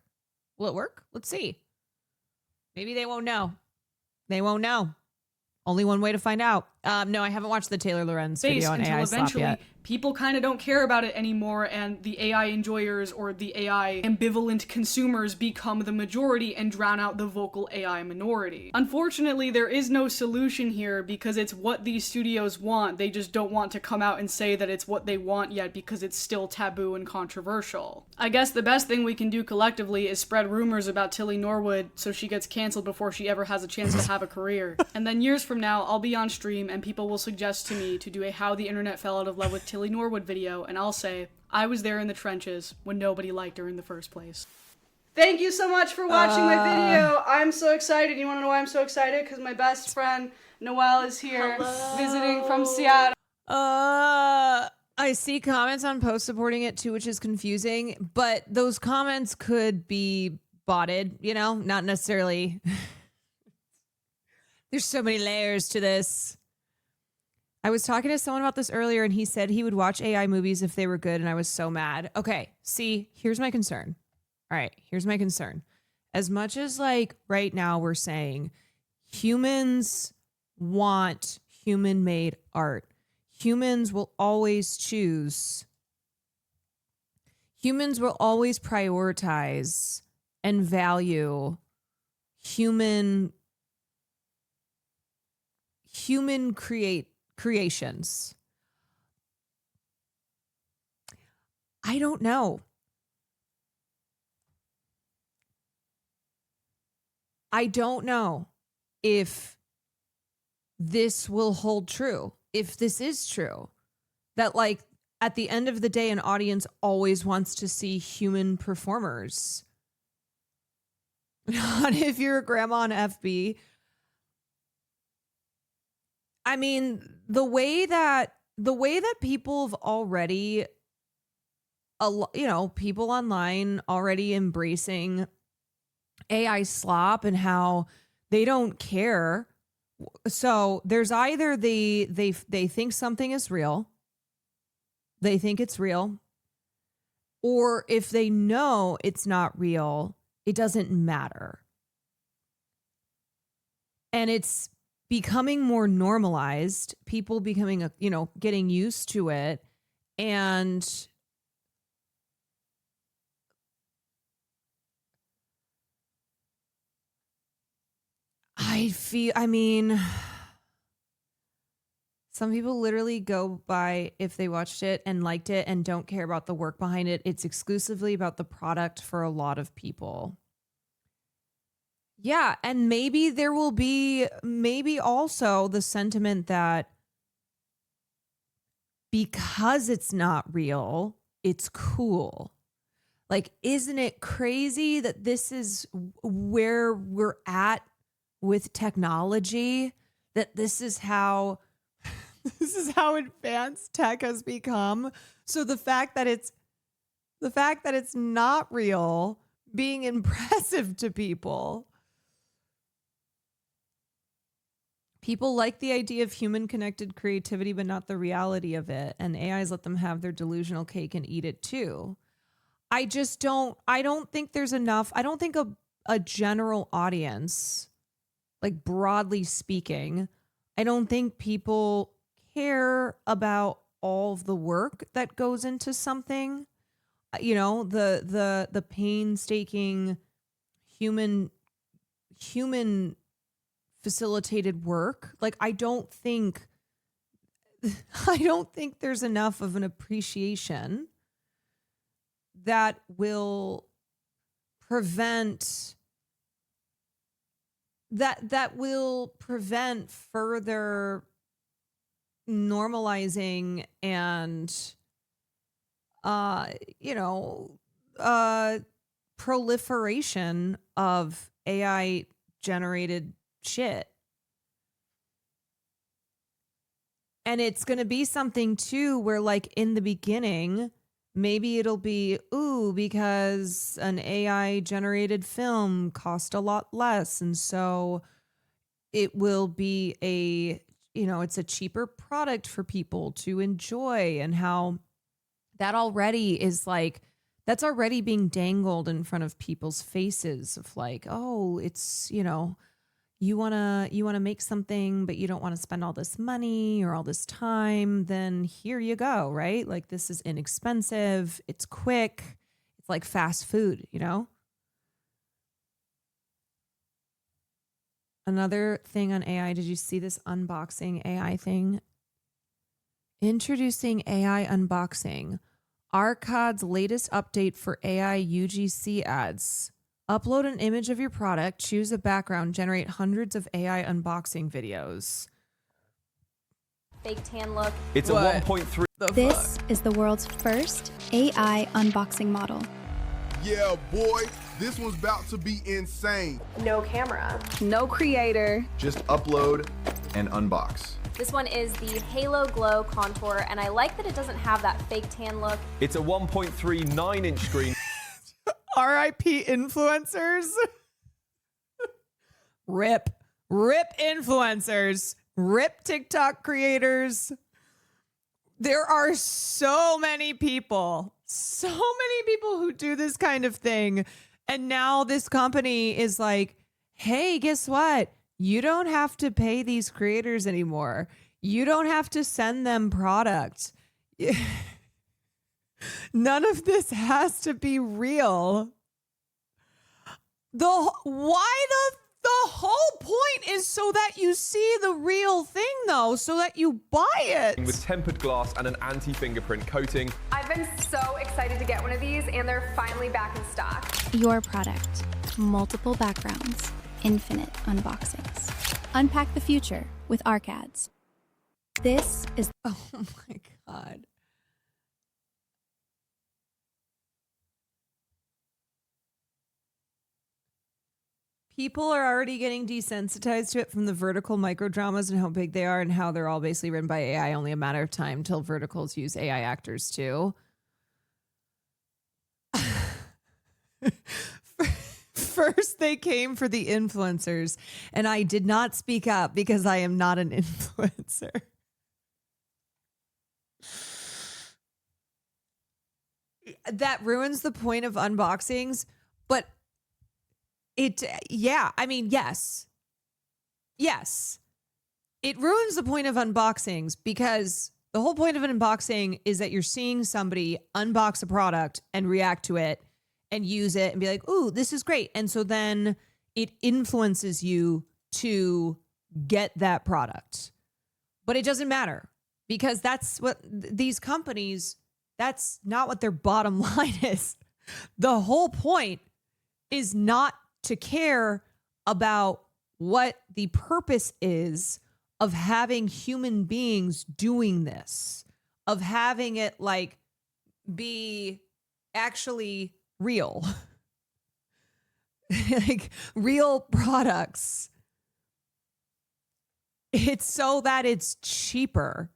Will it work? Let's see. Maybe they won't know. They won't know. Only one way to find out. No, I haven't watched the Taylor Lorenz video on until AI slop eventually yet. people kind of don't care about it anymore, and the AI enjoyers or the AI ambivalent consumers become the majority and drown out the vocal AI minority. Unfortunately, there is no solution here because it's what these studios want. They just don't want to come out and say that it's what they want yet because it's still taboo and controversial. I guess the best thing we can do collectively is spread rumors about Tilly Norwood so she gets canceled before she ever has a chance to have a career. And then years from now, I'll be on stream and people will suggest to me to do a How the Internet Fell Out of Love with Tilly Norwood video, and I'll say, I was there in the trenches when nobody liked her in the first place. Thank you so much for watching my video. I'm so excited. You want to know why I'm so excited? Because my best friend, Noelle, is here visiting from Seattle. I see comments on posts supporting it too, which is confusing, but those comments could be botted, you know, not necessarily. There's so many layers to this. I was talking to someone about this earlier and he said he would watch AI movies if they were good, and I was so mad. Okay, see, here's my concern. All right, here's my concern. As much as like right now we're saying humans want human-made art, humans will always prioritize and value human creations. I don't know. I don't know if this will hold true. If this is true, that like at the end of the day, an audience always wants to see human performers. Not if you're a grandma on FB. I mean, the way that people have already, people online already embracing AI slop and how they don't care. So there's either they think something is real, they think it's real, or if they know it's not real, it doesn't matter. And it's becoming more normalized, people becoming, getting used to it. And some people literally go by if they watched it and liked it and don't care about the work behind it. It's exclusively about the product for a lot of people. Yeah, and maybe there will be also the sentiment that because it's not real, it's cool. Like, isn't it crazy that this is where we're at with technology? That this is how advanced tech has become. So the fact that it's not real being impressive to people. People like the idea of human connected creativity, but not the reality of it. And AIs let them have their delusional cake and eat it too. I don't think there's enough. I don't think a general audience, like broadly speaking, I don't think people care about all of the work that goes into something. The painstaking human facilitated work. Like, I don't think there's enough of an appreciation that will prevent further normalizing and proliferation of AI generated shit. And it's going to be something too where like in the beginning, maybe it'll be, because an AI generated film cost a lot less. And so it will be it's a cheaper product for people to enjoy, and how that already is like, that's already being dangled in front of people's faces of like, oh, it's, you want to make something, but you don't want to spend all this money or all this time, then here you go, right? Like, this is inexpensive. It's quick. It's like fast food, Another thing on AI, did you see this unboxing AI thing? Introducing AI unboxing. Arcad's latest update for AI UGC ads. Upload an image of your product, choose a background, generate hundreds of AI unboxing videos. Fake tan look. It's What? a 1.3. This is the world's first AI unboxing model. Yeah, boy, this one's about to be insane. No camera. No creator. Just upload and unbox. This one is the Halo Glow Contour, and I like that it doesn't have that fake tan look. It's a 1.39-inch screen. RIP influencers. Rip influencers. Rip TikTok creators. There are so many people who do this kind of thing. And now this company is like, hey, guess what? You don't have to pay these creators anymore. You don't have to send them product. None of this has to be real. The whole point is so that you see the real thing, though, so that you buy it. With tempered glass and an anti-fingerprint coating. I've been so excited to get one of these, and they're finally back in stock. Your product. Multiple backgrounds. Infinite unboxings. Unpack the future with Arcads. This is... Oh my God. People are already getting desensitized to it from the vertical microdramas and how big they are and how they're all basically written by AI. Only a matter of time till verticals use AI actors too. First, they came for the influencers, and I did not speak up because I am not an influencer. That ruins the point of unboxings, but yes. It ruins the point of unboxings because the whole point of an unboxing is that you're seeing somebody unbox a product and react to it and use it and be like, ooh, this is great. And so then it influences you to get that product. But it doesn't matter because that's what these companies, that's not what their bottom line is. The whole point is not to care about what the purpose is of having human beings doing this, of having it like be actually real, like real products. It's so that it's cheaper.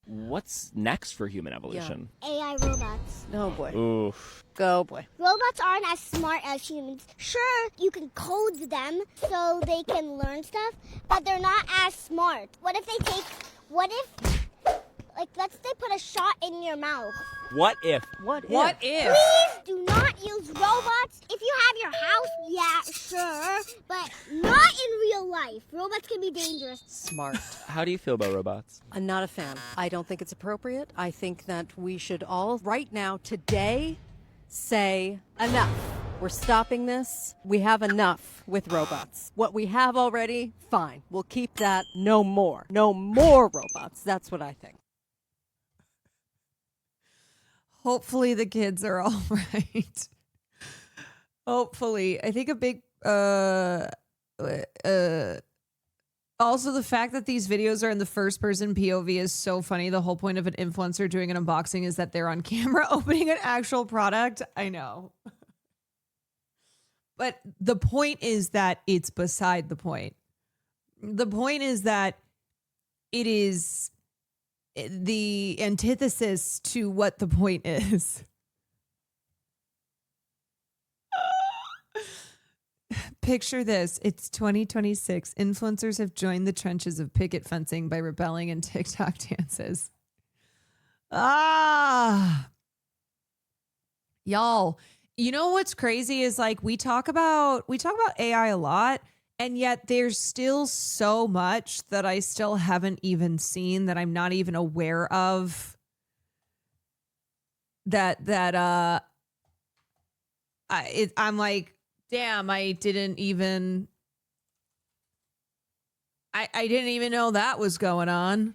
What's next for human evolution? AI robots. Oh boy. Oof. Go boy. Robots aren't as smart as humans. Sure, you can code them so they can learn stuff, but they're not as smart. What if they put a shot in your mouth? What if? Please do not use robots. If you have your house, yeah, sure, but not in real life. Robots can be dangerous. Smart. How do you feel about robots? I'm not a fan. I don't think it's appropriate. I think that we should all, right now, today, say enough. We're stopping this. We have enough with robots. What we have already, fine. We'll keep that. No more. No more robots. That's what I think. Hopefully the kids are all right. Hopefully. I think a big also the fact that these videos are in the first person POV is so funny. The whole point of an influencer doing an unboxing is that they're on camera opening an actual product. I know. But the point is that it's beside the point. The point is that it is the antithesis to what the point is. Picture this. It's 2026. Influencers have joined the trenches of picket fencing by rebelling in TikTok dances. Y'all, you know what's crazy is like we talk about AI a lot, and yet there's still so much that I still haven't even seen, that I'm not even aware of, I'm like, damn, I didn't even know that was going on.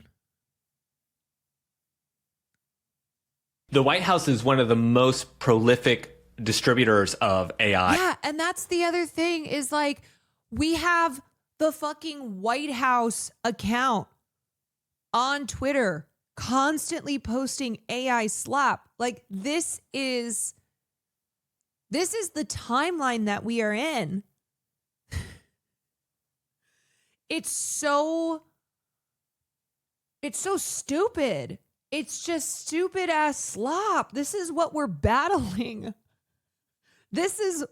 The White House is one of the most prolific distributors of AI. Yeah, and that's the other thing is like we have the fucking White House account on Twitter constantly posting AI slop. Like this is the timeline that we are in. It's so stupid. It's just stupid ass slop. This is what we're battling. This is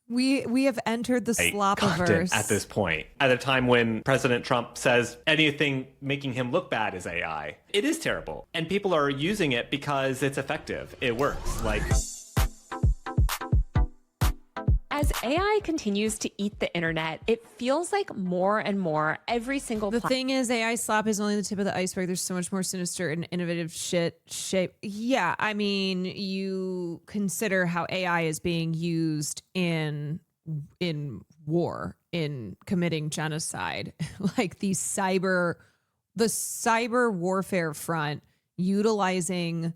we have entered the slopiverse at this point. At a time when President Trump says anything making him look bad is AI. It is terrible. And people are using it because it's effective. It works. Like, as AI continues to eat the internet, it feels like more and more every single The thing is, AI slop is only the tip of the iceberg. There's so much more sinister and innovative shape. Yeah, I mean, you consider how AI is being used in war, in committing genocide, like the cyber warfare front, utilizing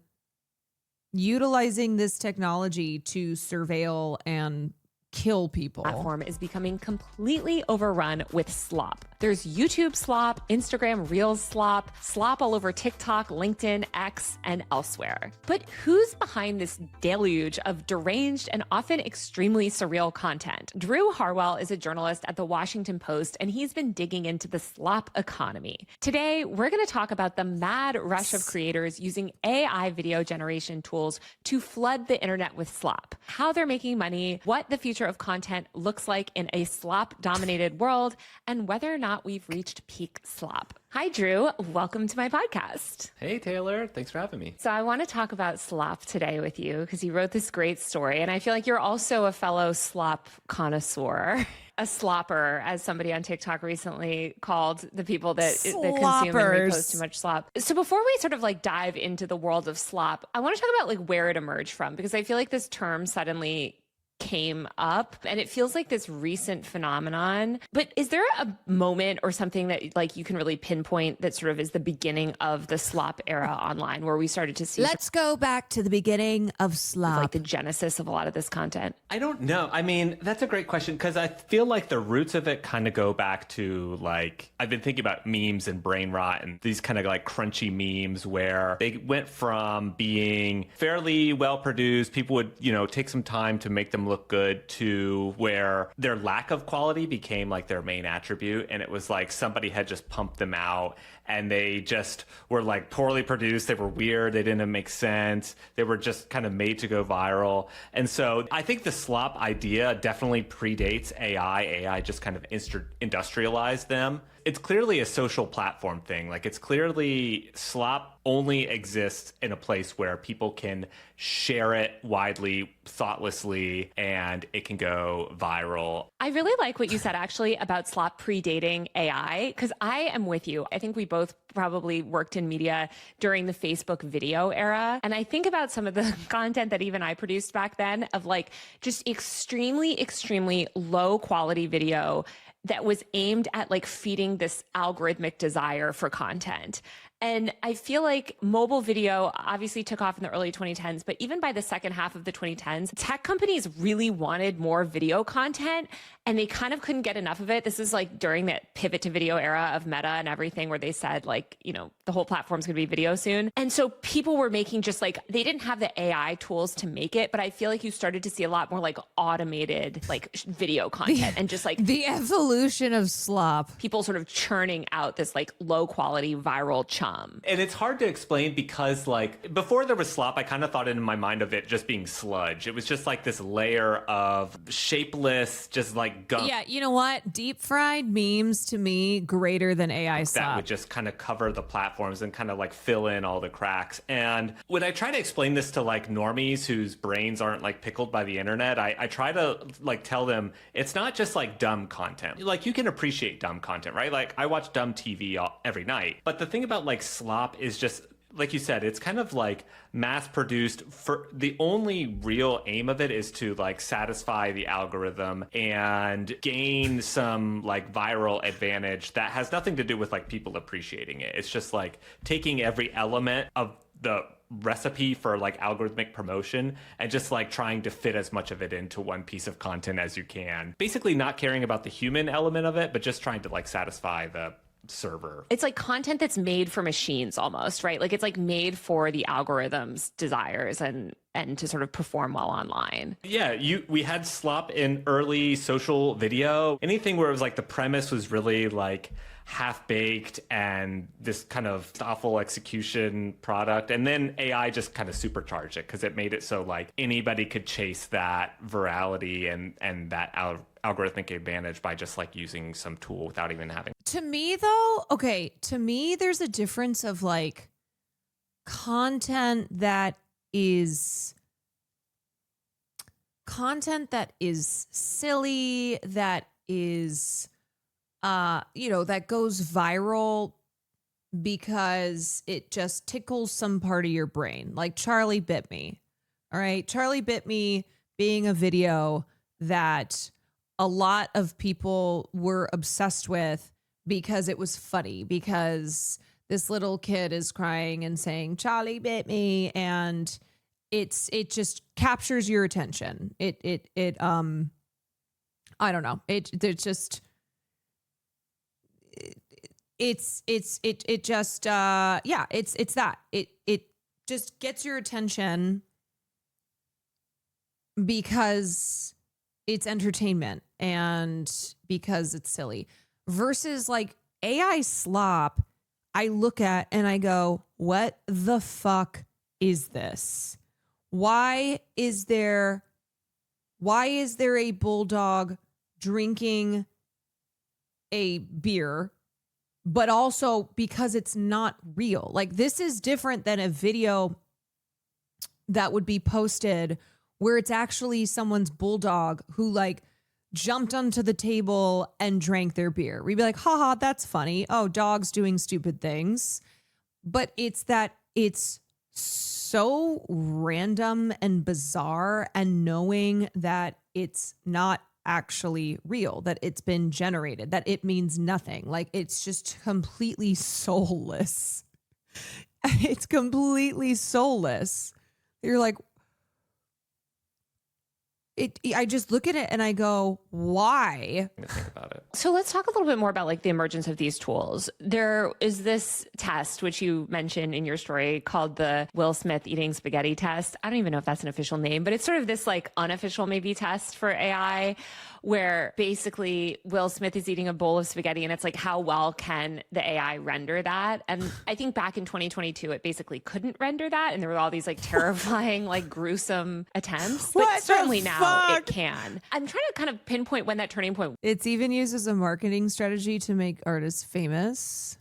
this technology to surveil and kill people. Platform is becoming completely overrun with slop. There's YouTube slop, Instagram Reels slop, slop all over TikTok, LinkedIn, X, and elsewhere. But who's behind this deluge of deranged and often extremely surreal content? Drew Harwell is a journalist at the Washington Post, and he's been digging into the slop economy. Today, we're going to talk about the mad rush of creators using AI video generation tools to flood the internet with slop, how they're making money, what the future of content looks like in a slop-dominated world, and whether or not we've reached peak slop. Hi, Drew. Welcome to my podcast. hey, Taylor, thanks for having me. So I want to talk about slop today with you because you wrote this great story, and I feel like you're also a fellow slop connoisseur. A slopper, as somebody on TikTok recently called the people that consume and repost too much slop. So before we sort of like dive into the world of slop, I want to talk about like where it emerged from, because I feel like this term suddenly came up and it feels like this recent phenomenon. But is there a moment or something that like you can really pinpoint that sort of is the beginning of the slop era online, where we started to see Let's go back to the beginning of slop, like the genesis of a lot of this content? I don't know. I mean, that's a great question, because I feel like the roots of it kind of go back to, like, I've been thinking about memes and brain rot and these kind of like crunchy memes where they went from being fairly well produced, people would, take some time to make them look good, to where their lack of quality became like their main attribute. And it was like somebody had just pumped them out and they just were like poorly produced. They were weird. They didn't make sense. They were just kind of made to go viral. And so I think the slop idea definitely predates AI. AI just kind of industrialized them. It's clearly a social platform thing. Like, it's clearly slop only exists in a place where people can share it widely, thoughtlessly, and it can go viral. I really like what you said actually about slop predating AI, because I am with you. I think we both probably worked in media during the Facebook video era. And I think about some of the content that even I produced back then of like just extremely, extremely low quality video that was aimed at like feeding this algorithmic desire for content. And I feel like mobile video obviously took off in the early 2010s, but even by the second half of the 2010s, tech companies really wanted more video content and they kind of couldn't get enough of it. This is like during that pivot to video era of Meta and everything, where they said like, the whole platform's going to be video soon. And so people were making just like, they didn't have the AI tools to make it, but I feel like you started to see a lot more like automated like video content and just like the evolution of slop. People sort of churning out this like low quality viral chum. And it's hard to explain because like before there was slop, I kind of thought in my mind of it just being sludge. It was just like this layer of shapeless, just like gunk. Yeah, you know what? Deep fried memes to me greater than AI slop. That would just kind of cover the platforms and kind of like fill in all the cracks. And when I try to explain this to like normies whose brains aren't like pickled by the internet, I try to like tell them it's not just like dumb content. Like you can appreciate dumb content, right? Like I watch dumb TV every night. But the thing about like slop is just, like you said, it's kind of like mass produced. For the only real aim of it is to like satisfy the algorithm and gain some like viral advantage that has nothing to do with like people appreciating it. It's just like taking every element of the recipe for like algorithmic promotion and just like trying to fit as much of it into one piece of content as you can. Basically not caring about the human element of it, but just trying to like satisfy the server. It's like content that's made for machines almost, right? Like it's like made for the algorithm's desires and to sort of perform well online. Yeah, we had slop in early social video. Anything where it was like the premise was really like half-baked and this kind of awful execution product. And then AI just kind of supercharged it because it made it so like anybody could chase that virality and that algorithmic advantage by just like using some tool without even having. To me though, okay, to me there's a difference of like content that is silly, that is that goes viral because it just tickles some part of your brain. Like Charlie Bit Me. All right. Charlie Bit Me being a video that a lot of people were obsessed with because it was funny, because this little kid is crying and saying, Charlie bit me. And it just captures your attention. I don't know. It just gets your attention because it's entertainment and because it's silly. Versus like AI slop, I look at and I go, what the fuck is this? Why is there a bulldog drinking a beer, but also because it's not real? Like, this is different than a video that would be posted where it's actually someone's bulldog who like jumped onto the table and drank their beer. We'd be like, haha, that's funny. Oh, dogs doing stupid things. But it's that it's so random and bizarre, and knowing that it's not actually real, that it's been generated, that it means nothing. Like, it's just completely soulless. It's completely soulless. You're like, I just look at it and I go, why? Think about it. So let's talk a little bit more about like the emergence of these tools. There is this test, which you mentioned in your story, called the Will Smith eating spaghetti test. I don't even know if that's an official name, but it's sort of this like unofficial maybe test for AI, where basically Will Smith is eating a bowl of spaghetti and it's like, how well can the AI render that? And I think back in 2022, it basically couldn't render that. And there were all these like terrifying, like gruesome attempts. But certainly now it can. I'm trying to kind of pinpoint when that turning point. It's even used as a marketing strategy to make artists famous.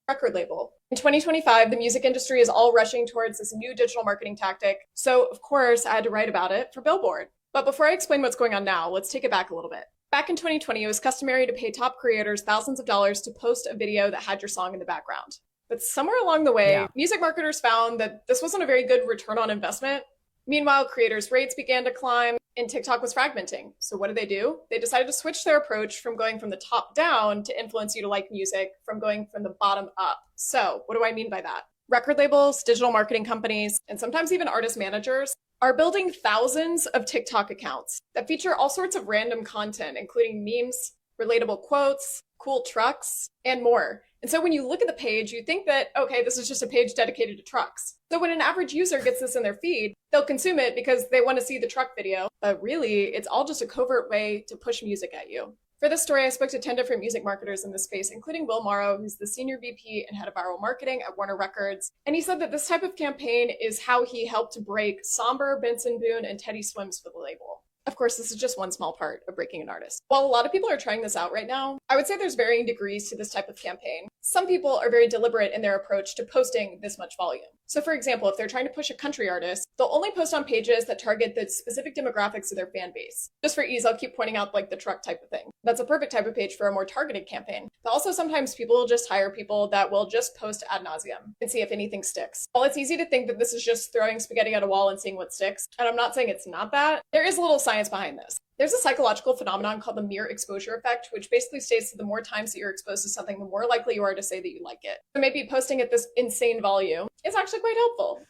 Record label. In 2025, the music industry is all rushing towards this new digital marketing tactic. So, of course, I had to write about it for Billboard. But before I explain what's going on now, let's take it back a little bit. Back in 2020, it was customary to pay top creators thousands of dollars to post a video that had your song in the background. But somewhere along the way, music marketers found that this wasn't a very good return on investment. Meanwhile, creators' rates began to climb and TikTok was fragmenting. So what did? They decided to switch their approach from going from the top down to influence you to like music, from going from the bottom up. So what do I mean by that? Record labels, digital marketing companies, and sometimes even artist managers are building thousands of TikTok accounts that feature all sorts of random content, including memes, relatable quotes, cool trucks, and more. And so when you look at the page, you think that, okay, this is just a page dedicated to trucks. So when an average user gets this in their feed, they'll consume it because they want to see the truck video. But really, it's all just a covert way to push music at you. For this story, I spoke to 10 different music marketers in this space, including Will Morrow, who's the senior VP and head of viral marketing at Warner Records. And he said that this type of campaign is how he helped to break Somber, Benson Boone, and Teddy Swims for the label. Of course, this is just one small part of breaking an artist. While a lot of people are trying this out right now, I would say there's varying degrees to this type of campaign. Some people are very deliberate in their approach to posting this much volume. So for example, if they're trying to push a country artist, they'll only post on pages that target the specific demographics of their fan base. Just for ease, I'll keep pointing out like the truck type of thing. That's a perfect type of page for a more targeted campaign. But also sometimes people will just hire people that will just post ad nauseum and see if anything sticks. While it's easy to think that this is just throwing spaghetti at a wall and seeing what sticks, and I'm not saying it's not that, there is a little science behind this. There's a psychological phenomenon called the mere exposure effect, which basically states that the more times that you're exposed to something, the more likely you are to say that you like it. So maybe posting at this insane volume is actually quite helpful.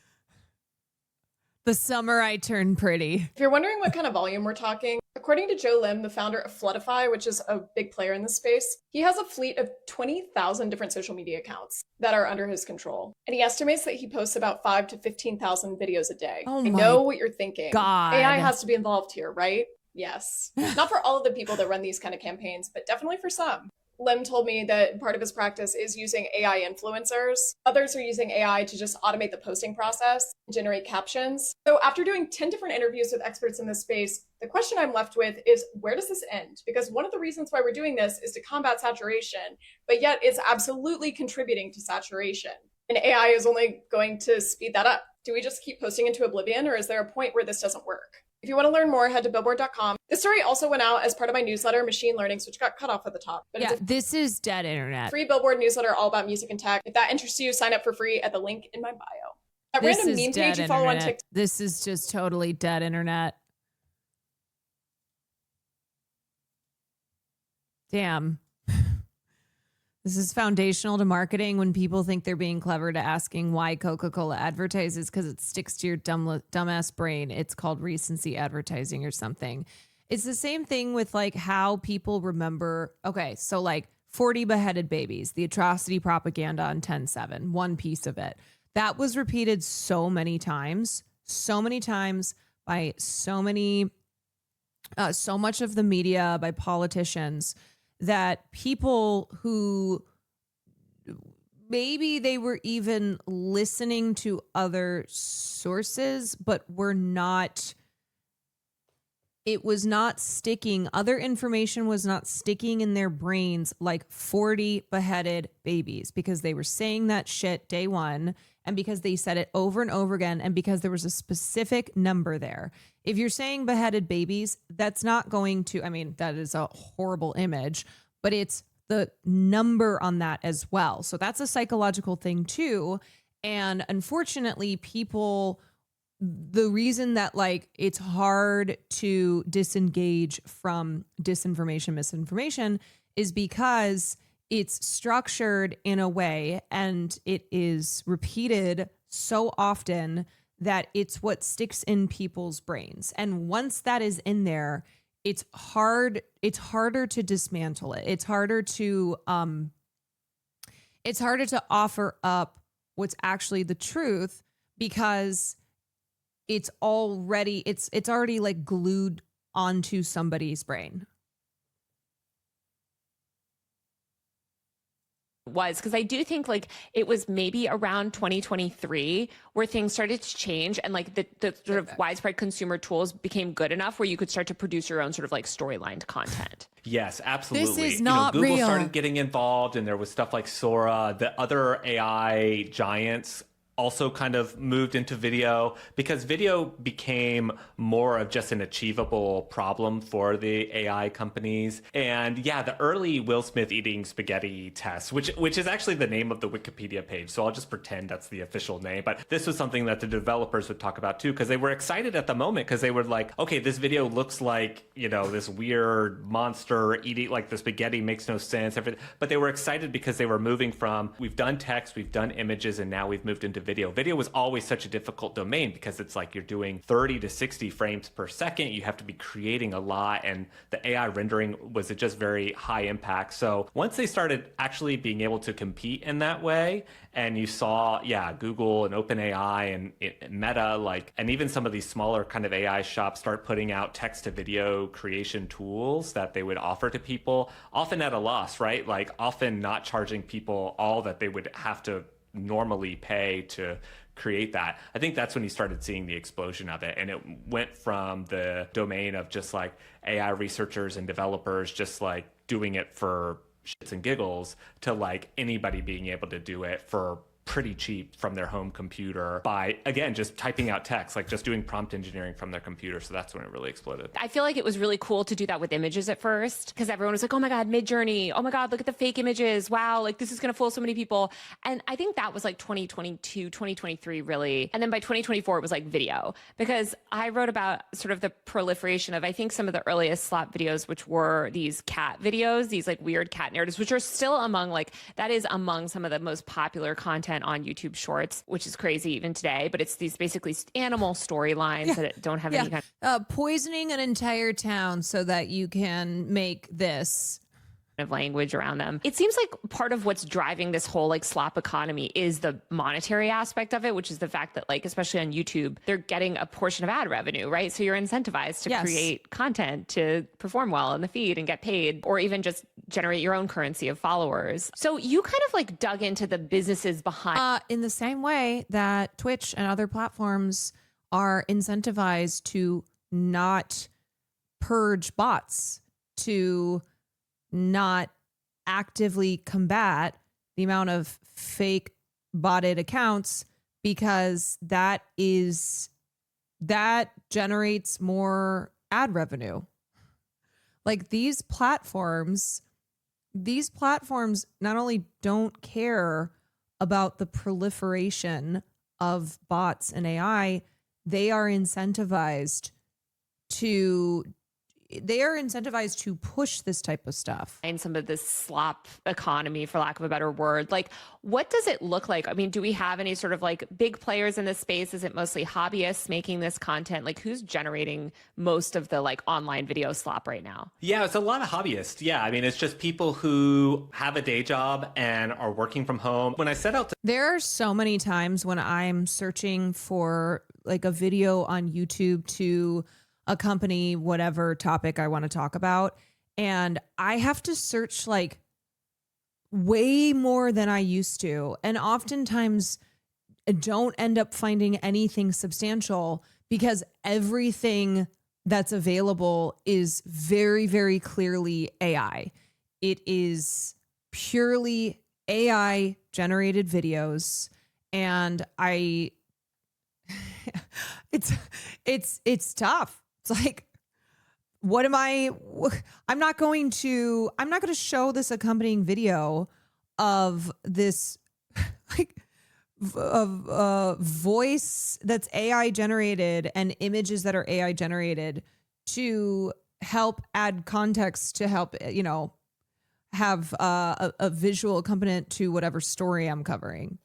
The summer I turned pretty. If you're wondering what kind of volume we're talking, according to Joe Lim, the founder of Floodify, which is a big player in this space, he has a fleet of 20,000 different social media accounts that are under his control. And he estimates that he posts about 5,000 to 15,000 videos a day. Oh I my know what you're thinking. God. AI has to be involved here, right? Yes. Not for all of the people that run these kind of campaigns, but definitely for some. Lim told me that part of his practice is using AI influencers. Others are using AI to just automate the posting process, generate captions. So after doing 10 different interviews with experts in this space, the question I'm left with is, where does this end? Because one of the reasons why we're doing this is to combat saturation, but yet it's absolutely contributing to saturation. And AI is only going to speed that up. Do we just keep posting into oblivion, or is there a point where this doesn't work? If you want to learn more, head to billboard.com. This story also went out as part of my newsletter, Machine Learnings, which got cut off at the top. But Yeah, it's a this is dead internet. free Billboard newsletter all about music and tech. If that interests you, sign up for free at the link in my bio. That This random is meme dead page you follow on internet. TikTok. This is just totally dead internet. Damn. This is foundational to marketing when people think they're being clever to asking why Coca-Cola advertises because it sticks to your dumbass brain. It's called recency advertising or something. It's the same thing with like how people remember. Okay, so like 40 beheaded babies, the atrocity propaganda on 10/7, one piece of it. That was repeated so many times by so much of the media, by politicians, that people who maybe they were even listening to other sources, but were not, it was not sticking, other information was not sticking in their brains like 40 beheaded babies, because they were saying that shit day one, and because they said it over and over again, and because there was a specific number there. If you're saying beheaded babies, that's not going to, I mean, that is a horrible image, but it's the number on that as well. So that's a psychological thing too. And unfortunately, people, the reason that like it's hard to disengage from disinformation, misinformation, is because it's structured in a way and it is repeated so often that it's what sticks in people's brains. And once that is in there, it's harder to dismantle it. It's harder to offer up what's actually the truth, because it's already like glued onto somebody's brain. Was because I do think like it was maybe around 2023 where things started to change, and like the sort of widespread consumer tools became good enough where you could start to produce your own sort of like storylined content. Yes, absolutely. This is not Google real. started getting involved, and there was stuff like Sora. The other AI giants also kind of moved into video, because video became more of just an achievable problem for the AI companies. And yeah, the early Will Smith eating spaghetti test, which is actually the name of the Wikipedia page, so I'll just pretend that's the official name. But this was something that the developers would talk about too, because they were excited at the moment, because they were like, okay, this video looks like, this weird monster eating like the spaghetti, makes no sense. But they were excited because they were moving from, we've done text, we've done images, and now we've moved into video. Video was always such a difficult domain because it's like you're doing 30 to 60 frames per second. You have to be creating a lot, and the AI rendering was just very high impact. So once they started actually being able to compete in that way, and you saw, Google and OpenAI and Meta, and even some of these smaller kind of AI shops start putting out text to video creation tools that they would offer to people, often at a loss, right? Like often not charging people all that they would have to normally pay to create that. I think that's when you started seeing the explosion of it. And it went from the domain of just like AI researchers and developers just like doing it for shits and giggles to like anybody being able to do it for pretty cheap from their home computer by, again, just typing out text, like just doing prompt engineering from their computer. So that's when it really exploded. I feel like it was really cool to do that with images at first because everyone was like, oh my God, Midjourney. Oh my God, look at the fake images. Wow, like this is going to fool so many people. And I think that was like 2022, 2023 really. And then by 2024, it was like video because I wrote about sort of the proliferation of, I think some of the earliest slop videos, which were these cat videos, these like weird cat narratives, which are still among that is among some of the most popular content on YouTube Shorts, which is crazy even today, but it's these basically animal storylines that don't have any kind of poisoning an entire town so that you can make this of language around them. It seems like part of what's driving this whole like slop economy is the monetary aspect of it, which is the fact that like, especially on YouTube, they're getting a portion of ad revenue, right? So you're incentivized to create content to perform well in the feed and get paid, or even just generate your own currency of followers. So you kind of like dug into the businesses behind. In the same way that Twitch and other platforms are incentivized to not purge bots, to not actively combat the amount of fake botted accounts, because that generates more ad revenue. Like these platforms not only don't care about the proliferation of bots and AI, they are incentivized to push this type of stuff. And some of this slop economy, for lack of a better word, like what does it look like? I mean, do we have any sort of like big players in this space? Is it mostly hobbyists making this content? Like who's generating most of the like online video slop right now? Yeah, it's a lot of hobbyists. Yeah, I mean, it's just people who have a day job and are working from home. When I set out to... There are so many times when I'm searching for like a video on YouTube to accompany whatever topic I want to talk about, and I have to search like way more than I used to, and oftentimes don't end up finding anything substantial because everything that's available is very, very clearly AI. It is purely AI generated videos, and it's tough. It's like, I'm not going to show this accompanying video of this like voice that's AI generated and images that are AI generated to help add context, to help, have a visual accompaniment to whatever story I'm covering.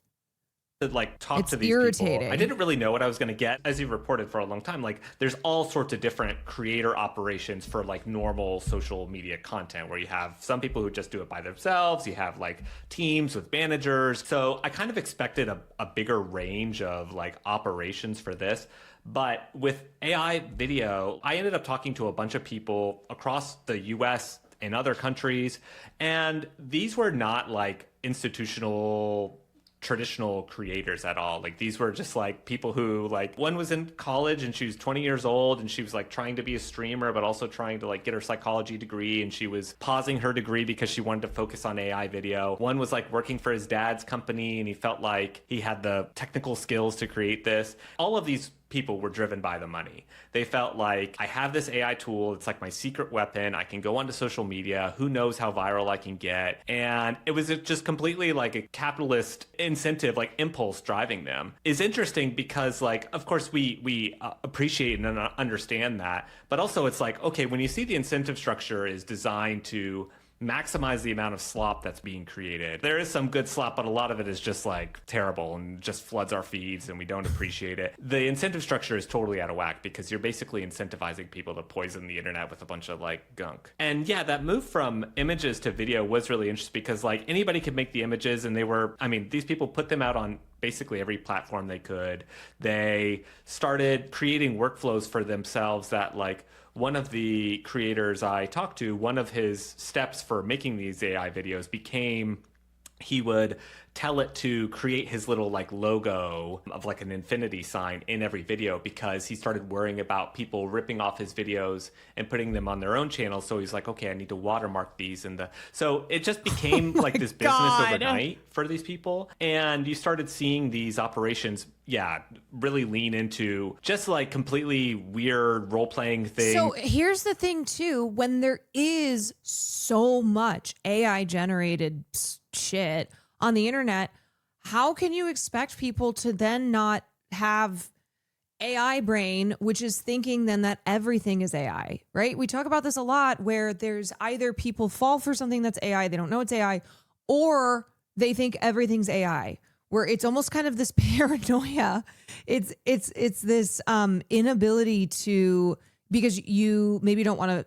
To like talk It's to these irritating. people. I didn't really know what I was going to get. As you reported for a long time, like there's all sorts of different creator operations for like normal social media content where you have some people who just do it by themselves. You have like teams with managers. So I kind of expected a bigger range of like operations for this. But with AI video, I ended up talking to a bunch of people across the US and other countries. And these were not like institutional traditional creators at all. Like these were just like people who like, one was in college and she was 20 years old and she was like trying to be a streamer but also trying to like get her psychology degree, and she was pausing her degree because she wanted to focus on AI video. One was like working for his dad's company and he felt like he had the technical skills to create this. All of these people were driven by the money. They felt like, I have this AI tool, it's like my secret weapon, I can go onto social media, who knows how viral I can get. And it was just completely like a capitalist incentive, like impulse driving them. Is interesting because like, of course we appreciate and understand that, but also it's like, okay, when you see the incentive structure is designed to maximize the amount of slop that's being created. There is some good slop, but a lot of it is just like terrible and just floods our feeds and we don't appreciate it. The incentive structure is totally out of whack because you're basically incentivizing people to poison the internet with a bunch of like gunk. And yeah, that move from images to video was really interesting because like anybody could make the images and these people put them out on basically every platform they could. They started creating workflows for themselves that like one of the creators I talked to, one of his steps for making these AI videos became he would tell it to create his little like logo of like an infinity sign in every video because he started worrying about people ripping off his videos and putting them on their own channel. So he's like, okay, I need to watermark these. So it just became like this business overnight for these people. And you started seeing these operations, really lean into just like completely weird role-playing things. So here's the thing too, when there is so much AI generated shit on the internet, how can you expect people to then not have AI brain, which is thinking then that everything is AI, right? We talk about this a lot where there's either people fall for something that's AI, they don't know it's AI, or they think everything's AI, where it's almost kind of this paranoia. It's this inability to, because you maybe don't want to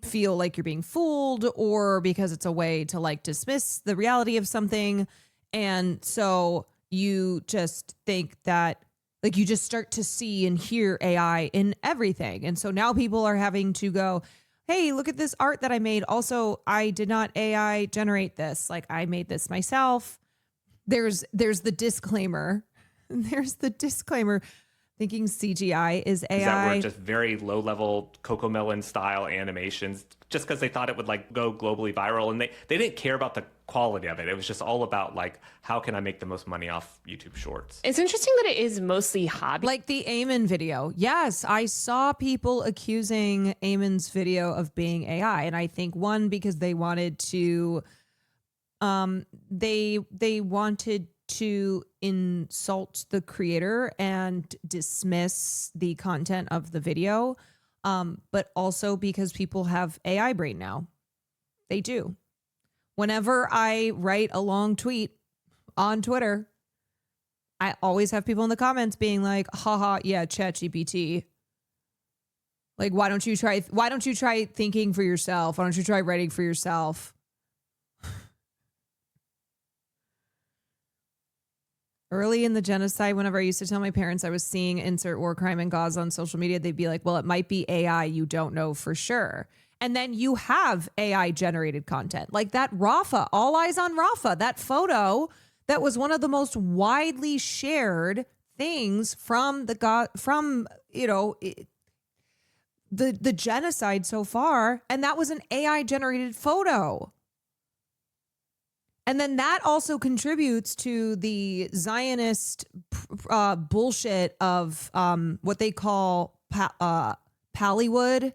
feel like you're being fooled or because it's a way to like dismiss the reality of something. And so you just think that like you just start to see and hear AI in everything. And so now people are having to go, hey, look at this art that I made. Also, I did not AI generate this. Like I made this myself. There's the disclaimer. There's the disclaimer. Thinking CGI is AI. That were just very low-level Cocomelon style animations, just because they thought it would like go globally viral, and they didn't care about the quality of it. It was just all about like, how can I make the most money off YouTube Shorts? It's interesting that it is mostly hobby. Like the Eamon video. Yes, I saw people accusing Eamon's video of being AI, and I think one because they wanted to, they wanted to insult the creator and dismiss the content of the video, but also because people have AI brain now. They do. Whenever I write a long tweet on Twitter, I always have people in the comments being like, haha, yeah, ChatGPT. Like, why don't you try thinking for yourself? Why don't you try writing for yourself? Early in the genocide, whenever I used to tell my parents I was seeing insert war crime in Gaza on social media, they'd be like, well, it might be AI. You don't know for sure. And then you have AI generated content like that Rafah, All Eyes on Rafah, that photo that was one of the most widely shared things from the genocide so far. And that was an AI generated photo. And then that also contributes to the Zionist bullshit of what they call Pallywood,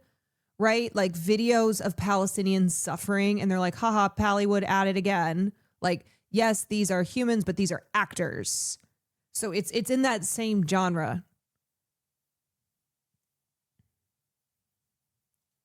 right? Like videos of Palestinians suffering. And they're like, haha, Pallywood at it again. Like, yes, these are humans, but these are actors. So it's in that same genre.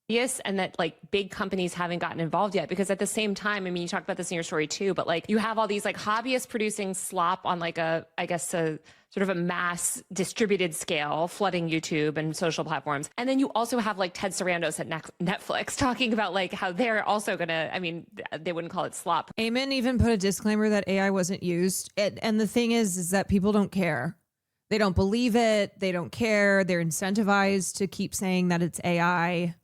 Yes, and that like big companies haven't gotten involved yet, because at the same time, I mean, you talked about this in your story too, but like you have all these like hobbyists producing slop on like a sort of a mass distributed scale, flooding YouTube and social platforms. And then you also have like Ted Sarandos at Netflix talking about like how they're also gonna, I mean, they wouldn't call it slop. Eamon even put a disclaimer that AI wasn't used. And the thing is that people don't care. They don't believe it. They don't care. They're incentivized to keep saying that it's AI.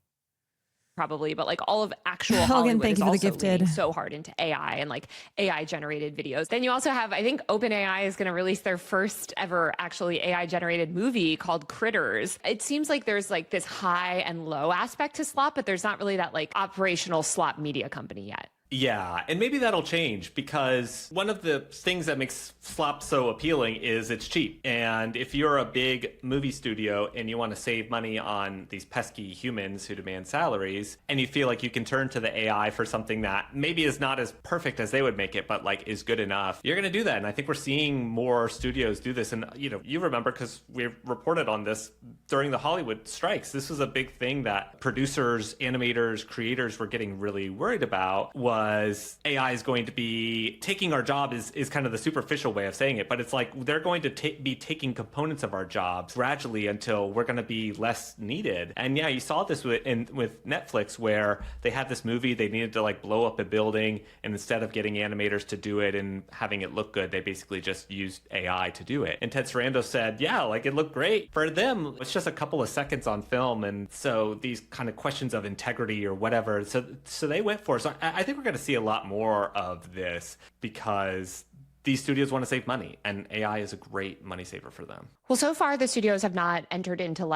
Probably, but like all of actual Hollywood is also leaning so hard into AI and like AI generated videos. Then you also have, I think OpenAI is going to release their first ever actually AI generated movie called Critters. It seems like there's like this high and low aspect to slop, but there's not really that like operational slop media company yet. Yeah, and maybe that'll change because one of the things that makes slop so appealing is it's cheap. And if you're a big movie studio and you want to save money on these pesky humans who demand salaries, and you feel like you can turn to the AI for something that maybe is not as perfect as they would make it, but like is good enough, you're going to do that. And I think we're seeing more studios do this. And, you remember because we reported on this during the Hollywood strikes. This was a big thing that producers, animators, creators were getting really worried about was AI is going to be taking our job is kind of the superficial way of saying it, but it's like they're going to be taking components of our jobs gradually until we're going to be less needed. And yeah, you saw this with Netflix where they had this movie, they needed to like blow up a building, and instead of getting animators to do it and having it look good, they basically just used AI to do it. And Ted Sarandos said, yeah, like it looked great. For them, it's just a couple of seconds on film, and so these kind of questions of integrity or whatever, so they went for it. So I think we're going to see a lot more of this because these studios want to save money, and AI is a great money saver for them. Well, so far the studios have not entered into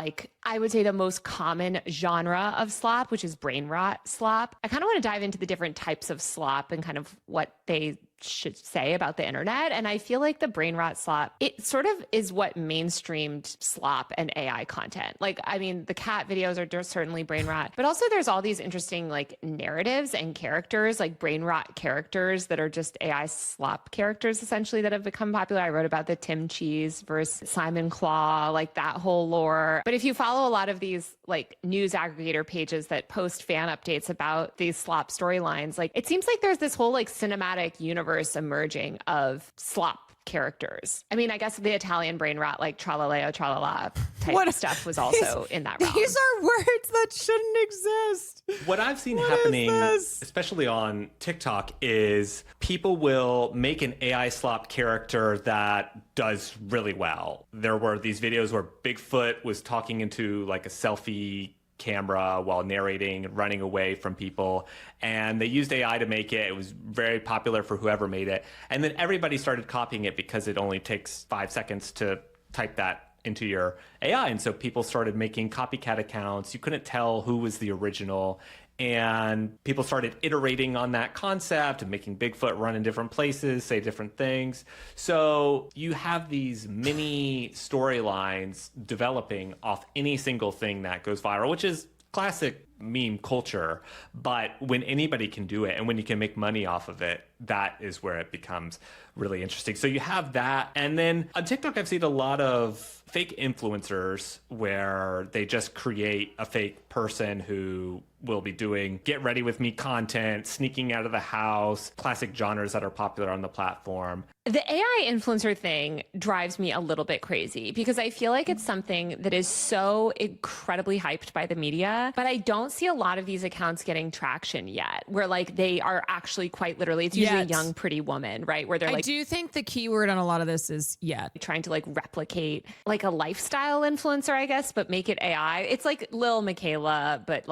I would say the most common genre of slop, which is brain rot slop. I kind of want to dive into the different types of slop and kind of what they should say about the internet. And I feel like the brain rot slop, it sort of is what mainstreamed slop and AI content. The cat videos are certainly brain rot, but also there's all these interesting narratives and characters, like brain rot characters that are just AI slop characters essentially that have become popular. I wrote about the Tim Cheese versus Simon Claw, that whole lore. But if you follow a lot of these news aggregator pages that post fan updates about these slop storylines, it seems like there's this whole cinematic universe emerging of slop characters. I mean, I guess the Italian brain rot, Tralaleo Tralala type stuff was also in that realm. These are words that shouldn't exist. What I've seen happening, especially on TikTok, is people will make an AI slop character that does really well. There were these videos where Bigfoot was talking into a selfie camera while narrating and running away from people, and they used AI to make it. It was very popular for whoever made it, and then everybody started copying it because it only takes 5 seconds to type that into your AI, and so people started making copycat accounts. You couldn't tell who was the original, and people started iterating on that concept and making Bigfoot run in different places, say different things. So you have these mini storylines developing off any single thing that goes viral, which is classic meme culture. But when anybody can do it and when you can make money off of it, that is where it becomes really interesting. So you have that. And then on TikTok, I've seen a lot of fake influencers where they just create a fake person who will be doing get ready with me content, sneaking out of the house, classic genres that are popular on the platform. The AI influencer thing drives me a little bit crazy because I feel like it's something that is so incredibly hyped by the media, but I don't see a lot of these accounts getting traction yet, where they are actually quite literally, it's usually a young, pretty woman, right? Where they're I do think the key word on a lot of this is trying to replicate a lifestyle influencer, I guess, but make it AI. It's like Lil Michaela, but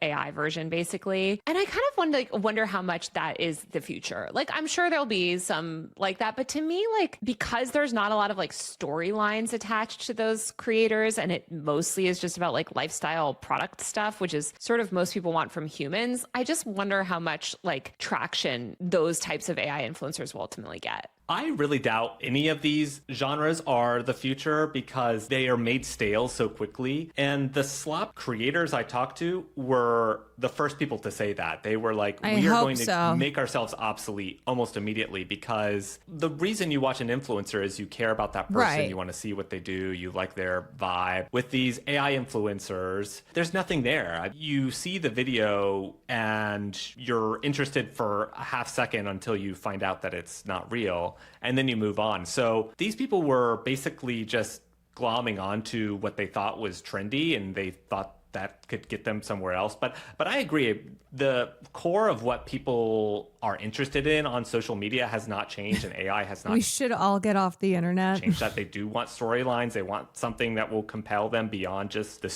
AI version basically. And I kind of wonder how much that is the future. I'm sure there'll be some that, but to me, because there's not a lot of storylines attached to those creators, and it mostly is just about lifestyle product stuff, which is sort of most people want from humans, I just wonder how much traction those types of AI influencers will ultimately get. I really doubt any of these genres are the future because they are made stale so quickly. And the slop creators I talked to were the first people to say that. They were like, we are going to make ourselves obsolete almost immediately, because the reason you watch an influencer is you care about that person. Right. You want to see what they do. You like their vibe. With these AI influencers, there's nothing there. You see the video and you're interested for a half second until you find out that it's not real. And then you move on. So these people were basically just glomming onto what they thought was trendy, and they thought that could get them somewhere else. But I agree. The core of what people are interested in on social media has not changed, and AI has not. We should all get off the internet. Changed that. They do want storylines. They want something that will compel them beyond just the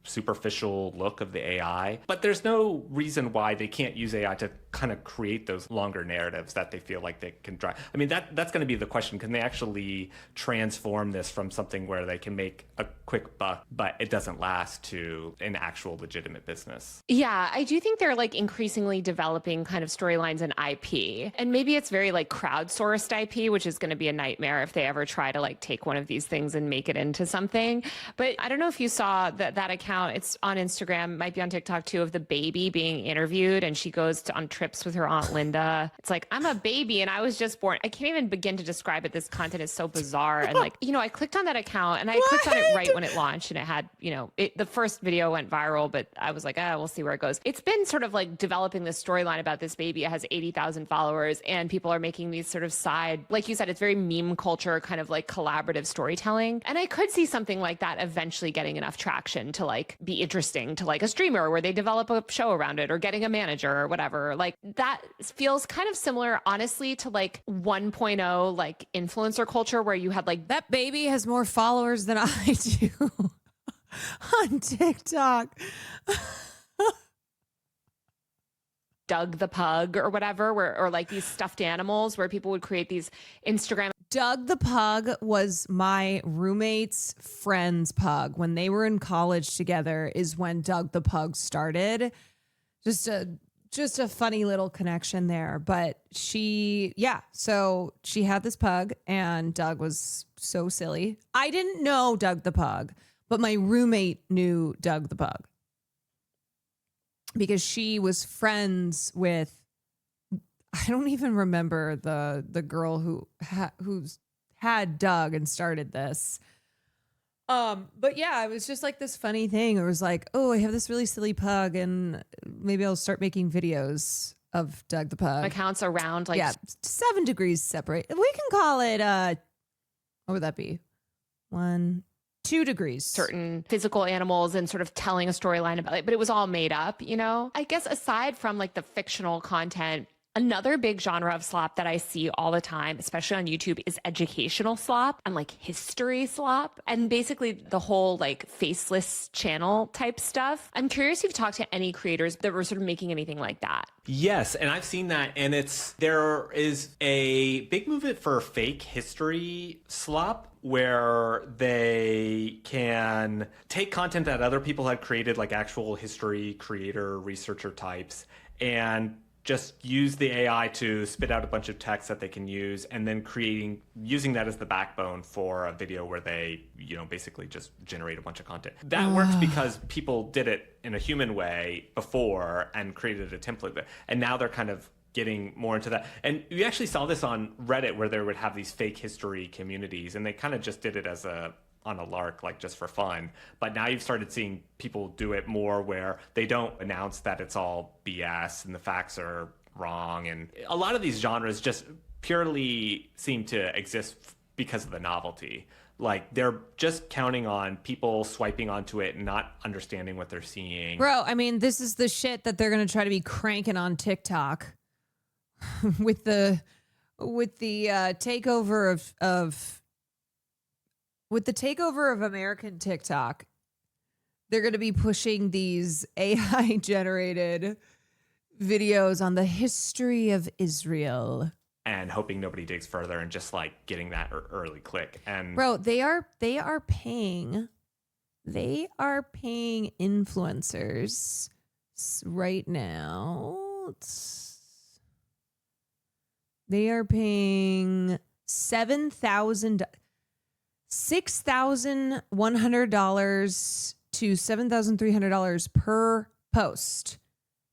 superficial look of the AI. But there's no reason why they can't use AI to kind of create those longer narratives that they feel like they can drive. I mean, that's going to be the question. Can they actually transform this from something where they can make a quick buck, but it doesn't last, to an actual legitimate business? Yeah, I do think they're like increasingly developing kind of storylines and IP. And maybe it's very like crowdsourced IP, which is going to be a nightmare if they ever try to like take one of these things and make it into something. But I don't know if you saw that account. It's on Instagram, might be on TikTok too, of the baby being interviewed, and she goes on trips with her Aunt Linda. It's like, I'm a baby and I was just born. I can't even begin to describe it. This content is so bizarre. And like, I clicked on that account and I clicked on it right when it launched, and it had, the first video went viral, but I was like, we'll see where it goes. It's been sort of like developing this storyline about this baby. It has 80,000 followers, and people are making these sort of side, like you said, it's very meme culture, kind of like collaborative storytelling. And I could see something like that eventually getting enough traction to like be interesting to like a streamer where they develop a show around it, or getting a manager or whatever. Like that feels kind of similar, honestly, to like 1.0 like influencer culture, where you had like, that baby has more followers than I do on TikTok. Doug the Pug or whatever, or like these stuffed animals where people would create these Instagram. Doug the Pug was my roommate's friend's pug. When they were in college together is when Doug the Pug started. Just a funny little connection there. But so she had this pug, and Doug was so silly. I didn't know Doug the Pug, but my roommate knew Doug the Pug, because she was friends with, I don't even remember the girl who's had Doug and started this. But yeah, it was just like this funny thing. It was like, oh, I have this really silly pug, and maybe I'll start making videos of Doug the Pug. Accounts around like 7 degrees separate. We can call it what would that be? 2 degrees. Certain physical animals and sort of telling a storyline about it, but it was all made up, I guess aside from like the fictional content, another big genre of slop that I see all the time, especially on YouTube, is educational slop and like history slop, and basically the whole like faceless channel type stuff. I'm curious if you've talked to any creators that were sort of making anything like that. Yes, and I've seen that, and there is a big movement for fake history slop, where they can take content that other people had created, like actual history creator, researcher types, and just use the AI to spit out a bunch of text that they can use, and then using that as the backbone for a video where they, basically just generate a bunch of content. That works because people did it in a human way before and created a template. And now they're kind of getting more into that. And we actually saw this on Reddit, where they would have these fake history communities, and they kind of just did it on a lark, like just for fun. But now you've started seeing people do it more where they don't announce that it's all BS and the facts are wrong. And a lot of these genres just purely seem to exist because of the novelty. Like they're just counting on people swiping onto it and not understanding what they're seeing. Bro, I mean, this is the shit that they're going to try to be cranking on TikTok with the takeover of American TikTok. They're going to be pushing these AI generated videos on the history of Israel, and hoping nobody digs further, and just like getting that early click. And bro, they are paying influencers right now. They are paying $6,100 to $7,300 per post.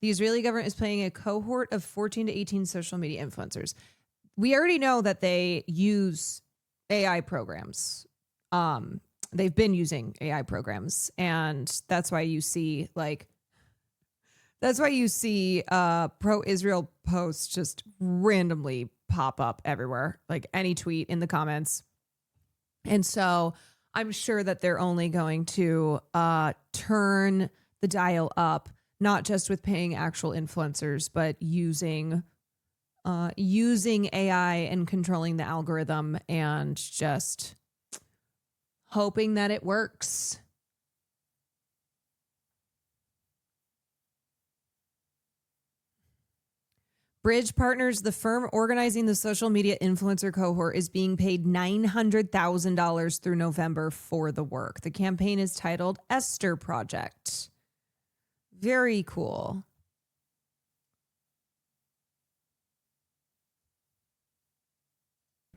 The Israeli government is paying a cohort of 14 to 18 social media influencers. We already know that they use AI programs. They've been using AI programs, and that's why you see pro-Israel posts just randomly pop up everywhere, like any tweet in the comments. And so I'm sure that they're only going to turn the dial up, not just with paying actual influencers, but using AI and controlling the algorithm and just hoping that it works. Bridge Partners, the firm organizing the social media influencer cohort, is being paid $900,000 through November for the work. The campaign is titled Esther Project. Very cool.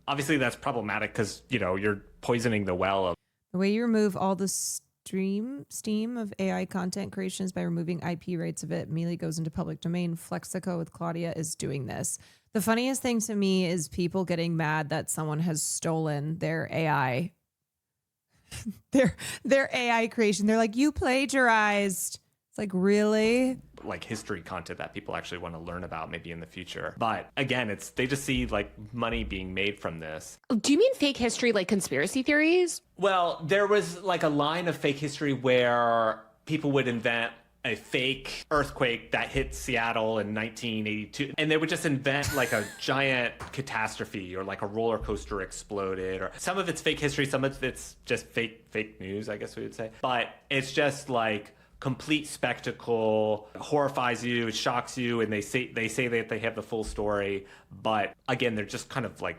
Obviously, that's problematic because, you're poisoning the well of. The way you remove all the steam of AI content creations by removing IP rights of it immediately goes into public domain. Flexico with Claudia is doing this. The funniest thing to me is people getting mad that someone has stolen their AI, their AI creation. They're like, you plagiarized. It's like, really? Like history content that people actually want to learn about maybe in the future. But again, they just see like money being made from this. Do you mean fake history, like conspiracy theories? Well, there was like a line of fake history where people would invent a fake earthquake that hit Seattle in 1982. And they would just invent like a giant catastrophe or like a roller coaster exploded, or some of it's fake history. Some of it's just fake news, I guess we would say. But it's just like complete spectacle, horrifies you, it shocks you, and they say that they have the full story, but again, they're just kind of like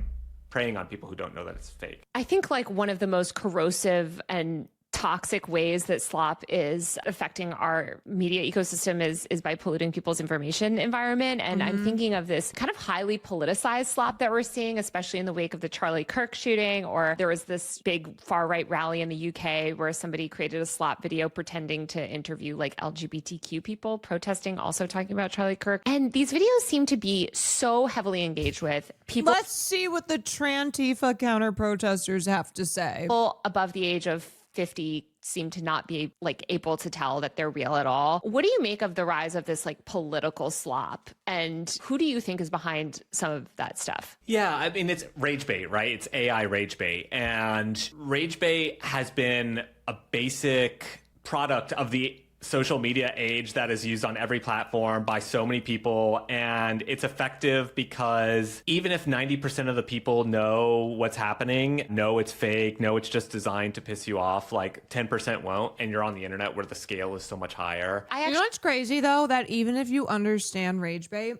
preying on people who don't know that it's fake. I think like one of the most corrosive and toxic ways that slop is affecting our media ecosystem is by polluting people's information environment. And I'm thinking of this kind of highly politicized slop that we're seeing, especially in the wake of the Charlie Kirk shooting, or there was this big far-right rally in the UK where somebody created a slop video pretending to interview like LGBTQ people protesting, also talking about Charlie Kirk. And these videos seem to be so heavily engaged with people. Let's see what the Trantifa counter protesters have to say. People above the age of 50 seem to not be like able to tell that they're real at all. What do you make of the rise of this like political slop? And who do you think is behind some of that stuff? Yeah, I mean, it's rage bait, right? It's AI rage bait. And rage bait has been a basic product of the social media age that is used on every platform by so many people, and it's effective because even if 90% of the people know what's happening, know it's fake, know it's just designed to piss you off, like 10% won't, and you're on the internet where the scale is so much higher. You know what's crazy though? That even if you understand rage bait,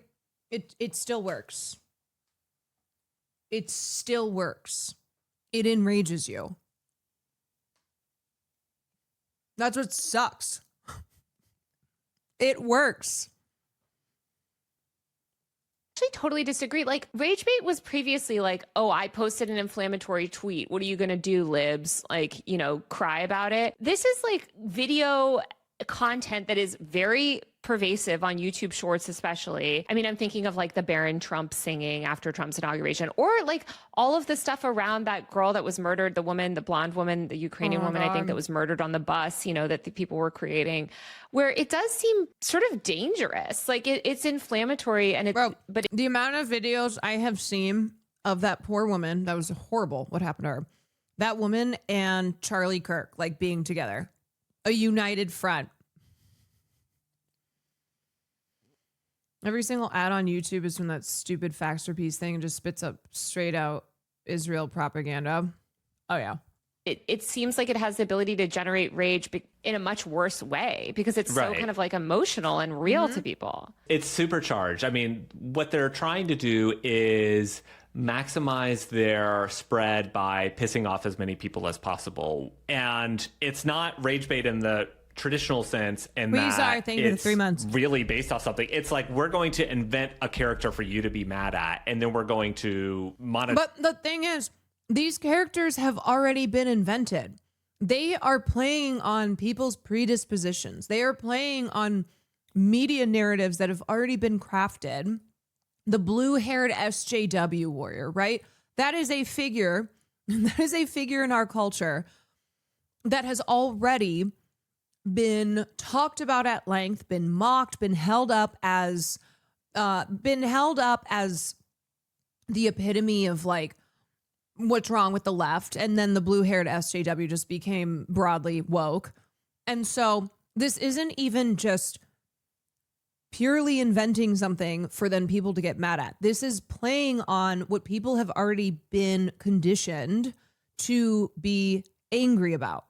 it still works. It still works. It enrages you. That's what sucks. It works. Actually totally disagree. Like rage bait was previously like, oh, I posted an inflammatory tweet. What are you going to do, libs? Like, cry about it. This is like video content that is very pervasive on YouTube Shorts, especially. I mean, I'm thinking of like the Barron Trump singing after Trump's inauguration, or like all of the stuff around that girl that was murdered, the blonde woman, the Ukrainian woman, I think, that was murdered on the bus, that the people were creating, where it does seem sort of dangerous. Like it's inflammatory and but the amount of videos I have seen of that poor woman, that was horrible what happened to her. That woman and Charlie Kirk, like being together, a united front. Every single ad on YouTube is from that stupid Faxer thing and just spits up straight out Israel propaganda. Oh, yeah. It seems like it has the ability to generate rage in a much worse way because it's so kind of like emotional and real to people. It's supercharged. I mean, what they're trying to do is maximize their spread by pissing off as many people as possible. And it's not rage bait in the traditional sense, and it's 3 months. Really based off something. It's like we're going to invent a character for you to be mad at, and then we're going to monitor. But the thing is, these characters have already been invented. They are playing on people's predispositions. They are playing on media narratives that have already been crafted. The blue-haired SJW warrior, right? That is a figure. That is a figure in our culture that has already been talked about at length, been mocked, been held up as the epitome of like what's wrong with the left. And then the blue-haired SJW just became broadly woke. And so this isn't even just purely inventing something for then people to get mad at. This is playing on what people have already been conditioned to be angry about.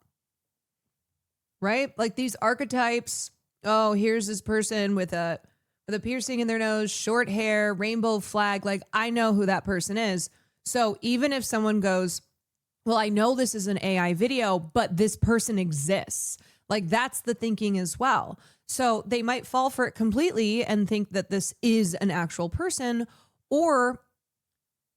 Right? Like these archetypes. Oh, here's this person with a the piercing in their nose, short hair, rainbow flag. Like, I know who that person is. So even if someone goes, well, I know this is an AI video, but this person exists. Like, that's the thinking as well. So they might fall for it completely and think that this is an actual person, or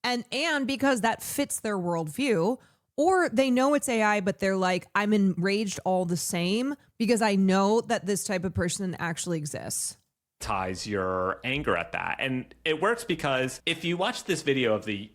and because that fits their worldview, or they know it's AI, but they're like, I'm enraged all the same because I know that this type of person actually exists. Ties your anger at that. And it works because if you watch this video of the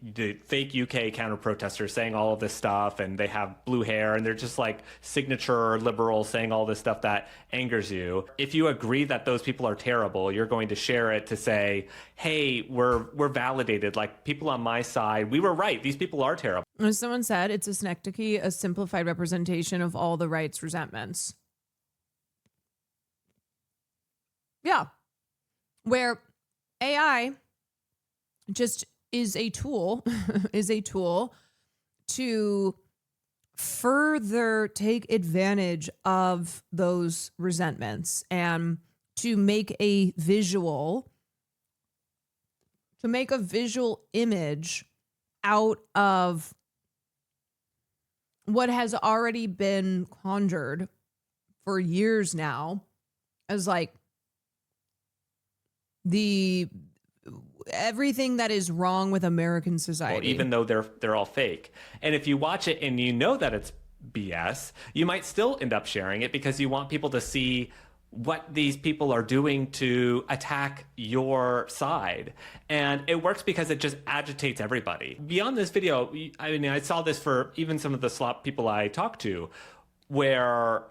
fake UK counter protesters saying all of this stuff, and they have blue hair and they're just like signature liberals saying all this stuff that angers you, if you agree that those people are terrible, you're going to share it to say, hey, we're validated. Like, people on my side, we were right. These people are terrible. As someone said, it's a synecdoche, a simplified representation of all the right's resentments. Yeah. Where AI just is a tool, to further take advantage of those resentments and to make a visual image out of what has already been conjured for years now as like everything that is wrong with American society. Even though they're all fake. And if you watch it and you know that it's BS, you might still end up sharing it because you want people to see what these people are doing to attack your side. And it works because it just agitates everybody. Beyond this video, I mean, I saw this for even some of the slop people I talked to, where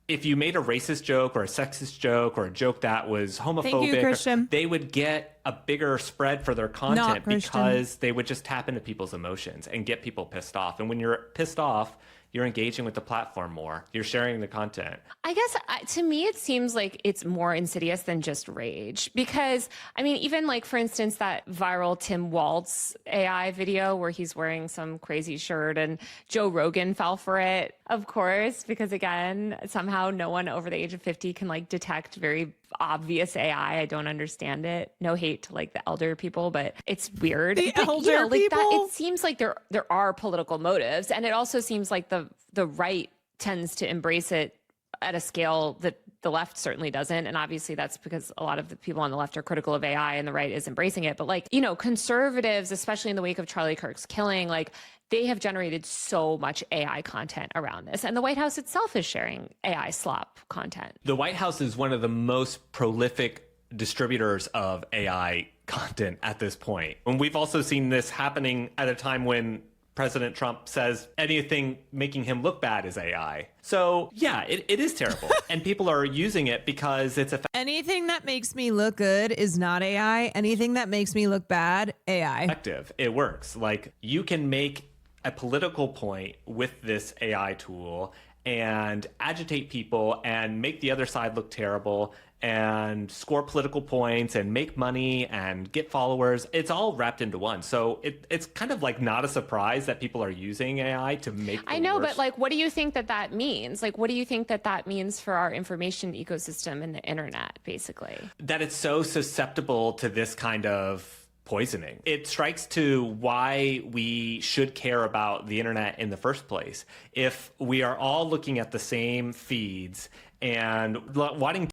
if you made a racist joke or a sexist joke or a joke that was homophobic, Thank you, Christian. they would get a bigger spread for their content Not Christian. because they would just tap into people's emotions and get people pissed off. And when you're pissed off, you're engaging with the platform more. You're sharing the content. I guess to me, it seems like it's more insidious than just rage, because I mean, even like, for instance, that viral Tim Waltz AI video where he's wearing some crazy shirt and Joe Rogan fell for it, of course, because again, somehow no one over the age of 50 can like detect very obvious AI. I don't understand it. No hate to like the elder people, but it's weird. The But, elder like that, people? it seems like there are political motives, and it also seems like the right tends to embrace it at a scale that the left certainly doesn't. And obviously that's because a lot of the people on the left are critical of AI and the right is embracing it. But like, you know, conservatives, especially in the wake of Charlie Kirk's killing, like they have generated so much AI content around this. And the White House itself is sharing AI slop content. The White House is one of the most prolific distributors of AI content at this point. And we've also seen this happening at a time when President Trump says anything making him look bad is AI. So yeah, it is terrible. And people are using it because it's Anything that makes me look good is not AI. Anything that makes me look bad, AI. effective. It works. Like, you can make a political point with this AI tool and agitate people and make the other side look terrible and score political points and make money and get followers. It's all wrapped into one. So it's kind of like not a surprise that people are using AI to make the I know, worst. but like, what do you think that means? Like, what do you think that means for our information ecosystem and the internet, basically? That it's so susceptible to this kind of poisoning. It strikes to why we should care about the internet in the first place. If we are all looking at the same feeds and wanting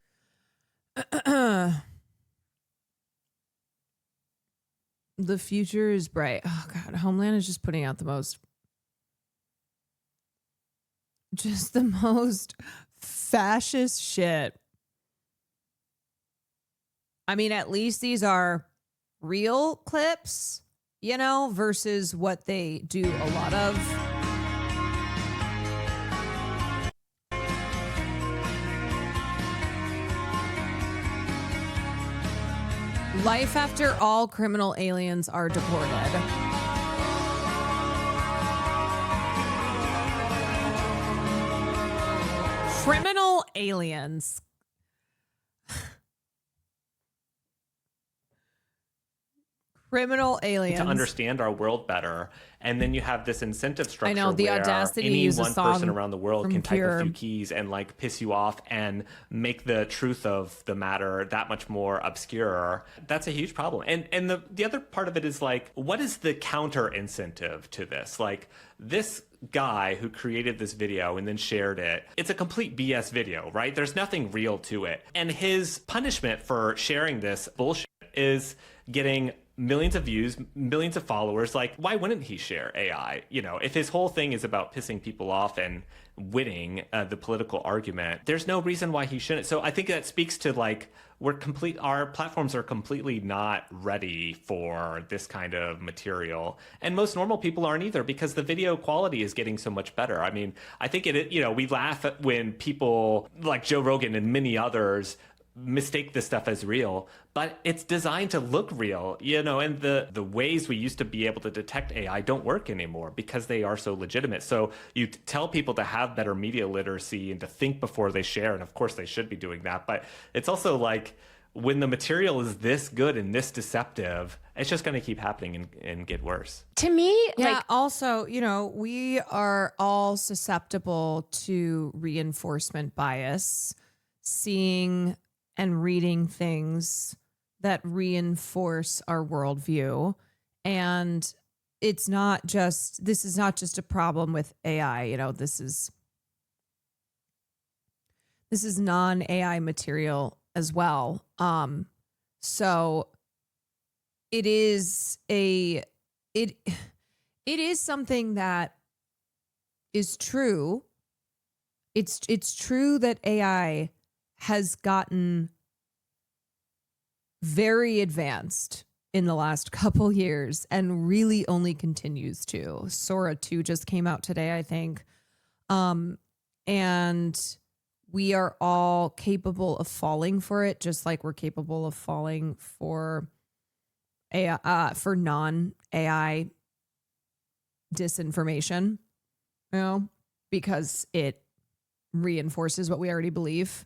The future is bright. Oh God, Homeland is just putting out the most fascist shit. I mean, at least these are real clips, you know, versus what they do a lot of. Life after all criminal aliens are deported. Criminal aliens. Criminal aliens. To understand our world better. And then you have this incentive structure I know, the where audacity to any use a one song person around the world from can type Cure. a few keys and like piss you off and make the truth of the matter that much more obscure. That's a huge problem. And the other part of it is like, what is the counter incentive to this? Like, this guy who created this video and then shared it, it's a complete BS video, right? There's nothing real to it. And his punishment for sharing this bullshit is getting millions of views, millions of followers. Like, why wouldn't he share AI? You know, if his whole thing is about pissing people off and winning the political argument, there's no reason why he shouldn't. So I think that speaks to like, our platforms are completely not ready for this kind of material. And most normal people aren't either, because the video quality is getting so much better. I mean, I think we laugh at when people like Joe Rogan and many others mistake this stuff as real, but it's designed to look real, and the ways we used to be able to detect AI don't work anymore because they are so legitimate. So you tell people to have better media literacy and to think before they share, and of course they should be doing that, but it's also like, when the material is this good and this deceptive, it's just going to keep happening and get worse. To me, also, we are all susceptible to reinforcement bias, seeing and reading things that reinforce our worldview. And this is not just a problem with AI. This is non-AI material as well. So it is something that is true. It's true that AI has gotten very advanced in the last couple years and really only continues to. Sora 2 just came out today, I think. And we are all capable of falling for it, just like we're capable of falling for AI, for non-AI disinformation, because it reinforces what we already believe.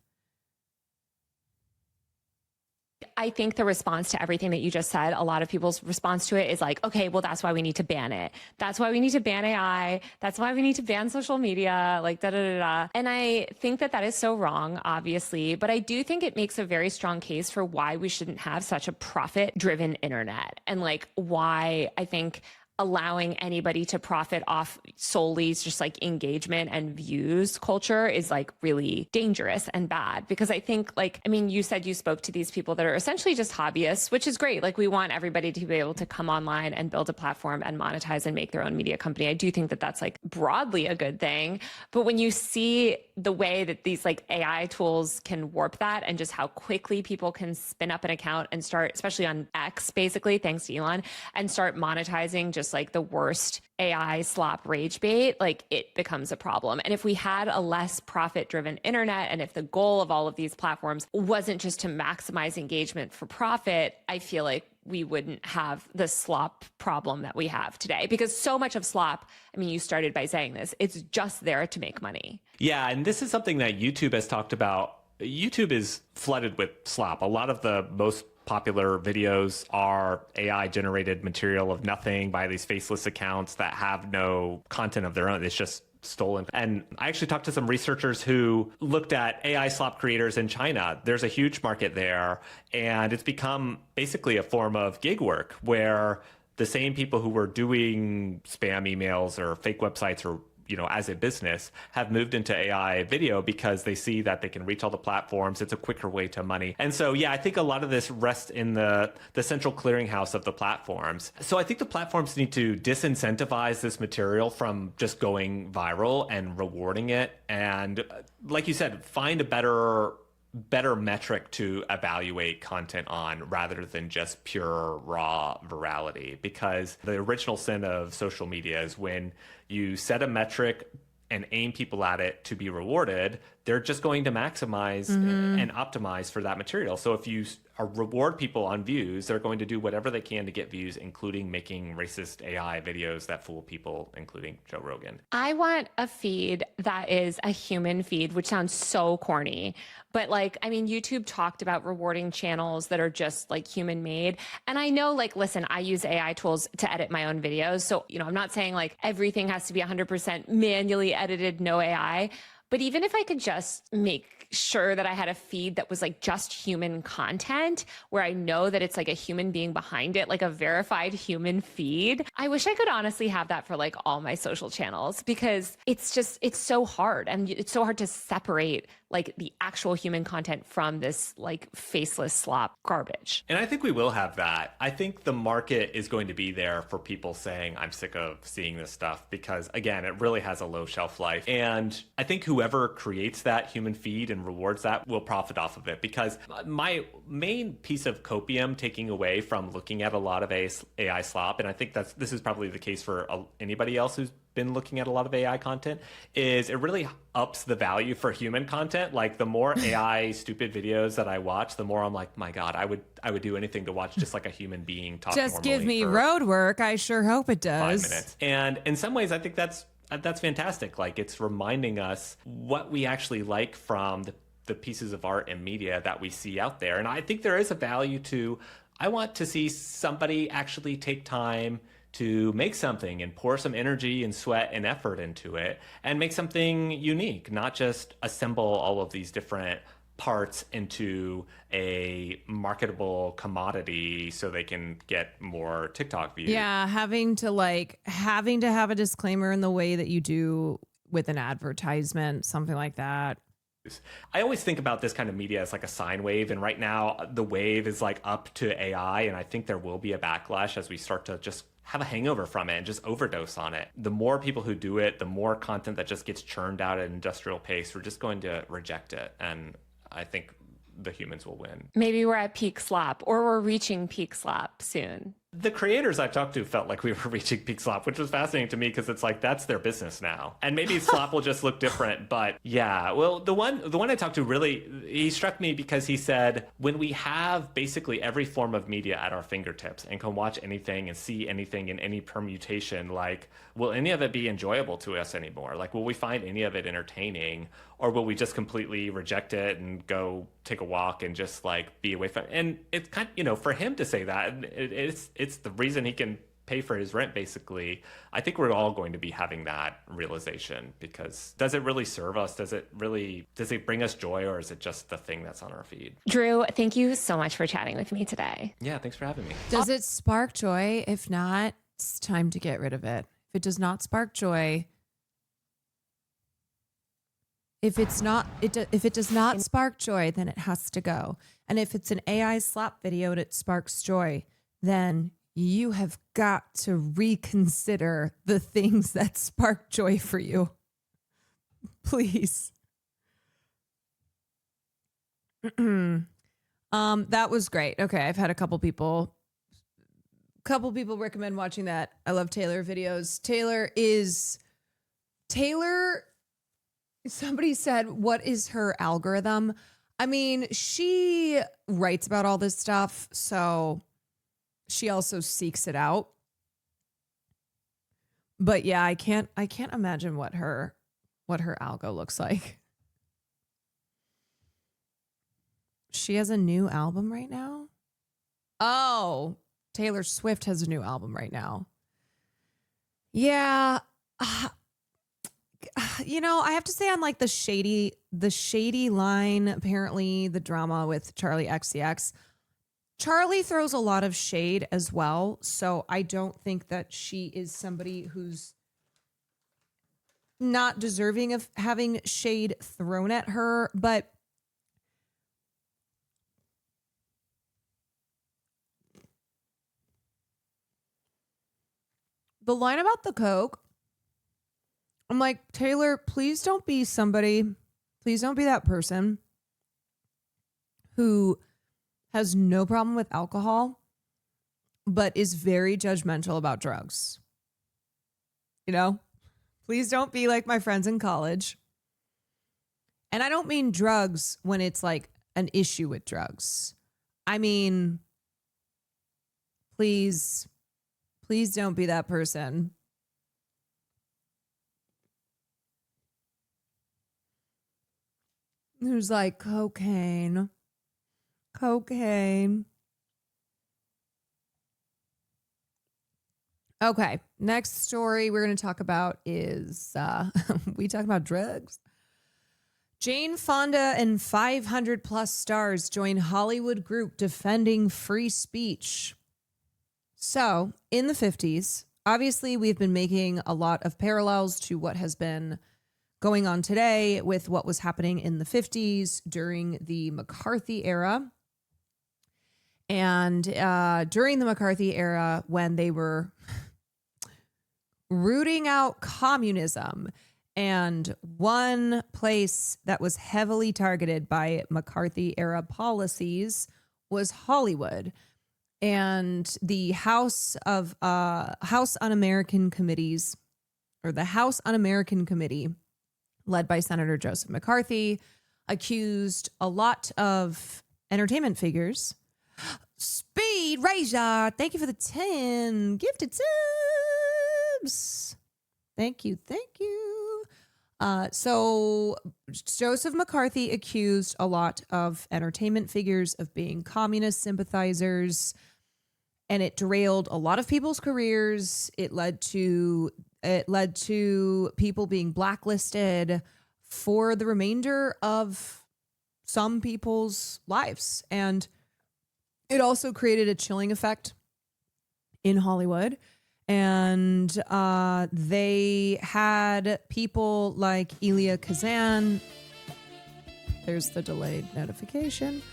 I think the response to everything that you just said, a lot of people's response to it is like, okay, well, that's why we need to ban it. That's why we need to ban AI. That's why we need to ban social media, like da da da da. And I think that is so wrong, obviously, but I do think it makes a very strong case for why we shouldn't have such a profit-driven internet, and like why I think allowing anybody to profit off solely just like engagement and views culture is like really dangerous and bad. Because I think you said you spoke to these people that are essentially just hobbyists, which is great. Like, we want everybody to be able to come online and build a platform and monetize and make their own media company. I do think that that's like broadly a good thing. But when you see the way that these like AI tools can warp that, and just how quickly people can spin up an account and start, especially on X, basically, thanks to Elon, and start monetizing just like the worst AI slop rage bait, like, it becomes a problem. And if we had a less profit-driven internet, and if the goal of all of these platforms wasn't just to maximize engagement for profit, I feel like we wouldn't have the slop problem that we have today. Because so much of slop, you started by saying this, it's just there to make money. Yeah, and this is something that YouTube has talked about. YouTube is flooded with slop. A lot of the most popular videos are AI generated material of nothing by these faceless accounts that have no content of their own. It's just stolen. And I actually talked to some researchers who looked at AI slop creators in China. There's a huge market there, and it's become basically a form of gig work where the same people who were doing spam emails or fake websites or as a business have moved into AI video because they see that they can reach all the platforms. It's a quicker way to money. And so, yeah, I think a lot of this rests in the central clearinghouse of the platforms. So I think the platforms need to disincentivize this material from just going viral and rewarding it. And like you said, find a better metric to evaluate content on rather than just pure raw virality, because the original sin of social media is when you set a metric and aim people at it to be rewarded, they're just going to maximize and optimize for that material. So if you reward people on views, they're going to do whatever they can to get views, including making racist AI videos that fool people, including Joe Rogan. I want a feed that is a human feed, which sounds so corny. But like, I mean, YouTube talked about rewarding channels that are just like human made. And I know, like, listen, I use AI tools to edit my own videos. So, you know, I'm not saying like everything has to be 100% manually edited, no AI. But even if I could just make sure that I had a feed that was like just human content, where I know that it's like a human being behind it, like a verified human feed, I wish I could honestly have that for like all my social channels, because it's so hard. And it's so hard to separate like the actual human content from this like faceless slop garbage. And I think we will have that. I think the market is going to be there for people saying, I'm sick of seeing this stuff, because again, it really has a low shelf life. And I think whoever creates that human feed and rewards that will profit off of it. Because my main piece of copium taking away from looking at a lot of AI slop, and I think this is probably the case for anybody else who's been looking at a lot of AI content, is it really ups the value for human content. Like the more AI stupid videos that I watch, the more I'm like, my God, I would do anything to watch just like a human being talk Just normally give me for road work. I sure hope it does. 5 minutes. And in some ways, I think that's fantastic. Like it's reminding us what we actually like from the pieces of art and media that we see out there. And I think there is a value to, I want to see somebody actually take time to make something and pour some energy and sweat and effort into it and make something unique, not just assemble all of these different parts into a marketable commodity so they can get more TikTok views. Yeah, having to have a disclaimer in the way that you do with an advertisement, something like that. I always think about this kind of media as like a sine wave, and right now the wave is like up to AI, and I think there will be a backlash as we start to just have a hangover from it and just overdose on it. The more people who do it, the more content that just gets churned out at an industrial pace, we're just going to reject it, and I think the humans will win. Maybe we're at peak slop, or we're reaching peak slop soon. The creators I talked to felt like we were reaching peak slop, which was fascinating to me because it's like that's their business now. And maybe slop will just look different, but yeah. Well, the one I talked to really, he struck me because he said, when we have basically every form of media at our fingertips and can watch anything and see anything in any permutation, like, will any of it be enjoyable to us anymore? Like, will we find any of it entertaining, or will we just completely reject it and go take a walk and just like be away from it? And it's kind of, for him to say that, it's the reason he can pay for his rent, basically. I think we're all going to be having that realization, because does it really serve us? Does it bring us joy, or is it just the thing that's on our feed? Drew, thank you so much for chatting with me today. Yeah, thanks for having me. Does it spark joy? If not, it's time to get rid of it. If it does not spark joy, if it does not spark joy, then it has to go. And if it's an AI slap video and it sparks joy, then you have got to reconsider the things that spark joy for you. Please. That was great. Okay, I've had a couple people recommend watching that. I love Taylor videos. Somebody said, what is her algorithm? I mean, she writes about all this stuff, so she also seeks it out. But yeah, I can't imagine what her algo looks like. She has a new album right now? Oh, Taylor Swift has a new album right now. Yeah. I have to say, on like the shady line, apparently the drama with Charlie XCX, Charlie throws a lot of shade as well. So I don't think that she is somebody who's not deserving of having shade thrown at her. But the line about the Coke, I'm like, Taylor, please don't be that person who has no problem with alcohol, but is very judgmental about drugs. Please don't be like my friends in college And I don't mean drugs when it's like an issue with drugs. I mean, please don't be that person. Who's like, cocaine. Okay, next story we're going to talk about is, we talking about drugs? Jane Fonda and 500 plus stars join Hollywood group defending free speech. So, in the 50s, obviously we've been making a lot of parallels to what has been going on today with what was happening in the 50s during the McCarthy era. And during the McCarthy era, when they were rooting out communism, and one place that was heavily targeted by McCarthy era policies was Hollywood. And the House Un-American Committees, or the House Un-American Committee, led by Senator Joseph McCarthy, accused a lot of entertainment figures. Speed Razor, thank you for the 10 gifted subs. Thank you. So Joseph McCarthy accused a lot of entertainment figures of being communist sympathizers, and it derailed a lot of people's careers. It led to people being blacklisted for the remainder of some people's lives. And it also created a chilling effect in Hollywood. And they had people like Elia Kazan. There's the delayed notification.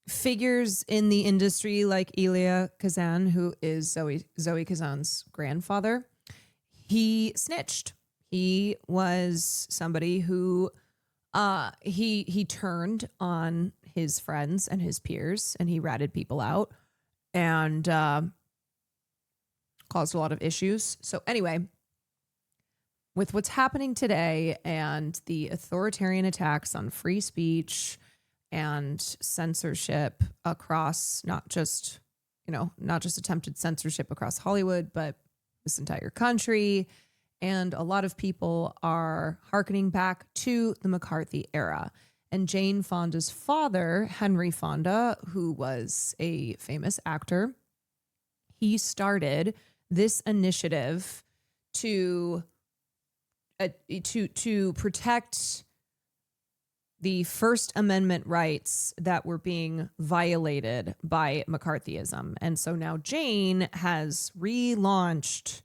Figures in the industry like Elia Kazan, who is Zoe Kazan's grandfather. He snitched. He was somebody who he turned on his friends and his peers, and he ratted people out and caused a lot of issues. So anyway, with what's happening today and the authoritarian attacks on free speech and censorship across not just attempted censorship across Hollywood, but this entire country, and a lot of people are hearkening back to the McCarthy era. And Jane Fonda's father, Henry Fonda, who was a famous actor, he started this initiative to protect the First Amendment rights that were being violated by McCarthyism. And so now Jane has relaunched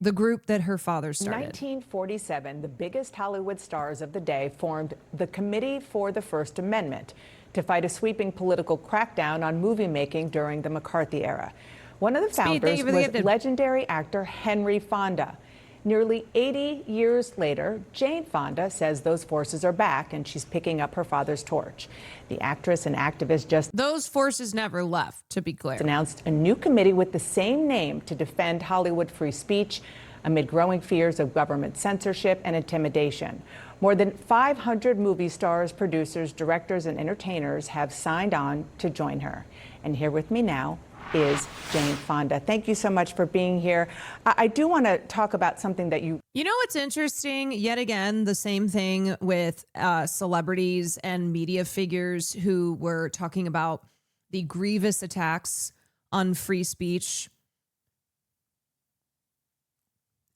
the group that her father started. In 1947, the biggest Hollywood stars of the day formed the Committee for the First Amendment to fight a sweeping political crackdown on movie making during the McCarthy era. One of the founders was legendary actor Henry Fonda. Nearly 80 years later, Jane Fonda says those forces are back and she's picking up her father's torch. The actress and activist just those forces never left, to be clear. Announced a new committee with the same name to defend Hollywood free speech amid growing fears of government censorship and intimidation. More than 500 movie stars, producers, directors, and entertainers have signed on to join her. And here with me now is Jane Fonda. Thank you so much for being here. I do want to talk about something that you know what's interesting? Yet again, the same thing with celebrities and media figures who were talking about the grievous attacks on free speech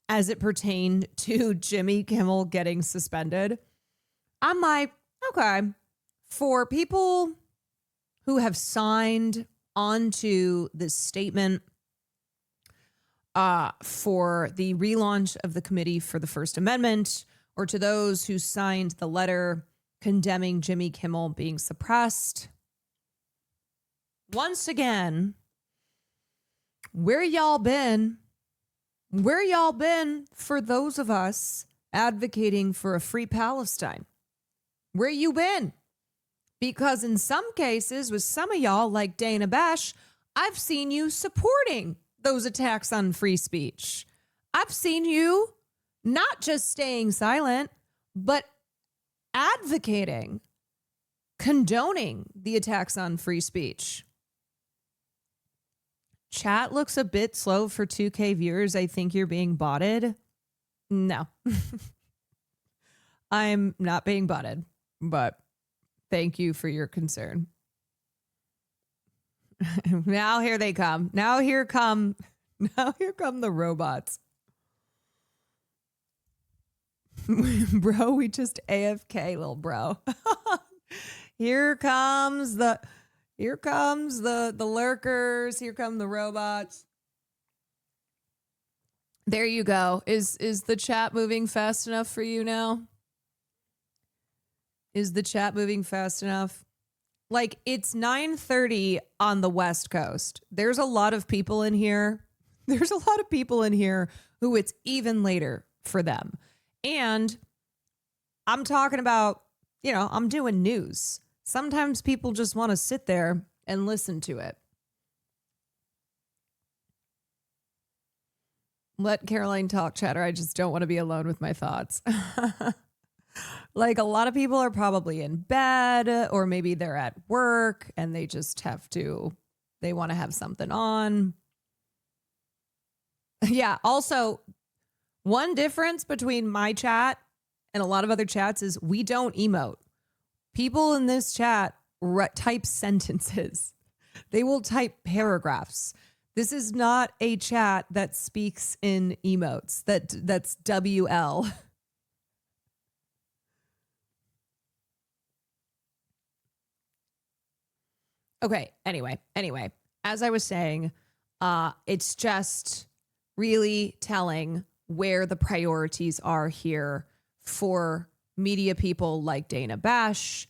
as it pertained to Jimmy Kimmel getting suspended. I'm like, okay, for people who have signed onto this statement for the relaunch of the Committee for the First Amendment, or to those who signed the letter condemning Jimmy Kimmel being suppressed, once again, where y'all been? Where y'all been for those of us advocating for a free Palestine? Where you been? Because in some cases, with some of y'all, like Dana Bash, I've seen you supporting those attacks on free speech. I've seen you not just staying silent, but advocating, condoning the attacks on free speech. Chat looks a bit slow for 2K viewers. I think you're being botted. No. I'm not being botted, but thank you for your concern. Now here they come. Now here come the robots. Bro, we just AFK, little bro. Here comes the lurkers. Here come the robots. There you go. Is the chat moving fast enough for you now? Is the chat moving fast enough? Like, it's 9:30 on the West Coast. There's a lot of people in here. There's a lot of people in here who it's even later for them. And I'm talking about, I'm doing news. Sometimes people just want to sit there and listen to it. Let Caroline talk, chatter. I just don't want to be alone with my thoughts. Like, a lot of people are probably in bed, or maybe they're at work and they just they want to have something on. Yeah. Also, one difference between my chat and a lot of other chats is we don't emote. People in this chat type sentences. They will type paragraphs. This is not a chat that speaks in emotes. That's WL. Okay, anyway, as I was saying, it's just really telling where the priorities are here for media people like Dana Bash,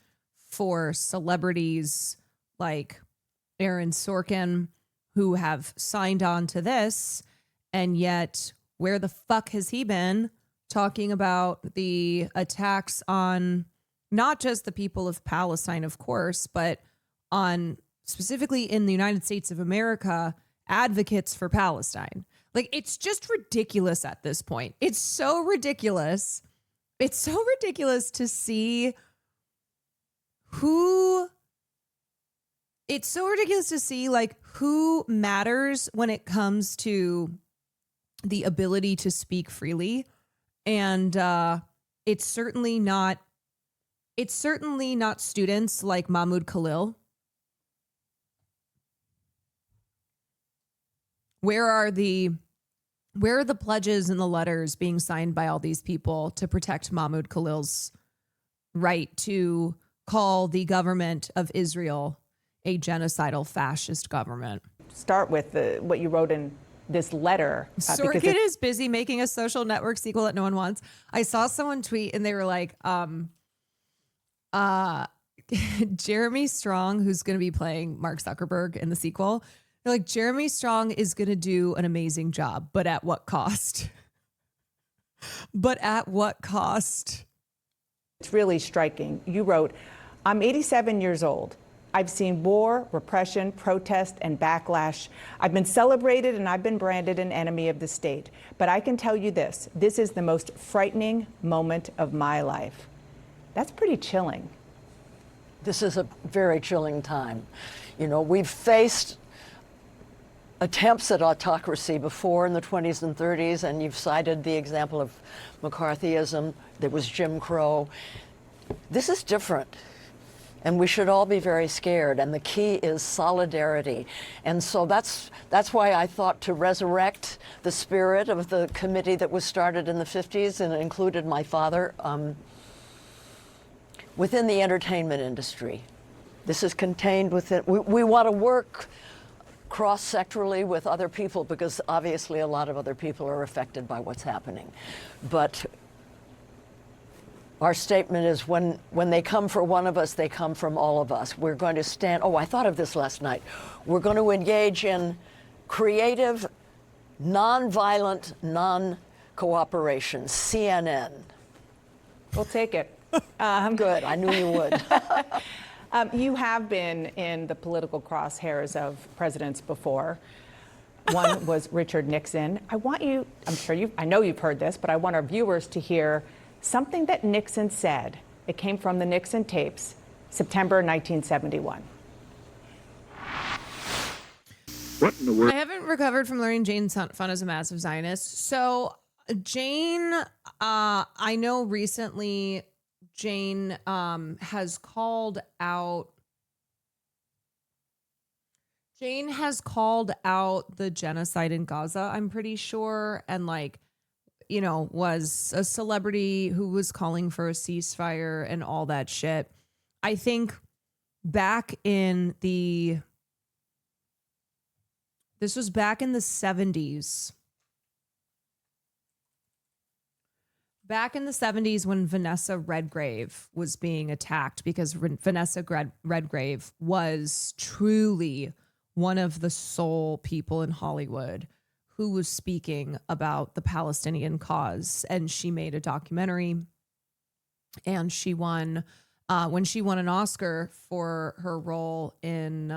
for celebrities like Aaron Sorkin, who have signed on to this, and yet where the fuck has he been talking about the attacks on not just the people of Palestine, of course, but on specifically in the United States of America, advocates for Palestine. Like, it's just ridiculous at this point. It's so ridiculous. It's so ridiculous to see like who matters when it comes to the ability to speak freely. And it's certainly not students like Mahmoud Khalil. Where are the pledges and the letters being signed by all these people to protect Mahmoud Khalil's right to call the government of Israel a genocidal fascist government? Start with what you wrote in this letter. Sorkin is busy making a social network sequel that no one wants. I saw someone tweet and they were like, Jeremy Strong, who's going to be playing Mark Zuckerberg in the sequel, they're like, Jeremy Strong is going to do an amazing job, but at what cost? But at what cost? It's really striking. You wrote, I'm 87 years old. I've seen war, repression, protest, and backlash. I've been celebrated and I've been branded an enemy of the state. But I can tell you this is the most frightening moment of my life. That's pretty chilling. This is a very chilling time. We've faced attempts at autocracy before in the 20s and 30s, and you've cited the example of McCarthyism. There was Jim Crow. This is different, and we should all be very scared, and the key is solidarity. And so that's why I thought to resurrect the spirit of the committee that was started in the 50s, and it included my father, within the entertainment industry. This is contained within, we want to work cross-sectorally with other people, because obviously a lot of other people are affected by what's happening. But our statement is when they come for one of us, they come from all of us. We're going to stand, I thought of this last night. We're going to engage in creative, non-violent, non-cooperation, CNN. We'll take it. Good, I knew you would. You have been in the political crosshairs of presidents before. One was Richard Nixon. I know you've heard this, but I want our viewers to hear something that Nixon said. It came from the Nixon tapes, September 1971. What in the world? I haven't recovered from learning Jane's fun as a massive Zionist. So Jane, I know recently Jane has called out the genocide in Gaza, I'm pretty sure, and was a celebrity who was calling for a ceasefire and all that shit. I think this was back in the 70s. Back in the 70s when Vanessa Redgrave was being attacked, because Vanessa Redgrave was truly one of the sole people in Hollywood who was speaking about the Palestinian cause. And she made a documentary, and she won, when she won an Oscar for her role in,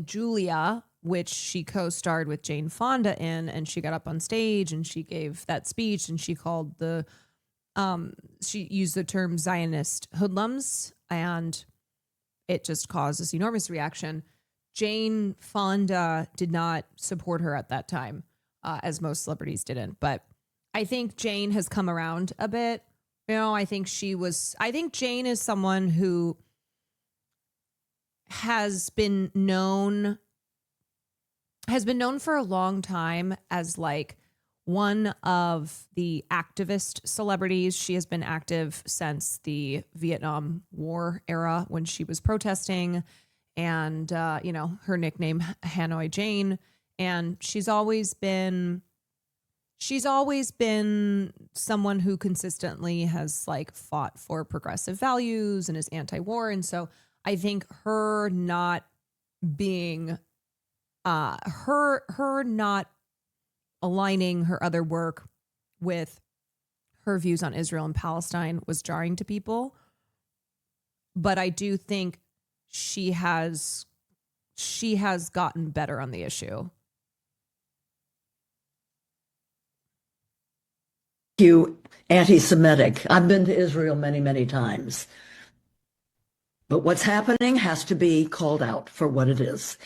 Julia, which she co-starred with Jane Fonda in, and she got up on stage and she gave that speech, and she called she used the term Zionist hoodlums, and it just caused this enormous reaction. Jane Fonda did not support her at that time, as most celebrities didn't. But I think Jane has come around a bit. I think Jane is someone who has been known for a long time as one of the activist celebrities. She has been active since the Vietnam War era when she was protesting, and, her nickname Hanoi Jane. And she's always been someone who consistently has fought for progressive values and is anti-war. And so I think her not being, her not aligning her other work with her views on Israel and Palestine was jarring to people. But I do think she has gotten better on the issue. Anti-Semitic. I've been to Israel many, many times. But what's happening has to be called out for what it is.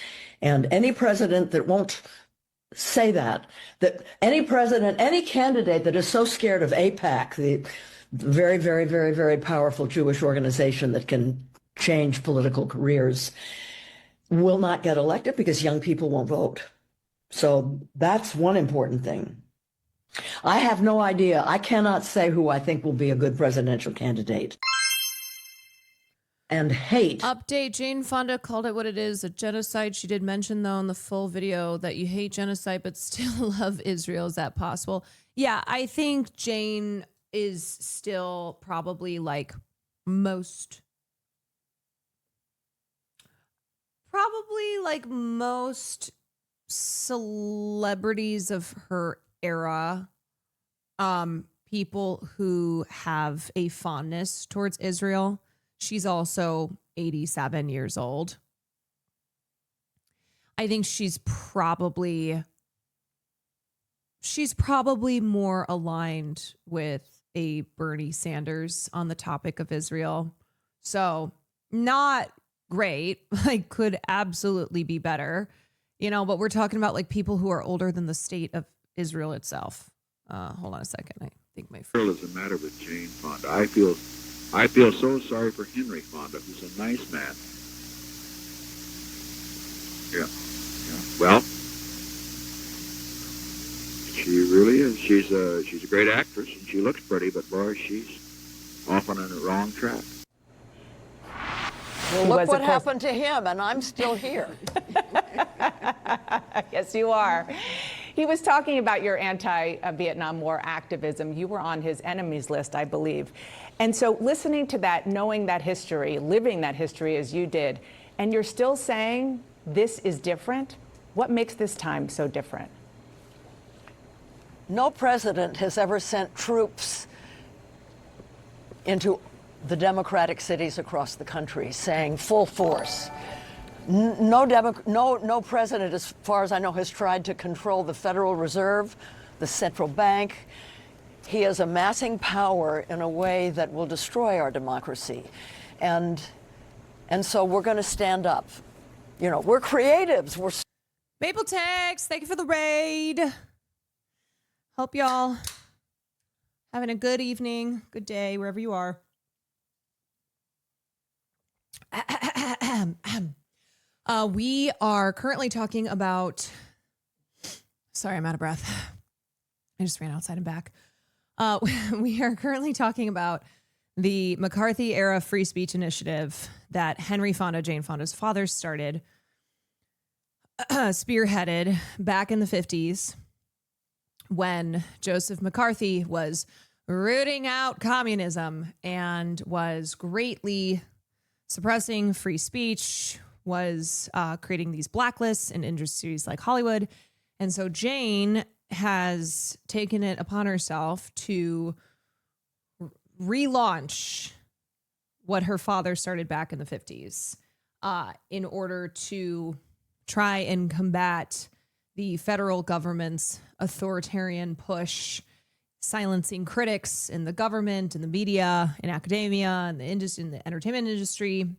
And any president that won't say that any president, any candidate that is so scared of AIPAC, the very, very, very, very powerful Jewish organization that can change political careers, will not get elected because young people won't vote. So that's one important thing. I have no idea. I cannot say who I think will be a good presidential candidate. And hate. Update, Jane Fonda called it what it is, a genocide. She did mention, though, in the full video that you hate genocide but still love Israel. Is that possible? Yeah, I think Jane is still probably most celebrities of her era, people who have a fondness towards Israel. She's also 87 years old. I think she's probably more aligned with a Bernie Sanders on the topic of Israel. So not great, could absolutely be better, but we're talking about people who are older than the state of Israel itself. Hold on a second. I think my friend is the matter with Jane Fonda. I feel so sorry for Henry Fonda, who's a nice man. Yeah. Well, she really is. She's a great actress, and she looks pretty, but boy, she's often on the wrong track. Well, look what happened to him, and I'm still here. Yes, you are. He was talking about your anti-Vietnam War activism. You were on his enemies list, I believe. And so listening to that, knowing that history, living that history as you did, and you're still saying this is different, what makes this time so different? No president has ever sent troops into the Democratic cities across the country, saying full force. No president, as far as I know, has tried to control the Federal Reserve, the central bank. He is amassing power in a way that will destroy our democracy. And so we're going to stand up. You know, we're creatives. We're Maple Tex, thank you for the raid. Hope y'all having a good evening, good day, wherever you are. We are currently talking about, sorry, I'm out of breath. I just ran outside and back. We are currently talking about the McCarthy era free speech initiative that Henry Fonda, Jane Fonda's father, started, spearheaded back in the 50s when Joseph McCarthy was rooting out communism and was greatly suppressing free speech, was creating these blacklists in industries like Hollywood. And so Jane has taken it upon herself to relaunch what her father started back in the 50s in order to try and combat the federal government's authoritarian push, silencing critics in the government, in the media, in academia, in the industry, in the entertainment industry.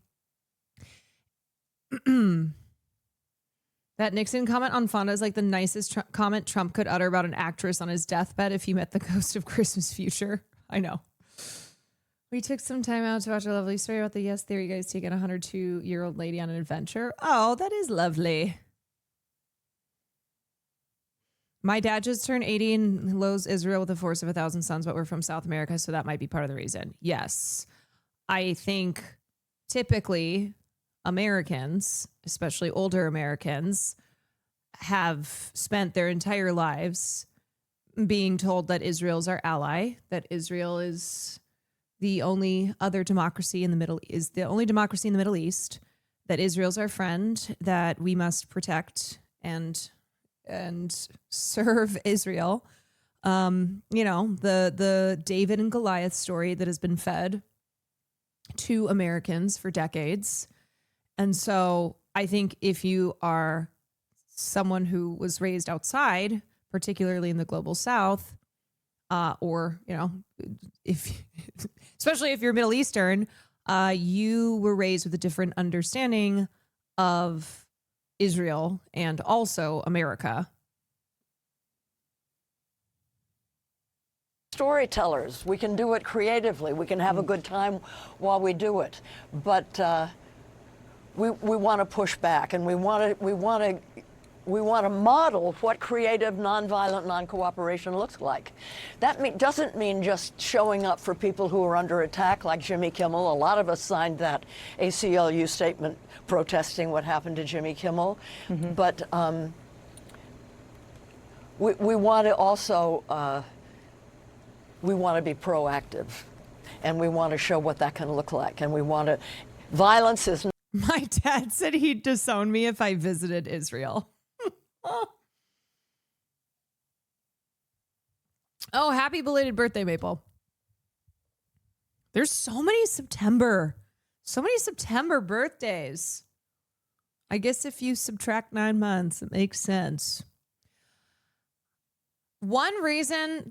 That Nixon comment on Fonda is like the nicest comment Trump could utter about an actress on his deathbed if he met the ghost of Christmas Future. I know. We took some time out to watch a lovely story about the Yes Theory guys taking a 102-year-old lady on an adventure. Oh, that is lovely. My dad just turned 80 and loathes Israel with a force of 1,000 sons, but we're from South America, so that might be part of the reason. Yes. I think typically Americans, especially older Americans, have spent their entire lives being told that Israel's our ally, that Israel is the only other democracy in the Middle East, that Israel's our friend, that we must protect and serve Israel. You know, the David and Goliath story that has been fed to Americans for decades. And so I think if you are someone who was raised outside, particularly in the global South, or, you know, especially if you're Middle Eastern, you were raised with a different understanding of Israel and also America. Storytellers. We can do it creatively. We can have a good time while we do it. But we want to push back, and we want to model what creative, nonviolent, non-cooperation looks like. That doesn't mean just showing up for people who are under attack, like Jimmy Kimmel. A lot of us signed that ACLU statement protesting what happened to Jimmy Kimmel. Mm-hmm. But we want to also we want to be proactive, and we want to show what that can look like, and we want to. Violence is. My dad said he'd disown me if I visited Israel. Oh, happy belated birthday, Maple. There's so many September birthdays. I guess if you subtract 9 months, it makes sense. The reason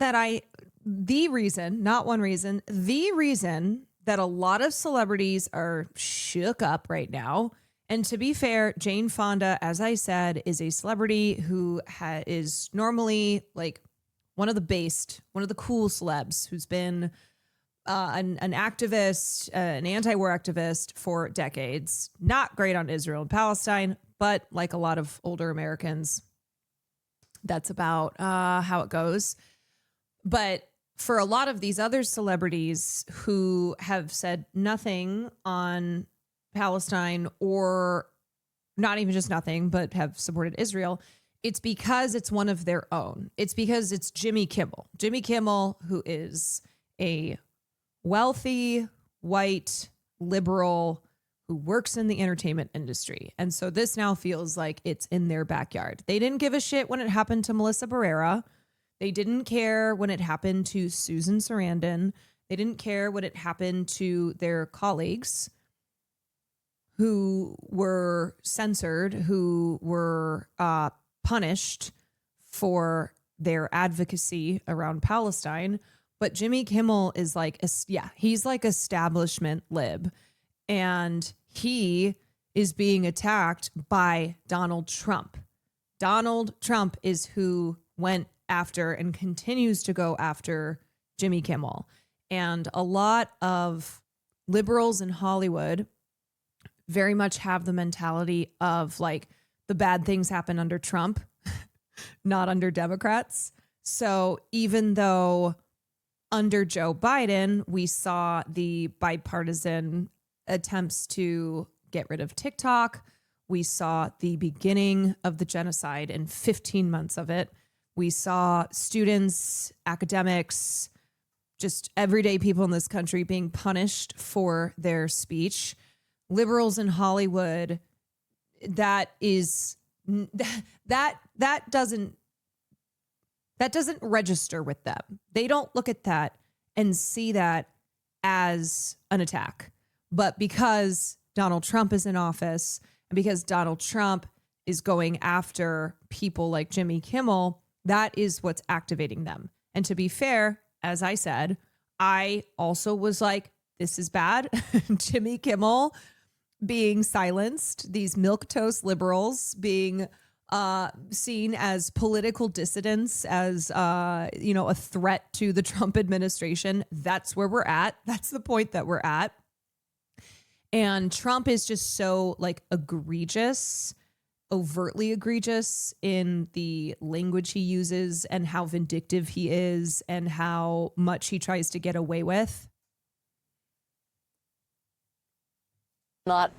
that a lot of celebrities are shook up right now. And to be fair, Jane Fonda, as I said, is a celebrity who is normally like one of the cool celebs who's been an activist, an anti-war activist for decades. Not great on Israel and Palestine, but like a lot of older Americans, that's about how it goes. But for a lot of these other celebrities who have said nothing on Palestine, or not even just nothing, but have supported Israel, it's because it's one of their own. It's because it's Jimmy Kimmel. Jimmy Kimmel, who is a wealthy, white, liberal, who works in the entertainment industry. And so this now feels like it's in their backyard. They didn't give a shit when it happened to Melissa Barrera. They didn't care when it happened to Susan Sarandon. They didn't care what had happened to their colleagues who were censored, who were punished for their advocacy around Palestine. But Jimmy Kimmel is like, he's like establishment lib. And he is being attacked by Donald Trump. Donald Trump is who went after and continues to go after Jimmy Kimmel. And a lot of liberals in Hollywood very much have the mentality of like the bad things happen under Trump, not under Democrats. So even though under Joe Biden, we saw the bipartisan attempts to get rid of TikTok, we saw the beginning of the genocide and 15 months of it. We saw students, academics, just everyday people in this country being punished for their speech. Liberals in Hollywood, that doesn't register with them. They don't look at that and see that as an attack. But because Donald Trump is in office and because Donald Trump is going after people like Jimmy Kimmel, that is what's activating them. And to be fair, as I said, I also was like, this is bad. Jimmy Kimmel being silenced, these milquetoast liberals being seen as political dissidents, as a threat to the Trump administration. That's where we're at. That's the point that we're at. And Trump is just so like egregious, overtly egregious in the language he uses and how vindictive he is and how much he tries to get away with.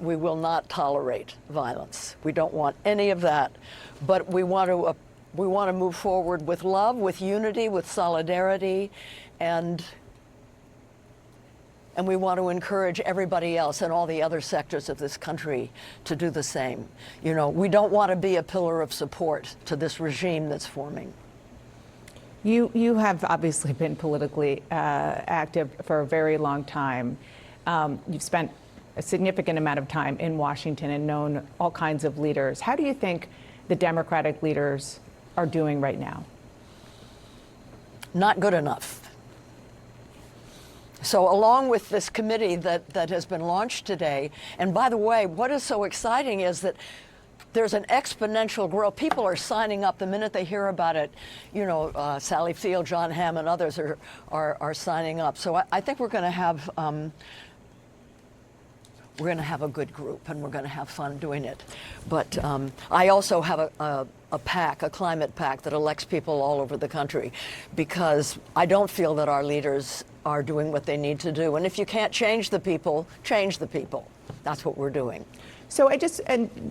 We will not tolerate violence. We don't want any of that, but we want to move forward with love, with unity, with solidarity, and we want to encourage everybody else and all the other sectors of this country to do the same. You know, we don't want to be a pillar of support to this regime that's forming. You have obviously been politically active for a very long time. You've spent a significant amount of time in Washington and known all kinds of leaders. How do you think the Democratic leaders are doing right now? Not good enough. So along with this committee that has been launched today, and by the way, what is so exciting is that there's an exponential growth. People are signing up the minute they hear about it. You know, Sally Field, John Hamm, and others are signing up. So I think we're going to have a good group, and we're going to have fun doing it. But I also have a PAC, a climate PAC that elects people all over the country, because I don't feel that our leaders are doing what they need to do. And if you can't change the people, change the people. That's what we're doing. So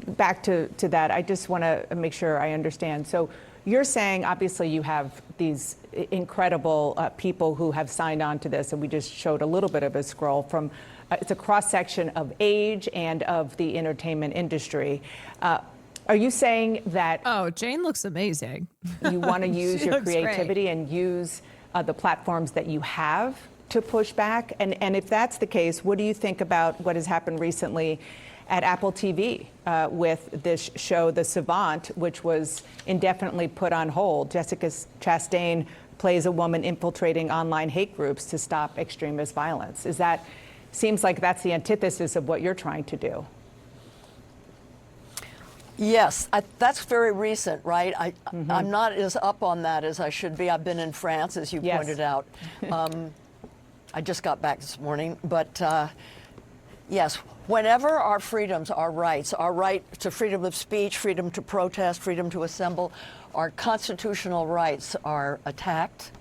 back to that, I just want to make sure I understand. So you're saying, obviously, you have these incredible people who have signed on to this, and we just showed a little bit of a scroll from, it's a cross-section of age and of the entertainment industry. Are you saying that... Oh, Jane looks amazing. You want to use your creativity and use the platforms that you have to push back? And if that's the case, what do you think about what has happened recently at Apple TV with this show, The Savant, which was indefinitely put on hold? Jessica Chastain plays a woman infiltrating online hate groups to stop extremist violence. Seems like that's the antithesis of what you're trying to do. Yes, that's very recent, right? I'm not as up on that as I should be. I've been in France, as you pointed out. I just got back this morning. But yes, whenever our freedoms, our rights, our right to freedom of speech, freedom to protest, freedom to assemble, our constitutional rights are attacked,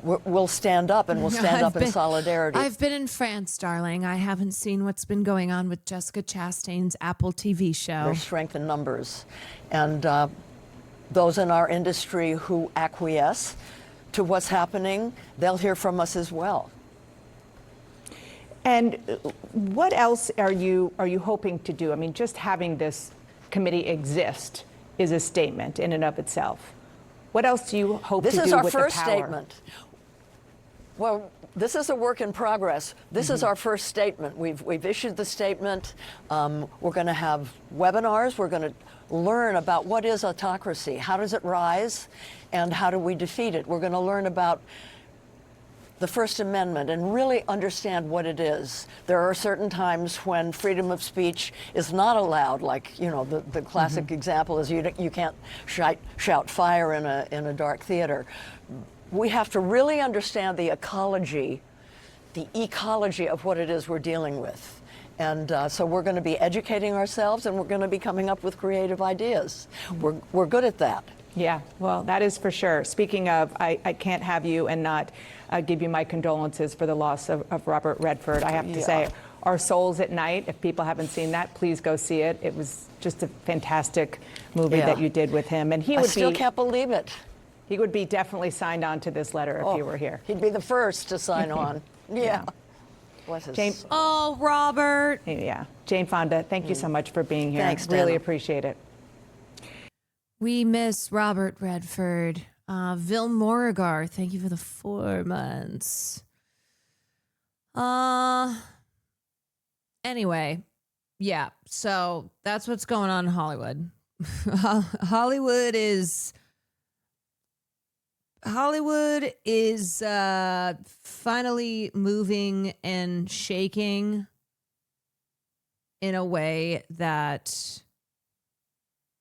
we'll stand up, and we'll stand up in solidarity. I've been in France, darling. I haven't seen what's been going on with Jessica Chastain's Apple TV show. There's strength in numbers. And those in our industry who acquiesce to what's happening, they'll hear from us as well. And what else are you hoping to do? I mean, just having this committee exist is a statement in and of itself. What else do you hope to do with the power? This is our first statement. Well, this is a work in progress. This is our first statement. We've issued the statement. We're going to have webinars. We're going to learn about what is autocracy, how does it rise, and how do we defeat it. We're going to learn about the First Amendment and really understand what it is. There are certain times when freedom of speech is not allowed, like, you know, the classic example is you can't shout fire in a dark theater. We have to really understand the ecology of what it is we're dealing with. And so we're going to be educating ourselves, and we're going to be coming up with creative ideas. We're good at that. Yeah, well, that is for sure. Speaking of, I can't have you and not give you my condolences for the loss of Robert Redford. I have to say, Our Souls at Night, if people haven't seen that, please go see it. It was just a fantastic movie that you did with him. And he would still can't believe it. He would be definitely signed on to this letter if he were here. He'd be the first to sign on. Yeah. Jane, oh, Robert. Yeah. Jane Fonda, thank you so much for being here. Thanks, Really Dana. appreciate it. We miss Robert Redford. Vil Morigar, thank you for the 4 months. Anyway, yeah, so that's what's going on in Hollywood. Hollywood is finally moving and shaking in a way that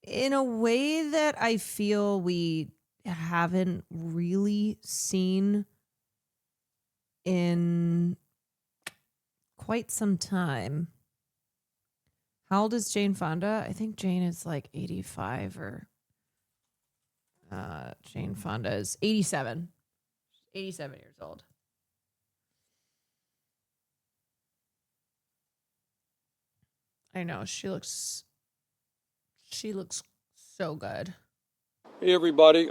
I feel we haven't really seen in quite some time. How old is Jane Fonda? I think Jane is like 85 or Jane Fonda is 87. 87 years old. I know, she looks so good. Hey everybody,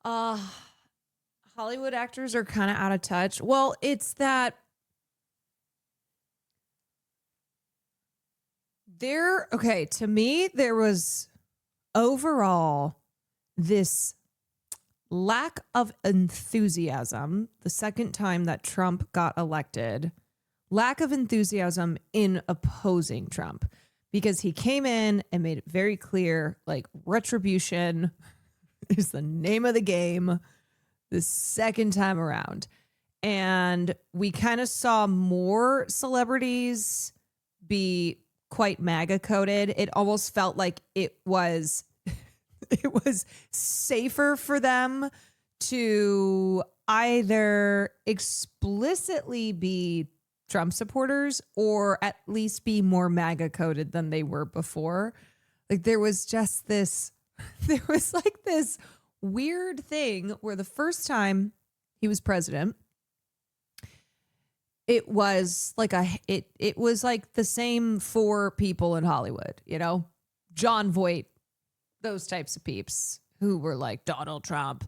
Hollywood actors are kind of out of touch. Well, it's that to me, there was overall this lack of enthusiasm the second time that Trump got elected, lack of enthusiasm in opposing Trump, because he came in and made it very clear, like, retribution is the name of the game the second time around. And we kind of saw more celebrities be quite MAGA coded. It almost felt like it was safer for them to either explicitly be Trump supporters or at least be more MAGA coded than they were before. Like, there was this weird thing where the first time he was president, it was like it was like the same 4 people in Hollywood, you know, John Voight, those types of peeps who were like Donald Trump.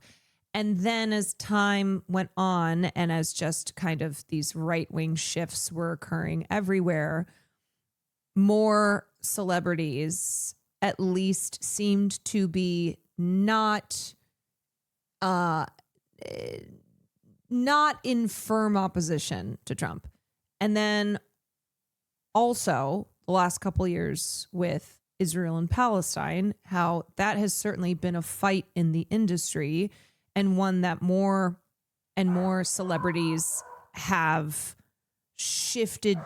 And then as time went on and as just kind of these right-wing shifts were occurring everywhere, more celebrities at least seemed to be not in firm opposition to Trump. And then also the last couple of years with Israel and Palestine, how that has certainly been a fight in the industry, and one that more and more celebrities have shifted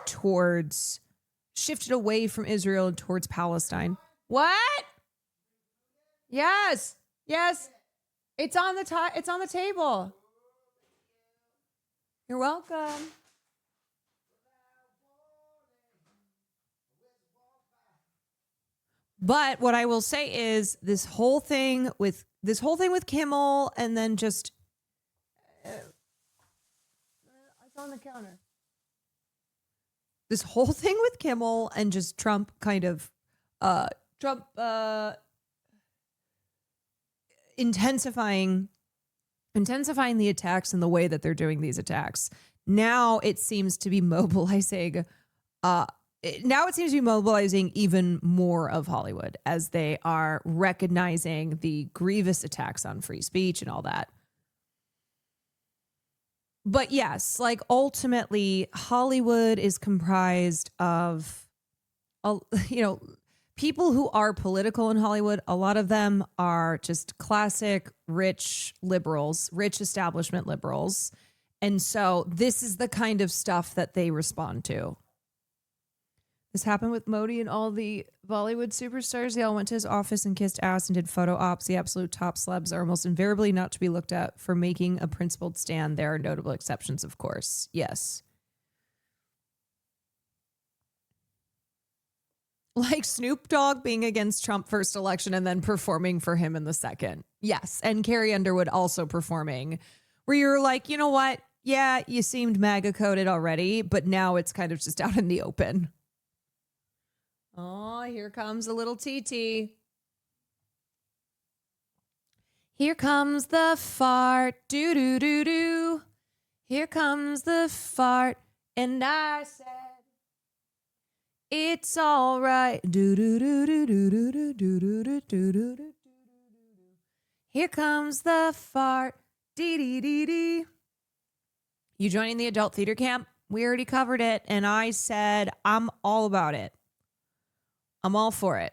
away from Israel and towards Palestine. What? Yes. It's on the table. You're welcome. But what I will say is this whole thing with Kimmel, and then just it's on the counter. This whole thing with Kimmel and just Trump kind of intensifying the attacks and the way that they're doing these attacks. Now it seems to be mobilizing even more of Hollywood as they are recognizing the grievous attacks on free speech and all that. But yes, like ultimately, Hollywood is comprised of, people who are political in Hollywood. A lot of them are just classic rich liberals, rich establishment liberals. And so this is the kind of stuff that they respond to. This happened with Modi and all the Bollywood superstars. They all went to his office and kissed ass and did photo ops. The absolute top celebs are almost invariably not to be looked at for making a principled stand. There are notable exceptions, of course. Yes. Like Snoop Dogg being against Trump first election and then performing for him in the second. Yes. And Carrie Underwood also performing, where you're like, you know what? Yeah, you seemed MAGA coded already, but now it's kind of just out in the open. Oh, here comes a little TT. Here comes the fart. Do, do, do, do. Here comes the fart. And I said, it's all right. Do, do, do, do, do, do, do, do, do, do, do, do, do. Here comes the fart. Dee, dee, dee, dee. You joining the adult theater camp? We already covered it. And I said, I'm all about it. I'm all for it.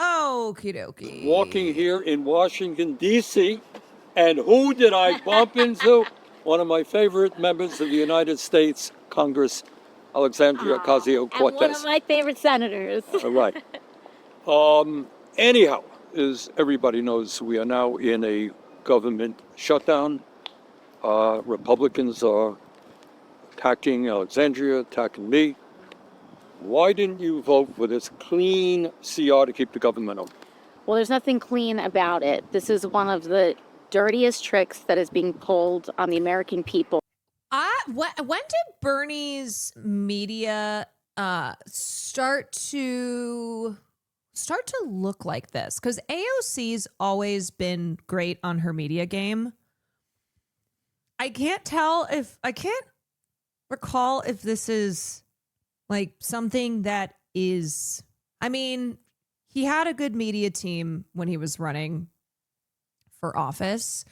Okie dokie. Walking here in Washington, D.C., and who did I bump into? One of my favorite members of the United States Congress, Alexandria Ocasio-Cortez. And one of my favorite senators. All right. Anyhow, as everybody knows, we are now in a government shutdown. Republicans are attacking Alexandria, attacking me. Why didn't you vote for this clean CR to keep the government open? Well, there's nothing clean about it. This is one of the dirtiest tricks that is being pulled on the American people. When did Bernie's media start to look like this? Because AOC's always been great on her media game. I can't recall if this is like something that is, I mean, he had a good media team when he was running for office,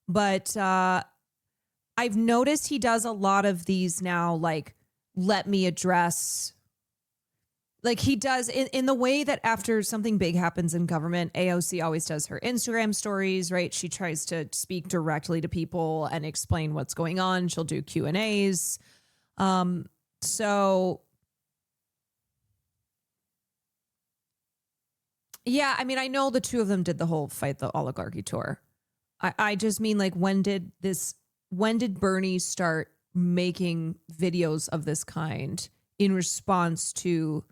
but I've noticed he does a lot of these now, like, let me address, like he does in the way that after something big happens in government, AOC always does her Instagram stories, right? She tries to speak directly to people and explain what's going on. She'll do Q&As. So yeah, I mean, I know the two of them did the whole Fight the Oligarchy tour. I just mean, like, when did Bernie start making videos of this kind in response to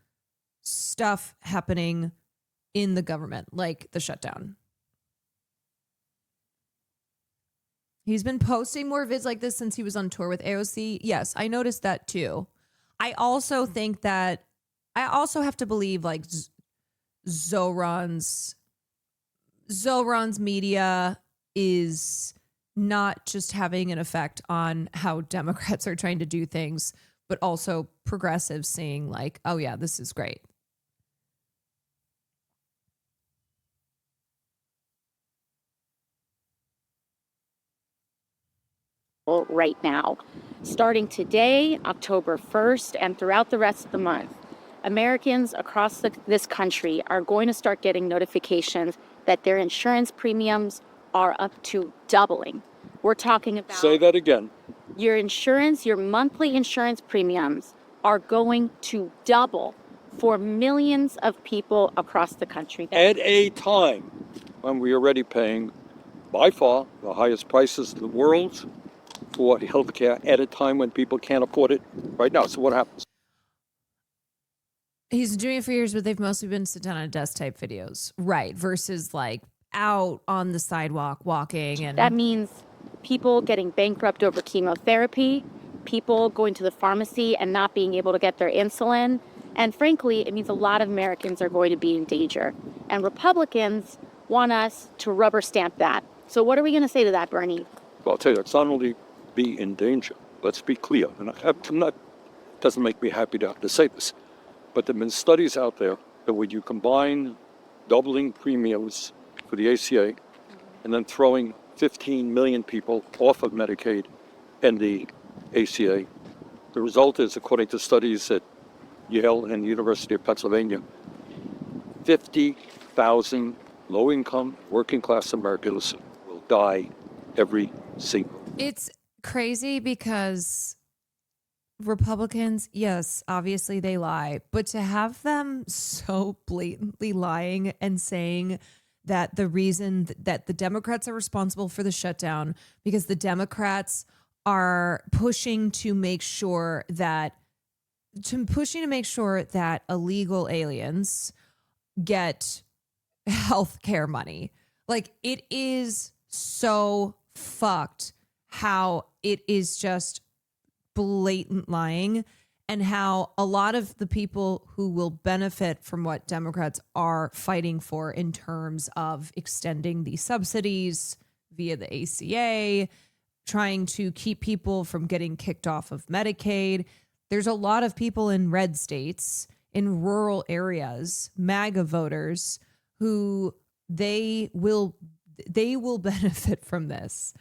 stuff happening in the government, like the shutdown? He's been posting more vids like this since he was on tour with AOC. Yes, I noticed that too. I also think that I also have to believe like Zohran's media is not just having an effect on how Democrats are trying to do things, but also progressives seeing like, oh yeah, this is great. Right now, starting today, October 1st, and throughout the rest of the month, Americans across this country are going to start getting notifications that their insurance premiums are up to doubling. We're talking about... Say that again. Your monthly insurance premiums are going to double for millions of people across the country. At a time when we are already paying, by far, the highest prices in the world for healthcare, at a time when people can't afford it right now. So what happens? He's doing it for years, but they've mostly been sit down at a desk type videos. Right. Versus like out on the sidewalk walking. And that means people getting bankrupt over chemotherapy, people going to the pharmacy and not being able to get their insulin. And frankly, it means a lot of Americans are going to be in danger. And Republicans want us to rubber stamp that. So what are we going to say to that, Bernie? Well, I'll tell you, it's not only be in danger. Let's be clear. And it doesn't make me happy to have to say this, but there have been studies out there that when you combine doubling premiums for the ACA and then throwing 15 million people off of Medicaid and the ACA. The result is, according to studies at Yale and the University of Pennsylvania, 50,000 low-income, working-class Americans will die every single. It's crazy because Republicans, yes, obviously they lie, but to have them so blatantly lying and saying that the reason that the Democrats are responsible for the shutdown because the Democrats are pushing to make sure that illegal aliens get health care money. Like, it is so fucked how it is just blatant lying, and how a lot of the people who will benefit from what Democrats are fighting for in terms of extending the subsidies via the ACA, trying to keep people from getting kicked off of Medicaid. There's a lot of people in red states, in rural areas, MAGA voters, who they will benefit from this.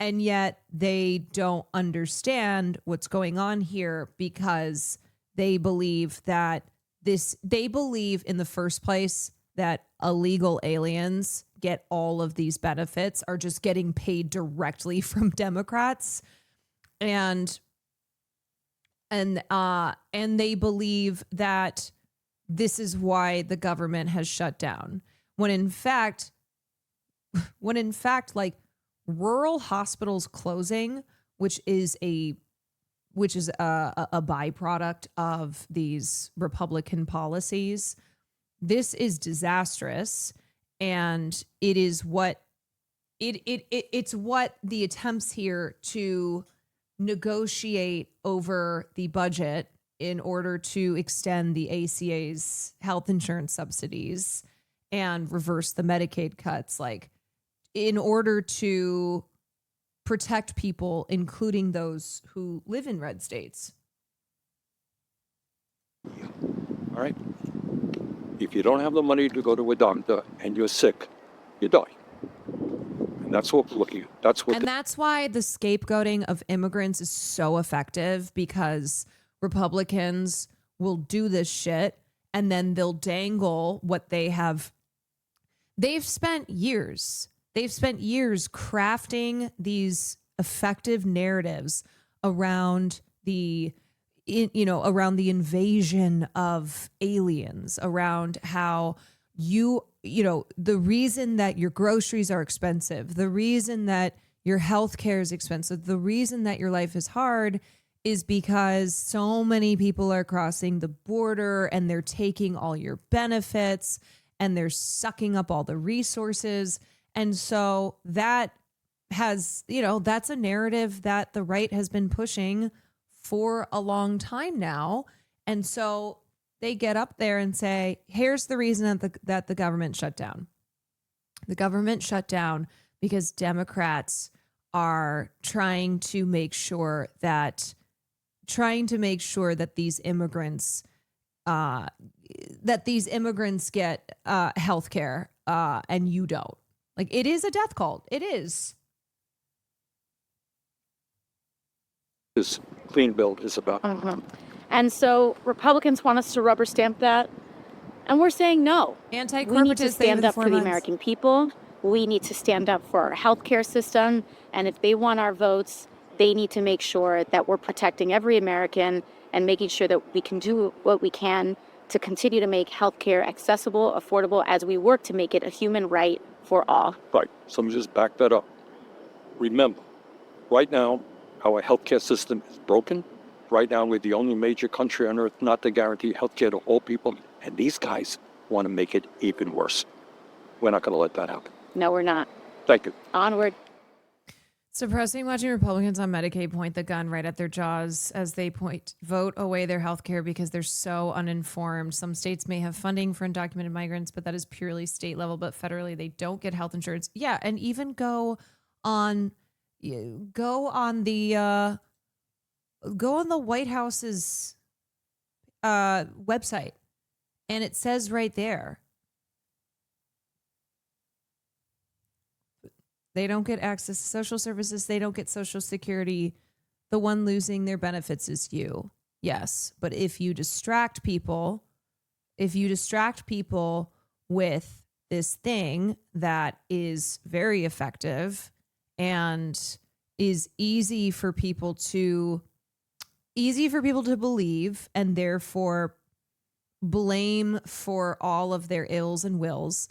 And yet they don't understand what's going on here because they believe in the first place that illegal aliens get all of these benefits, are just getting paid directly from Democrats. And they believe that this is why the government has shut down. When in fact, like, rural hospitals closing, which is a byproduct of these Republican policies, this is disastrous, and it is what it's what the attempts here to negotiate over the budget in order to extend the ACA's health insurance subsidies and reverse the Medicaid cuts, like, in order to protect people, including those who live in red states. All right? If you don't have the money to go to a doctor and you're sick, you die. And that's what we're looking at. That's why the scapegoating of immigrants is so effective, because Republicans will do this shit and then they'll dangle what they have. They've spent years crafting these effective narratives around the invasion of aliens, around how the reason that your groceries are expensive, the reason that your health care is expensive, the reason that your life is hard is because so many people are crossing the border and they're taking all your benefits and they're sucking up all the resources. And so that has, that's a narrative that the right has been pushing for a long time now. And so they get up there and say, here's the reason that the government shut down. The government shut down because Democrats are trying to make sure that these immigrants get health care and you don't. Like, it is a death cult. It is. This clean bill is about. And so Republicans want us to rubber stamp that. And we're saying no. We need to stand up for the American people. We need to stand up for our healthcare system. And if they want our votes, they need to make sure that we're protecting every American and making sure that we can do what we can to continue to make healthcare accessible, affordable, as we work to make it a human right for all. Right. So let me just back that up. Remember, right now, our healthcare system is broken. Right now, we're the only major country on earth not to guarantee healthcare to all people. And these guys want to make it even worse. We're not going to let that happen. No, we're not. Thank you. Onward. It's depressing watching Republicans on Medicaid point the gun right at their jaws as they vote away their health care because they're so uninformed. Some states may have funding for undocumented migrants, but that is purely state level. But federally, they don't get health insurance. Yeah, and even go on the White House's website, and it says right there. They don't get access to social services. They don't get Social Security. The one losing their benefits is you. Yes. But if you distract people with this thing that is very effective and is easy for people to believe, and therefore blame for all of their ills and wills,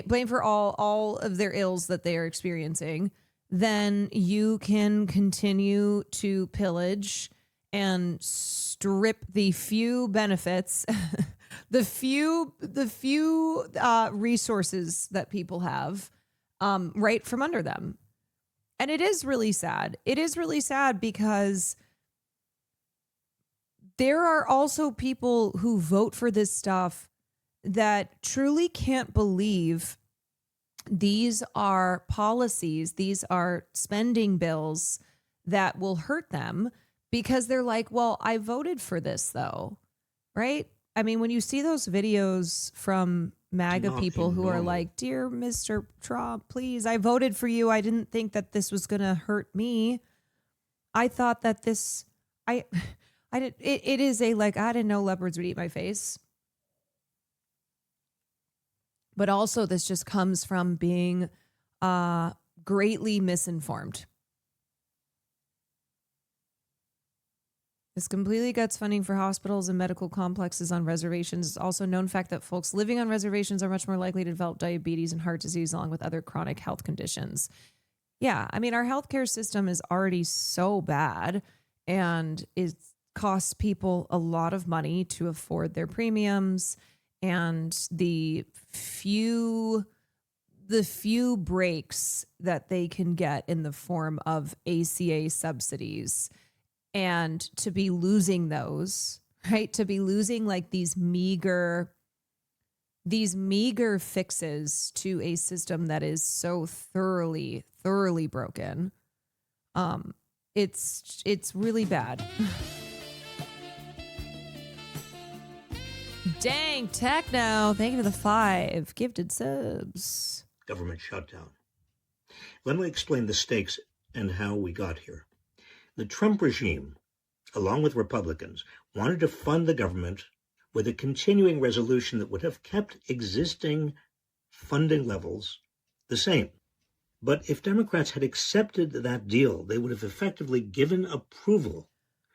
blame for all of their ills that they are experiencing, then you can continue to pillage and strip the few benefits, the few resources that people have, right from under them. And it is really sad. It is really sad because there are also people who vote for this stuff that truly can't believe these are policies, these are spending bills that will hurt them, because they're like, well, I voted for this though, right? I mean, when you see those videos from MAGA people who are like, dear Mr. Trump, please, I voted for you. I didn't think that this was going to hurt me. I thought that this, it is a, like, I didn't know leopards would eat my face. But also this just comes from being greatly misinformed. This completely cuts funding for hospitals and medical complexes on reservations. It's also a known fact that folks living on reservations are much more likely to develop diabetes and heart disease along with other chronic health conditions. Yeah, I mean, our healthcare system is already so bad, and it costs people a lot of money to afford their premiums, and the few breaks that they can get in the form of ACA subsidies, and to be losing those, right? To be losing like these meager fixes to a system that is so thoroughly broken. It's really bad. Dang, Techno, thank you for the 5 gifted subs. Government shutdown. Let me explain the stakes and how we got here. The Trump regime, along with Republicans, wanted to fund the government with a continuing resolution that would have kept existing funding levels the same. But if Democrats had accepted that deal, they would have effectively given approval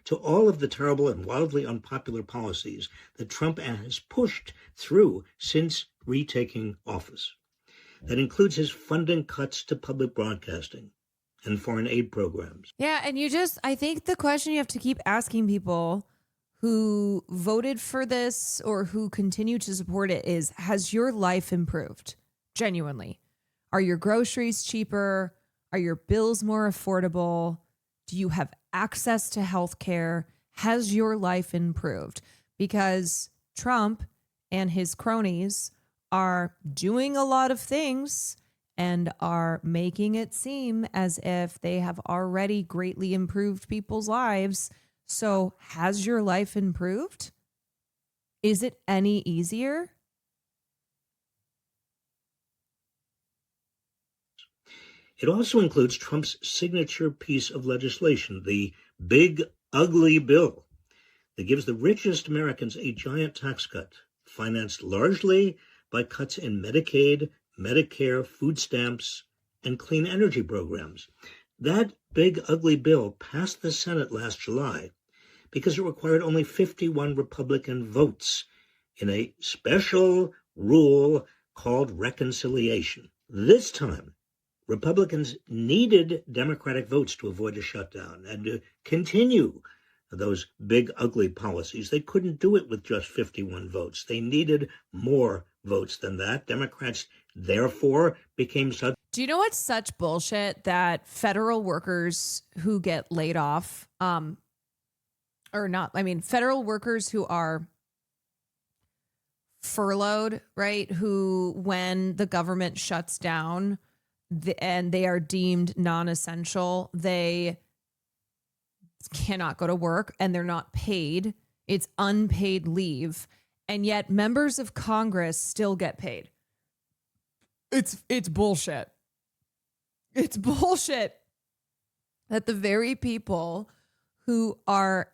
to all of the terrible and wildly unpopular policies that Trump has pushed through since retaking office. That includes his funding cuts to public broadcasting and foreign aid programs. Yeah, and I think the question you have to keep asking people who voted for this or who continue to support it is, has your life improved? Genuinely. Are your groceries cheaper? Are your bills more affordable? Do you have access to health care? Has your life improved? Because Trump and his cronies are doing a lot of things and are making it seem as if they have already greatly improved people's lives. So has your life improved? Is it any easier? It also includes Trump's signature piece of legislation, the Big Ugly Bill, that gives the richest Americans a giant tax cut, financed largely by cuts in Medicaid, Medicare, food stamps, and clean energy programs. That Big Ugly Bill passed the Senate last July because it required only 51 Republican votes in a special rule called reconciliation. This time, Republicans needed Democratic votes to avoid a shutdown and to continue those big, ugly policies. They couldn't do it with just 51 votes. They needed more votes than that. Democrats, therefore, became such. Do you know what's such bullshit? That federal workers who get laid off, federal workers who are furloughed, right? Who, when the government shuts down and they are deemed non-essential, they cannot go to work and they're not paid. It's unpaid leave. And yet members of Congress still get paid. It's bullshit. It's bullshit that the very people who are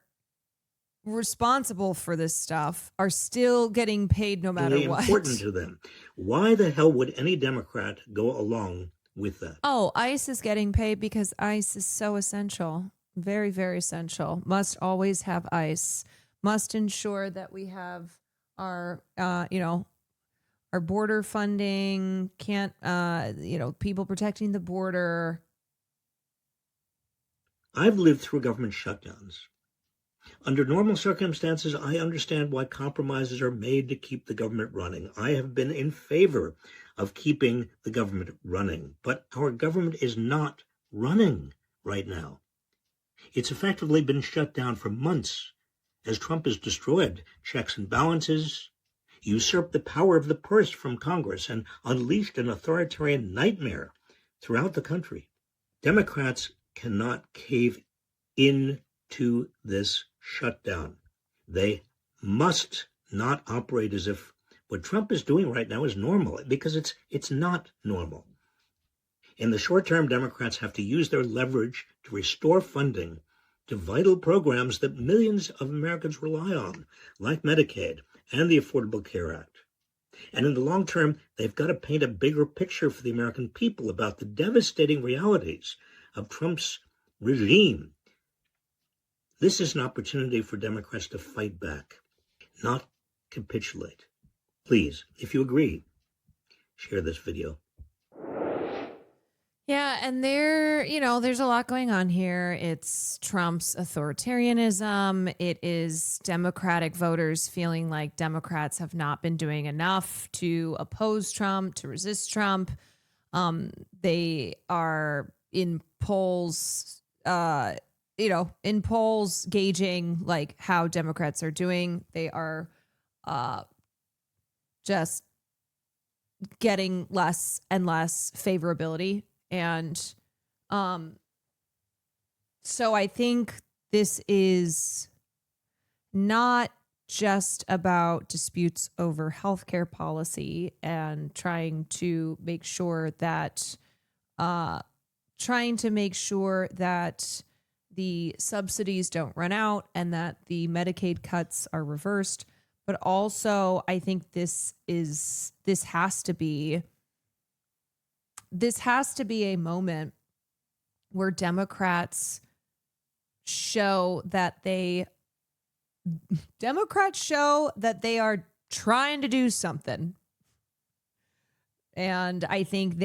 responsible for this stuff are still getting paid no matter what. Important to them. Why the hell would any Democrat go along with that? Oh, ICE is getting paid because ICE is so essential. Very, very essential. Must always have ICE. Must ensure that we have our, our border funding, can't, people protecting the border. I've lived through government shutdowns. Under normal circumstances, I understand why compromises are made to keep the government running. I have been in favor of keeping the government running, but our government is not running right now. It's effectively been shut down for months as Trump has destroyed checks and balances, usurped the power of the purse from Congress, and unleashed an authoritarian nightmare throughout the country. Democrats cannot cave into this shutdown. They must not operate as if what Trump is doing right now is normal, because it's not normal. In the short term, Democrats have to use their leverage to restore funding to vital programs that millions of Americans rely on, like Medicaid and the Affordable Care Act. And in the long term, they've got to paint a bigger picture for the American people about the devastating realities of Trump's regime. This is an opportunity for Democrats to fight back, not capitulate. Please, if you agree, share this video. Yeah, and there's a lot going on here. It's Trump's authoritarianism. It is Democratic voters feeling like Democrats have not been doing enough to oppose Trump, to resist Trump. They are in polls, gauging like how Democrats are doing. They are just getting less and less favorability. And so I think this is not just about disputes over healthcare policy and trying to make sure that the subsidies don't run out and that the Medicaid cuts are reversed. But also, I think this has to be a moment where Democrats show that they are trying to do something. And I think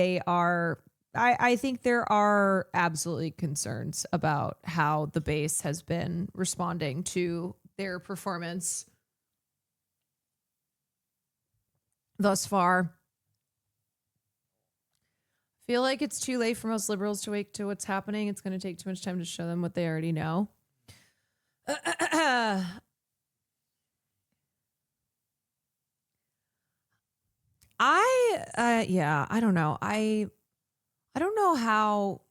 I think there are absolutely concerns about how the base has been responding to their performance thus far. Feel like it's too late for most liberals to wake to what's happening. It's going to take too much time to show them what they already know. I don't know. I don't know how.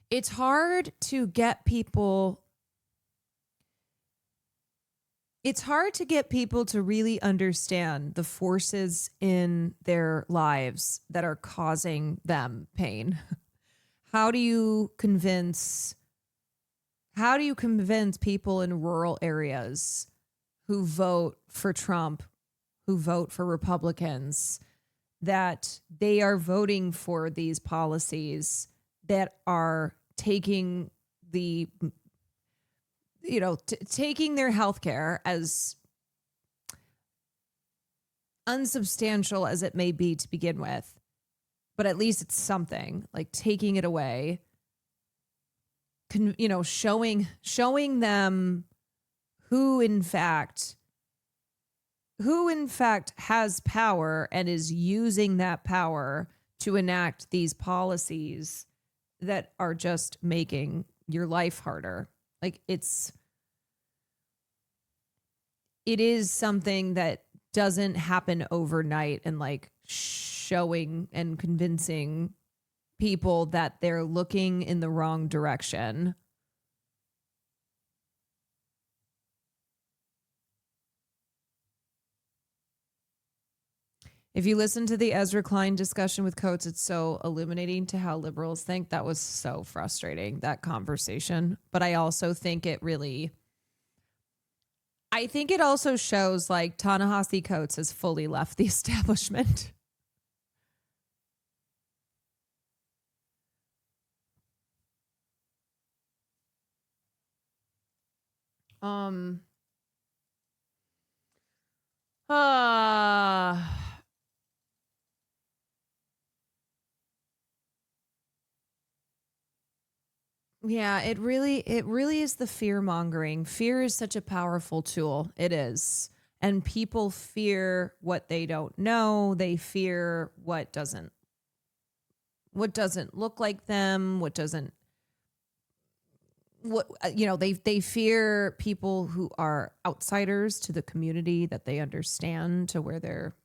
It's hard to get people. It's hard to get people to really understand the forces in their lives that are causing them pain. How do you convince people in rural areas who vote for Trump, who vote for Republicans, that they are voting for these policies that are taking the taking their health care, as unsubstantial as it may be to begin with, but at least it's something, like taking it away, showing them who in fact has power and is using that power to enact these policies that are just making your life harder. Like it is something that doesn't happen overnight, and like showing and convincing people that they're looking in the wrong direction. If you listen to the Ezra Klein discussion with Coates, it's so illuminating to how liberals think. That was so frustrating, that conversation. But I also think it also shows like Ta-Nehisi Coates has fully left the establishment. Yeah, it really is the fear mongering. Fear is such a powerful tool. It is. And people fear what they don't know. They fear what doesn't look like them, they fear people who are outsiders to the community that they understand, to where they're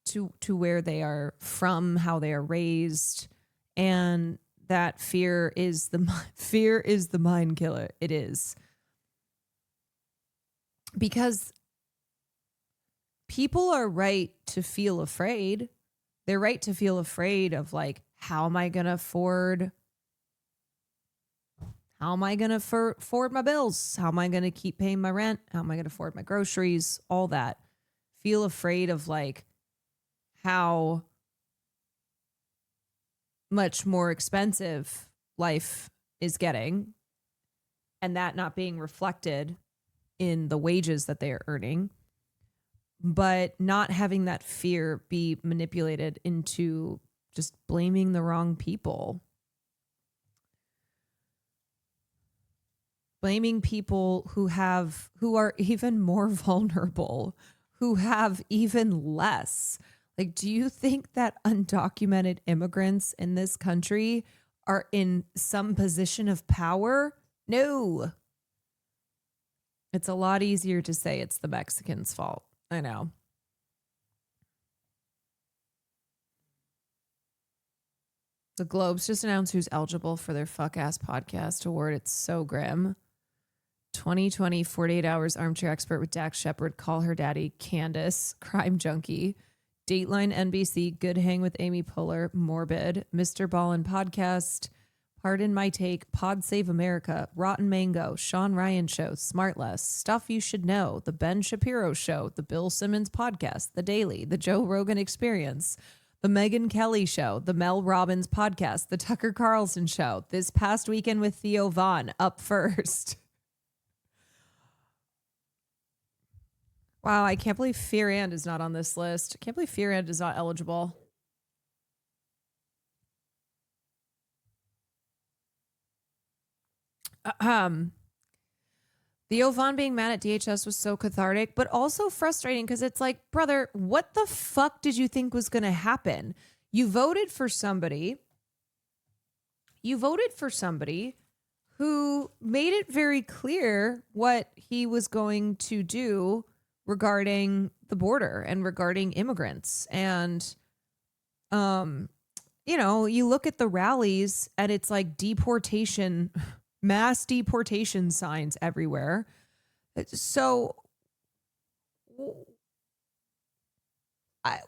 to where they are from, how they are raised, and that fear is the mind killer. It is. Because people are right to feel afraid. They're right to feel afraid of like, how am I going to afford my bills? How am I going to keep paying my rent? How am I going to afford my groceries? All that. Feel afraid of like how much more expensive life is getting, and that not being reflected in the wages that they are earning, but not having that fear be manipulated into just blaming the wrong people. Blaming people who are even more vulnerable, who have even less. Like, do you think that undocumented immigrants in this country are in some position of power? No. It's a lot easier to say it's the Mexicans' fault. I know. The Globe's just announced who's eligible for their fuck-ass podcast award. It's so grim. 2020 48 Hours Armchair Expert with Dax Shepard, Call Her Daddy, Candace, Crime Junkie, Dateline NBC, Good Hang with Amy Poehler, Morbid, Mr. Ballin Podcast, Pardon My Take, Pod Save America, Rotten Mango, Sean Ryan Show, Smartless, Stuff You Should Know, The Ben Shapiro Show, The Bill Simmons Podcast, The Daily, The Joe Rogan Experience, The Megyn Kelly Show, The Mel Robbins Podcast, The Tucker Carlson Show, This Past Weekend with Theo Vaughn, Up First. Wow, I can't believe Fear and is not on this list. I can't believe Fear and is not eligible. Theo Vaughn being mad at DHS was so cathartic, but also frustrating because it's like, brother, what the fuck did you think was going to happen? You voted for somebody who made it very clear what he was going to do regarding the border and regarding immigrants. And, you look at the rallies and it's like deportation, mass deportation signs everywhere. So I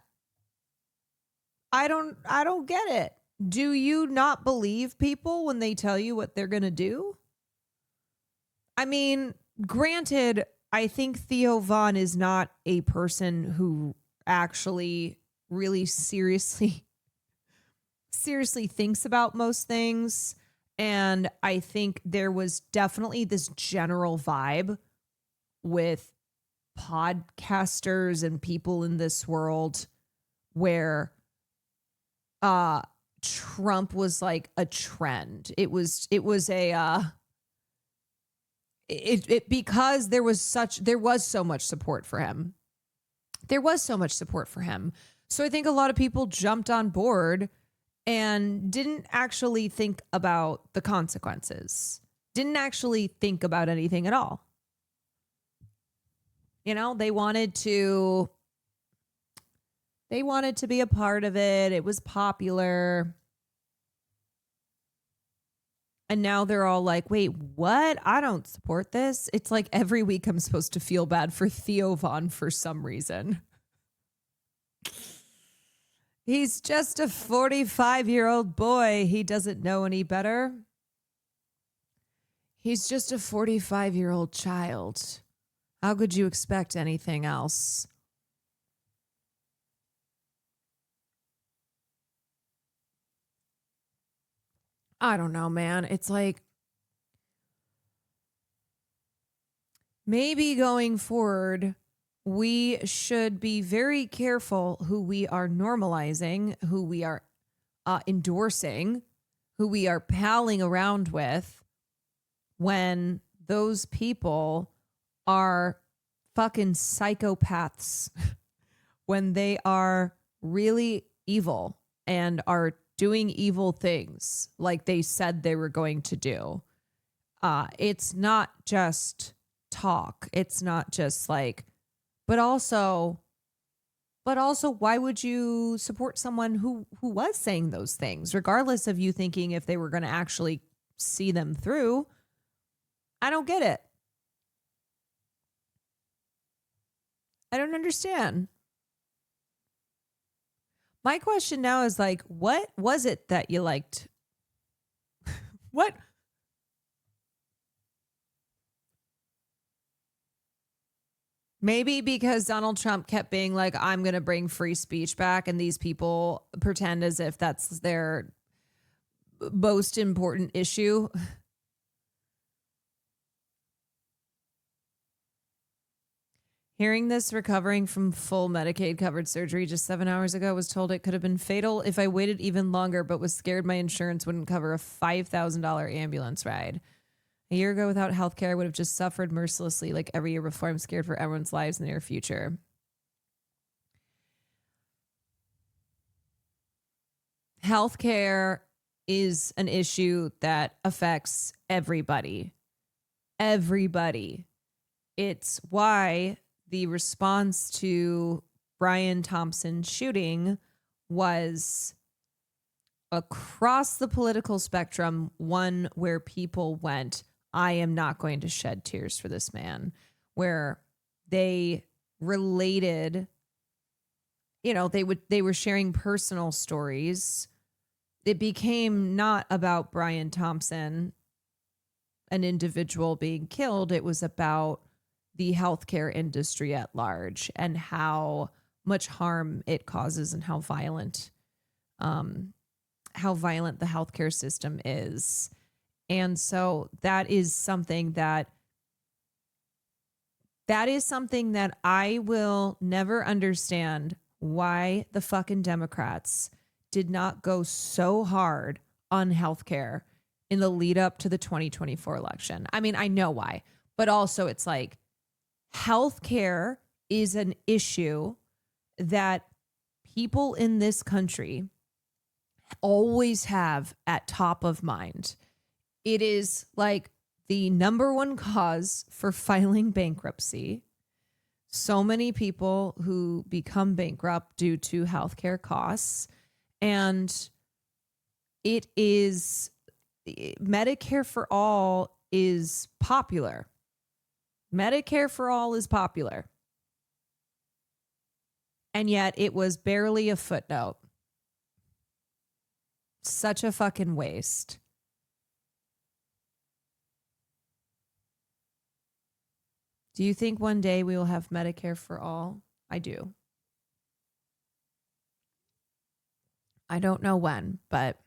don't get it. Do you not believe people when they tell you what they're going to do? I mean, granted, I think Theo Vaughn is not a person who actually really seriously thinks about most things. And I think there was definitely this general vibe with podcasters and people in this world where Trump was like a trend. Because there was so much support for him. So I think a lot of people jumped on board and didn't actually think about the consequences. Didn't actually think about anything at all. They wanted to be a part of it. It was popular. And now they're all like, wait, what? I don't support this. It's like every week I'm supposed to feel bad for Theo Vaughn for some reason. He's just a 45-year-old boy. He doesn't know any better. He's just a 45-year-old child. How could you expect anything else? I don't know, man. It's like maybe going forward, we should be very careful who we are normalizing, who we are endorsing, who we are palling around with when those people are fucking psychopaths, when they are really evil and are doing evil things like they said they were going to do. It's not just talk. It's not just like, but also, why would you support someone who was saying those things, regardless of you thinking if they were going to actually see them through? I don't get it. I don't understand. My question now is like, what was it that you liked? What? Maybe because Donald Trump kept being like, I'm going to bring free speech back, and these people pretend as if that's their most important issue. Hearing this, recovering from full Medicaid covered surgery just 7 hours ago, was told it could have been fatal if I waited even longer, but was scared my insurance wouldn't cover a $5,000 ambulance ride. A year ago without healthcare, I would have just suffered mercilessly like every year before. I'm scared for everyone's lives in the near future. Healthcare is an issue that affects everybody. Everybody. It's why the response to Brian Thompson's shooting was across the political spectrum, one where people went, I am not going to shed tears for this man, where they related, you know, they were sharing personal stories. It became not about Brian Thompson, an individual being killed. It was about the healthcare industry at large and how much harm it causes and how violent the healthcare system is. And so that is something that I will never understand, why the fucking Democrats did not go so hard on healthcare in the lead up to the 2024 election. I mean, I know why, but also it's like, healthcare is an issue that people in this country always have at top of mind. It is like the number one cause for filing bankruptcy. So many people who become bankrupt due to healthcare costs. And it is, Medicare for all is popular. Medicare for all is popular. And yet it was barely a footnote. Such a fucking waste. Do you think one day we will have Medicare for all? I do. I don't know when, but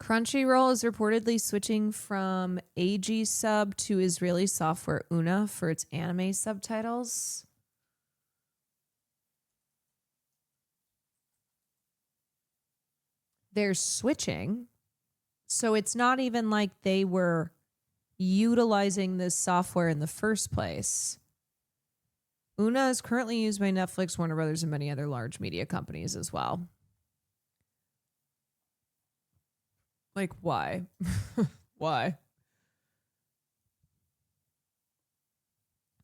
Crunchyroll is reportedly switching from AG sub to Israeli software Una for its anime subtitles. They're switching. So it's not even like they were utilizing this software in the first place. Una is currently used by Netflix, Warner Brothers, and many other large media companies as well. Like, why? Why?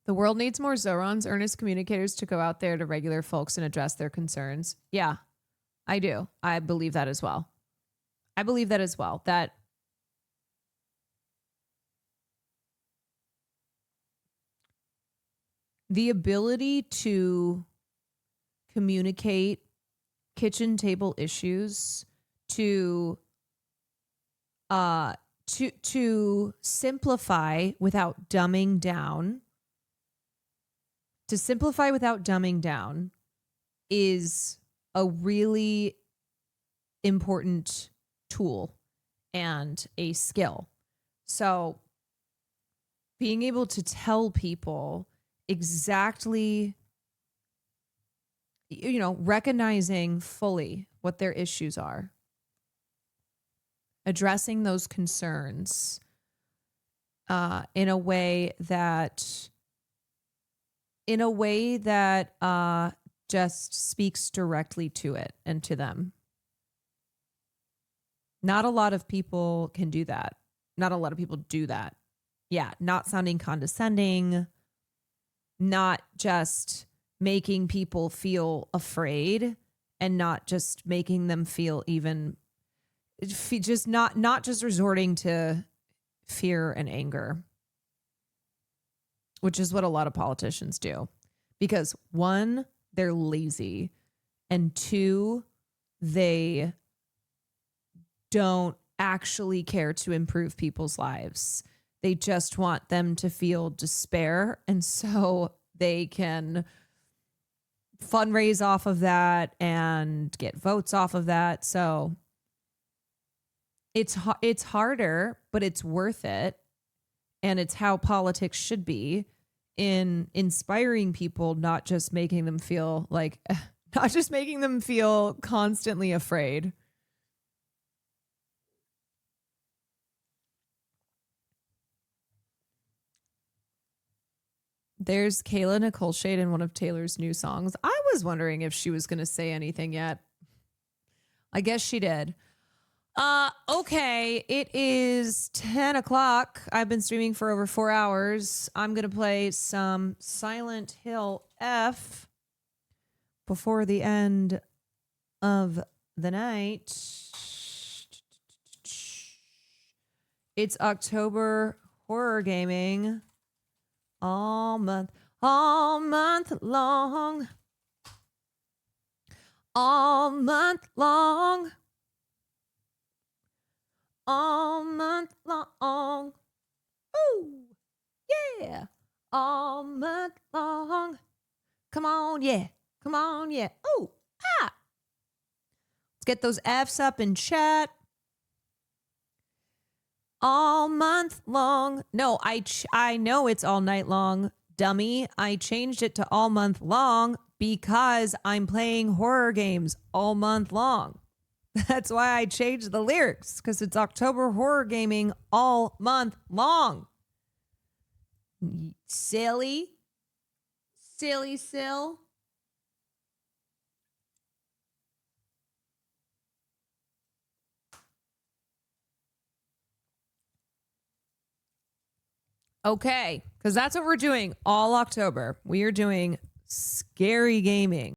The world needs more Zorons, earnest communicators to go out there to regular folks and address their concerns. Yeah, I do. I believe that as well. I believe that as well. That the ability to communicate kitchen table issues, to simplify without dumbing down, is a really important tool and a skill. So being able to tell people exactly, recognizing fully what their issues are, addressing those concerns in a way that just speaks directly to it and to them. Not a lot of people can do that. Not a lot of people do that. Yeah, not sounding condescending, not just making people feel afraid, and not just making them feel just not just resorting to fear and anger, which is what a lot of politicians do. Because one, they're lazy, and two, they don't actually care to improve people's lives. They just want them to feel despair, and so they can fundraise off of that and get votes off of that. So it's harder, but it's worth it. And it's how politics should be, in inspiring people, not just making them feel constantly afraid. There's Kayla Nicole Shade in one of Taylor's new songs. I was wondering if she was going to say anything yet. I guess she did. Okay, it is 10 o'clock. I've been streaming for over 4 hours. I'm going to play some Silent Hill F before the end of the night. It's October Horror Gaming. All month long. All month long. All month long. Ooh, yeah. All month long. Come on, yeah. Come on, yeah. Ooh, ah. Let's get those F's up in chat. All month long. No, I know it's all night long, dummy. I changed it to all month long because I'm playing horror games all month long. That's why I changed the lyrics, because it's October Horror Gaming all month long. Silly. Silly Sill. Okay, because that's what we're doing all October. We are doing scary gaming.